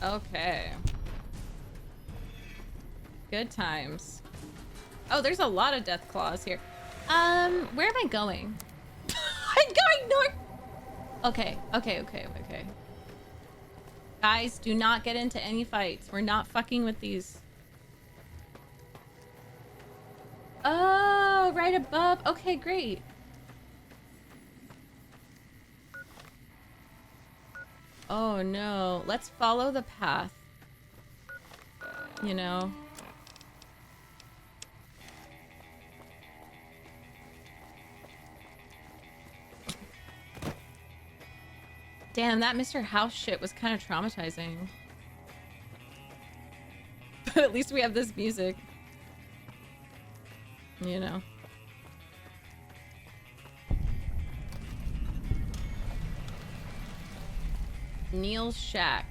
Okay. Good times. Oh, there's a lot of death claws here. Where am I going? I'm going north. Okay. Guys, do not get into any fights. We're not fucking with these. Oh, right above. Okay, great. Oh no. Let's follow the path. You know? Damn, that Mr. House shit was kind of traumatizing. But at least we have this music. You know. Neil's shack.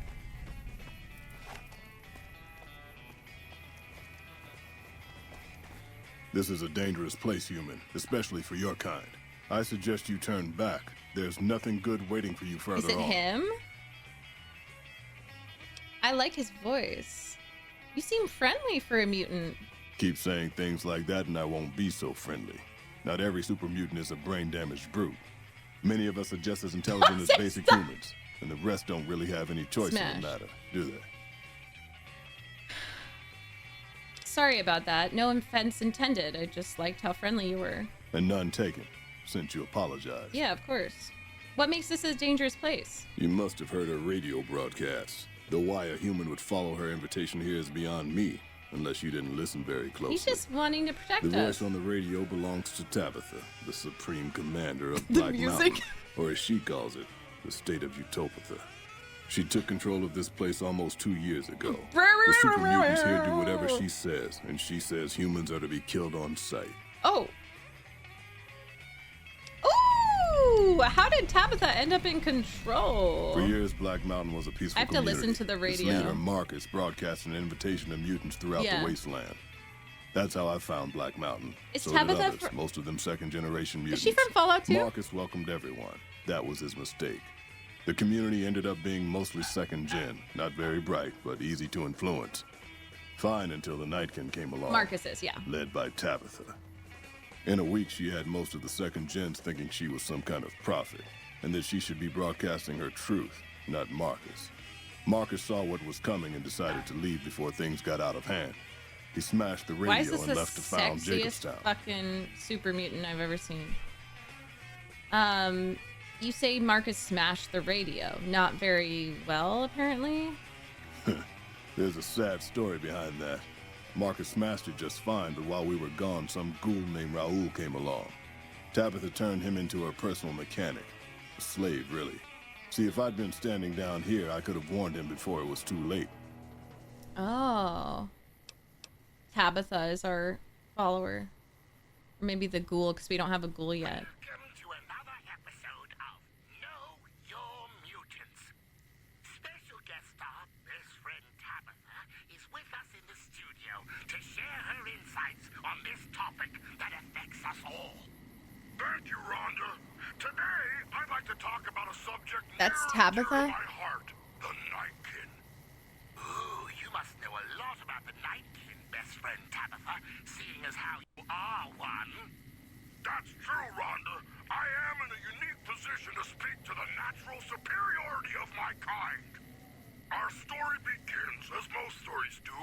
This is a dangerous place, human, especially for your kind. I suggest you turn back. There's nothing good waiting for you further on. Is it him? I like his voice. You seem friendly for a mutant. Keep saying things like that and I won't be so friendly. Not every super mutant is a brain-damaged brute. Many of us are just as intelligent as basic humans, and the rest don't really have any choice in the matter, do they? Sorry about that. No offense intended. I just liked how friendly you were. And none taken, since you apologized. Yeah, of course. What makes this a dangerous place? You must have heard her radio broadcasts. Though why a human would follow her invitation here is beyond me, unless you didn't listen very closely. He's just wanting to protect us. The voice on the radio belongs to Tabitha, the supreme commander of Black Mountain, or as she calls it, the state of Utopia. She took control of this place almost 2 years ago. The super mutants here do whatever she says, and she says humans are to be killed on sight. Oh. Ooh! How did Tabitha end up in control? For years, Black Mountain was a peaceful community. I have to listen to the radio. Its leader, Marcus, broadcast an invitation to mutants throughout the Wasteland. That's how I found Black Mountain. Is so Tabitha did others, most of them second-generation mutants. Is she from Fallout 2? Marcus welcomed everyone. That was his mistake. The community ended up being mostly second-gen. Not very bright, but easy to influence. Fine until the Nightkin came along. Marcus is, yeah. Led by Tabitha. In a week, she had most of the second-gens thinking she was some kind of prophet, and that she should be broadcasting her truth, not Marcus. Marcus saw what was coming and decided to leave before things got out of hand. He smashed the radio Why is this and left to found the sexiest Jacobstown. fucking super mutant I've ever seen? You say Marcus smashed the radio. Not very well, apparently. There's a sad story behind that. Marcus smashed it just fine, but while we were gone, some ghoul named Raoul came along. Tabitha turned him into her personal mechanic. A slave, really. See, if I'd been standing down here, I could have warned him before it was too late. Oh. Tabitha is our follower. Or maybe the ghoul, because we don't have a ghoul yet. Thank you, Rhonda. Today, I'd like to talk about a subject That's near and dear Tabitha? to my heart, the Nightkin. Ooh, you must know a lot about the Nightkin, best friend Tabitha, seeing as how you are one. That's true, Rhonda. I am in a unique position to speak to the natural superiority of my kind. Our story begins, as most stories do,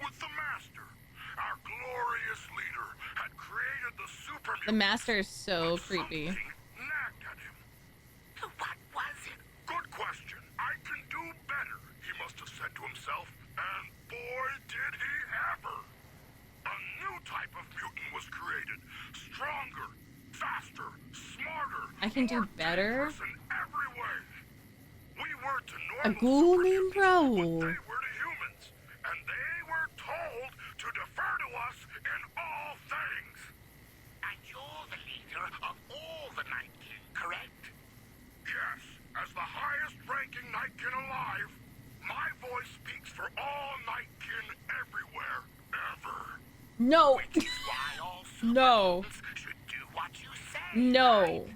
with the Master. Our glorious leader had created the super The Master is so creepy. nagged at him. What was it? Good question. I can do better, he must have said to himself. And boy, did he ever. A new type of mutant was created. Stronger, faster, smarter. I can do better? In every way. We were to A ghoul named Raoul. they were to humans, and they were told to defer to us in all things. And you're the leader of all the Nightkin, correct? Yes, as the highest-ranking Nightkin alive, my voice speaks for all Nightkin everywhere, ever. No. Which is why all No. should do what you say. No.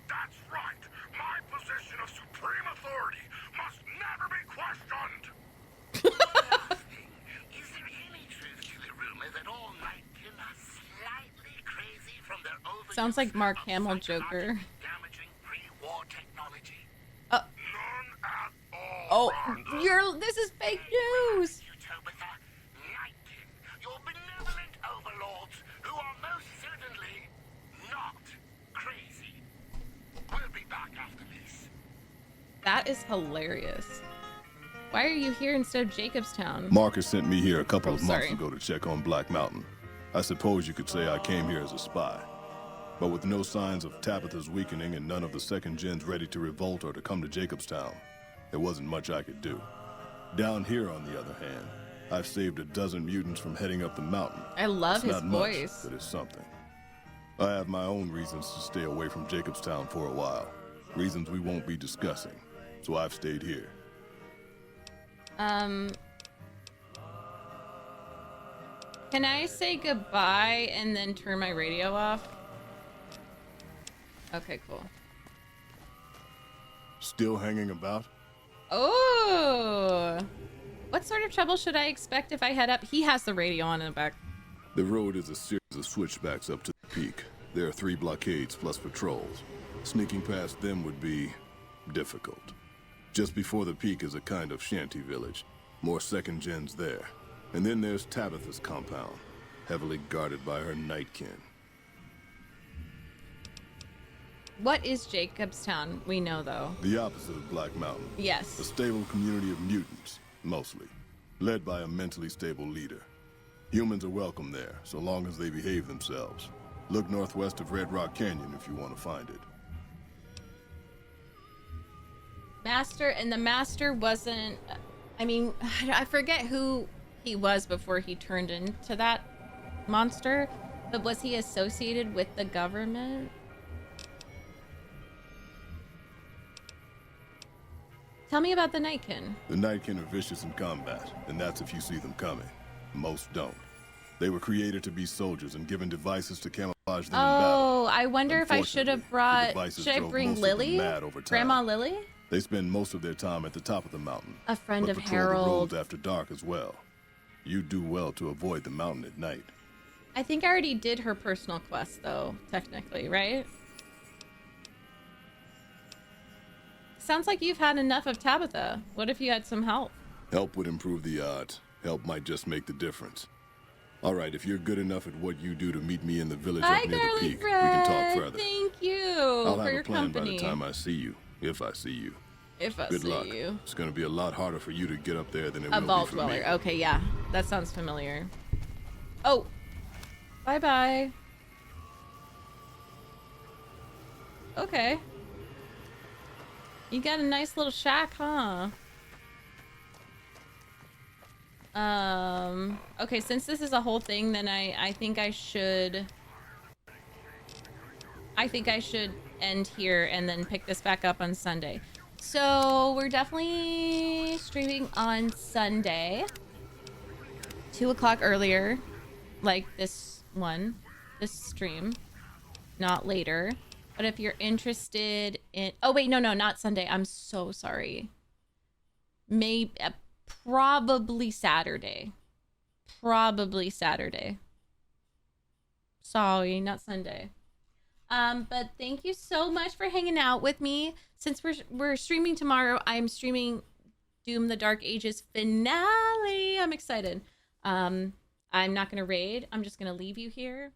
That's right. My position of supreme authority must never be questioned. Is there any truth to the rumor that all Nightkin are slightly crazy from their overuse Sounds like Mark Hamill Joker. damaging pre-war technology? None at all. Oh, this is fake news. Utopia, Nightkin, your benevolent overlords who are most certainly not crazy. We'll be back after this. That is hilarious. Why are you here instead of Jacobstown? Marcus sent me here a couple of months sorry. ago to check on Black Mountain. I suppose you could say I came here as a spy. But with no signs of Tabitha's weakening and none of the second gens ready to revolt or to come to Jacobstown, there wasn't much I could do. Down here, on the other hand, I've saved a dozen mutants from heading up the mountain. I love his not voice. Much, but it's something. I have my own reasons to stay away from Jacobstown for a while. Reasons we won't be discussing. So I've stayed here. Can I say goodbye and then turn my radio off? Okay, cool. Still hanging about? Oh! What sort of trouble should I expect if I head up? He has the radio on in the back. The road is a series of switchbacks up to the peak. There are 3 blockades plus patrols. Sneaking past them would be difficult. Just before the peak is a kind of shanty village. More second gens there. And then there's Tabitha's compound, heavily guarded by her nightkin. What is Jacobstown? We know, though. The opposite of Black Mountain. Yes. A stable community of mutants, mostly. Led by a mentally stable leader. Humans are welcome there, so long as they behave themselves. Look northwest of Red Rock Canyon if you want to find it. Master, and the Master wasn't... I mean, I forget who he was before he turned into that monster, but was he associated with the government? Tell me about the Nightkin. The Nightkin are vicious in combat, and that's if you see them coming. Most don't. They were created to be soldiers and given devices to camouflage them in battle. Oh, I wonder if I should have brought... Should I bring Lily? Grandma Lily? They spend most of their time at the top of the mountain. A friend of patrol Harold. the roads after dark as well. You do well to avoid the mountain at night. I think I already did her personal quest, though, technically, right? Sounds like you've had enough of Tabitha. What if you had some help? Help would improve the odds. Help might just make the difference. All right, if you're good enough at what you do to meet me in the village Hi, up near the peak, Fred. we can talk further. Thank you I'll for have your a plan company. by the time I see you, if I see you. If I Good see luck. you. It's going to be a lot harder for you to get up there than it A will vault be for me. dweller. Okay, yeah. That sounds familiar. Oh. Bye-bye. Okay. You got a nice little shack, huh? Okay, since this is a whole thing, then I think I should end here and then pick this back up on Sunday. So we're definitely streaming on Sunday, 2 o'clock earlier, like this stream, not later. But if you're interested in, oh wait, no, not Sunday. I'm so sorry. Maybe, probably Saturday. Sorry, not Sunday. But thank you so much for hanging out with me. Since we're streaming tomorrow, I'm streaming Doom the Dark Ages finale. I'm excited. I'm not gonna raid. I'm just gonna leave you here.